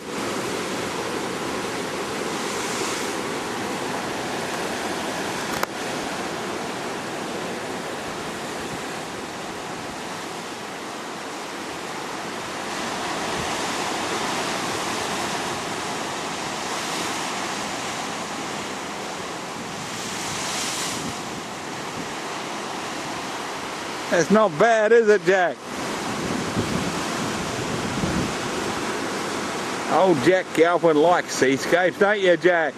C: That's not bad, is it, Jack? Old Jack Galpin likes seascapes, don't you, Jack?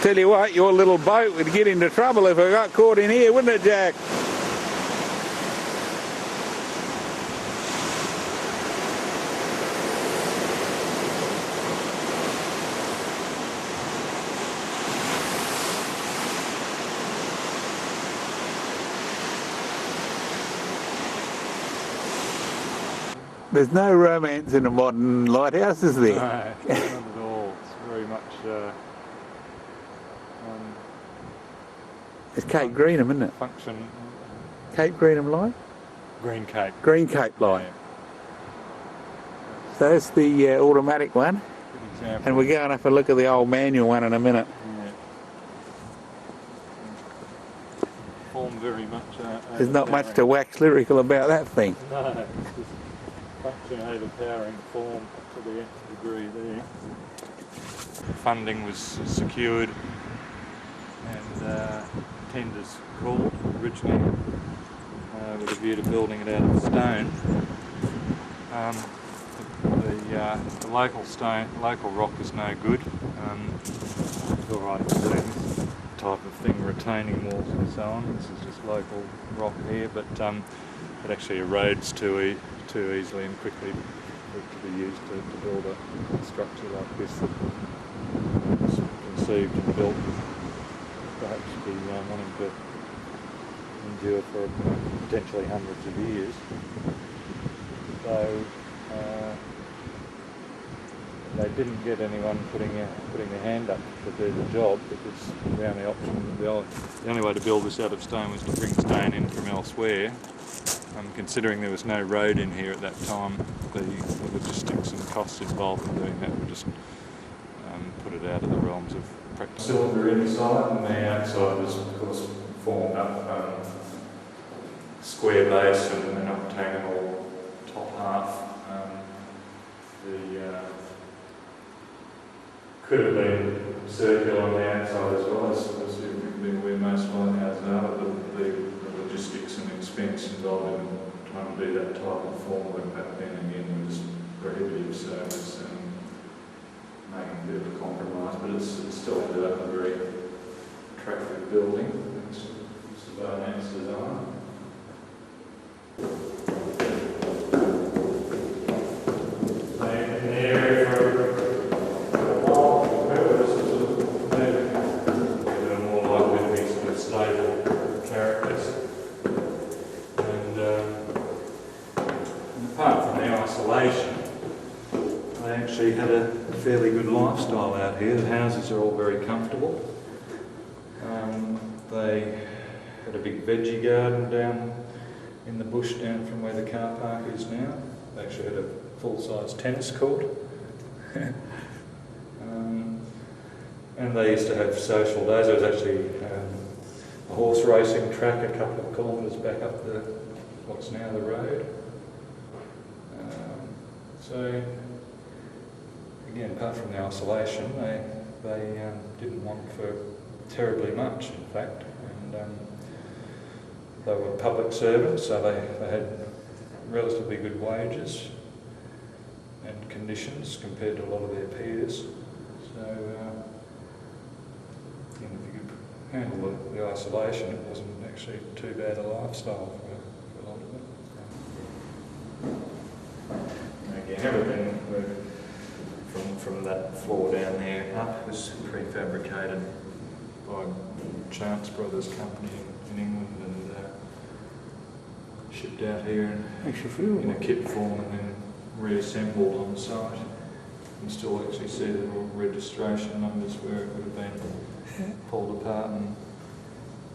C: Tell you what, your little boat would get into trouble if it got caught in here, wouldn't it, Jack? There's no romance in a modern lighthouse, is there?
H: No, not at all. It's very much
C: It's Cape Greenham, isn't it?
H: function.
C: Cape Greenham Light?
H: Green Cape.
C: Green Cape Light.
H: Yeah.
C: So that's the automatic one.
H: Good example.
C: And we're going to have a look at the old manual one in a minute.
H: Yeah. Form very much.
C: There's not much to wax lyrical about that thing.
H: No, it's just function overpowering form to the nth degree there. Funding was secured and tenders called originally with a view to building it out of stone. The local rock is no good. It's all right for doing this type of thing, retaining walls and so on. This is just local rock here, but it actually erodes too easily and quickly for it to be used to build a structure like this that was conceived and built, perhaps be wanting to endure for potentially hundreds of years. So they didn't get anyone putting a hand up to do the job, because the only way to build this out of stone was to bring stone in from elsewhere. Considering there was no road in here at that time, the logistics and costs involved in doing that would just put it out of the realms of practice. Cylinder inside, and the outside was of course formed up square base and an octagonal top half. Could have been circular on the outside as well, as where most lighthouses are, but the logistics and expense involved in trying to do that type of formwork back then again was prohibitive, so it was making a bit of a compromise, but it's still ended up a very attractive building. It's a nice design. They actually had a fairly good lifestyle out here. The houses are all very comfortable. They had a big veggie garden down in the bush down from where the car park is now. They actually had a full-size tennis court. And they used to have social days. There was actually a horse racing track a couple of kilometres back up what's now the road. So, again, apart from the isolation, they didn't want for terribly much, in fact, and they were public servants, so they had relatively good wages and conditions compared to a lot of their peers. So, if you could handle the isolation, it wasn't actually too bad a lifestyle for a lot of it. Again, everything from that floor down there up was prefabricated by Chance Brothers Company in England and shipped out here in a kit form and then reassembled on site. You can still actually see the registration numbers where it would have been pulled apart and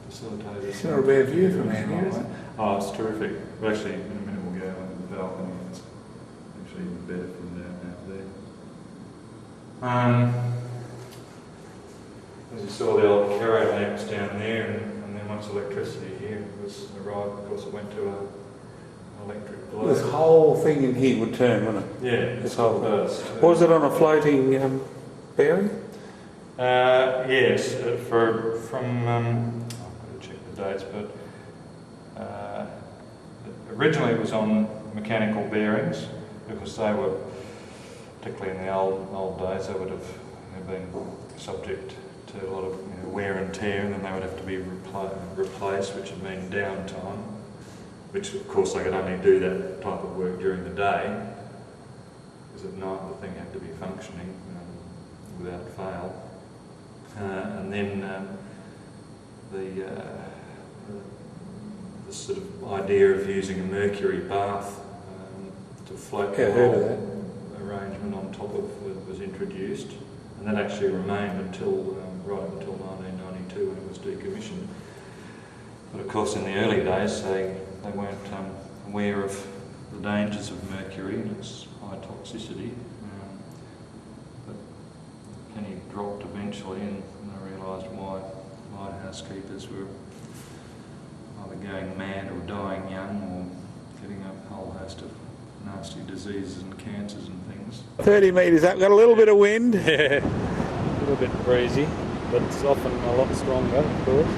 H: facilitated.
C: It's not a bad view from here, is it?
H: Oh, it's terrific. Well, actually, in a minute we'll go on the balcony. It's actually even better from down out there. As you saw, the old carro lamps down there, and then once electricity here was arrived, of course, it went to an electric globe.
C: This whole thing in here would turn, wouldn't it?
H: Yeah,
C: This whole
H: does.
C: Was it on a floating bearing?
H: Yes, from I've got to check the dates, but originally it was on mechanical bearings because they were, particularly in the old days, they would have been subject to a lot of wear and tear, and then they would have to be replaced, which would mean downtime, which of course they could only do that type of work during the day, because at night the thing had to be functioning without fail. And then the sort of idea of using a mercury bath to float the whole arrangement on top of was introduced, and that actually remained until right up until 1992 when it was decommissioned. But of course in the early days they weren't aware of the dangers of mercury and its high toxicity. But the penny dropped eventually, and they realised why lighthouse keepers were either going mad or dying young or getting a whole host of nasty diseases and cancers and things.
C: 30 metres up, got a little bit of wind.
H: Yeah, a little bit breezy, but it's often a lot stronger, of course.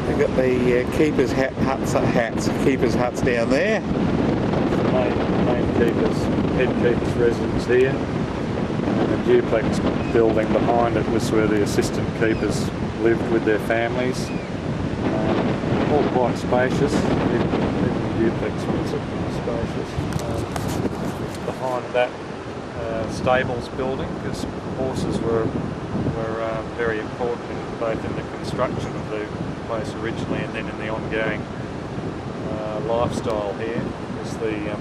C: They've got the keepers' huts down there.
H: The main keepers, head keepers' residence here. And the duplex building behind it was where the assistant keepers lived with their families. All quite spacious. Even the duplex ones are quite spacious. Behind that stables building, because horses were very important both in the construction of the place originally and then in the ongoing lifestyle here. Because the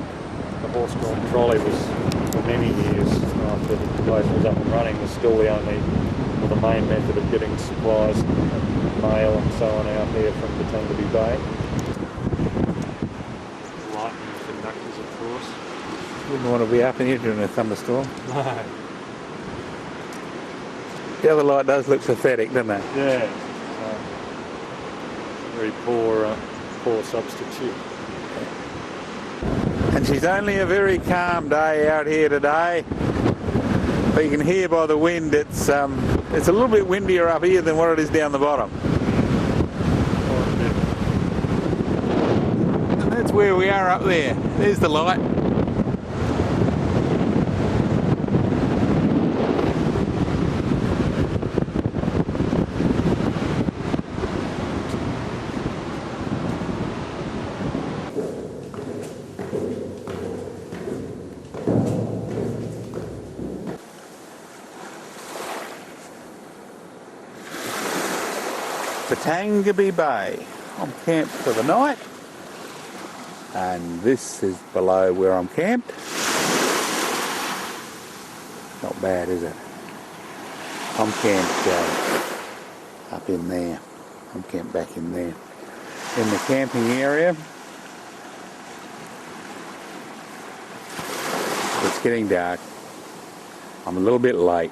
H: horse-drawn trolley was, for many years after the place was up and running, was still the main method of getting supplies, mail and so on out here from Butandaby Bay. Lightning conductors, of course.
C: Wouldn't want to be up in here during a thunderstorm.
H: No.
C: The other light does look pathetic, doesn't it?
H: Yeah. Very poor substitute.
C: And she's only a very calm day out here today. But you can hear by the wind it's a little bit windier up here than what it is down the bottom. And that's where we are up there. There's the light. Butandaby Bay. I'm camped for the night, and this is below where I'm camped. Not bad, is it? I'm camped up in there. I'm camped back in there in the camping area. It's getting dark. I'm a little bit late.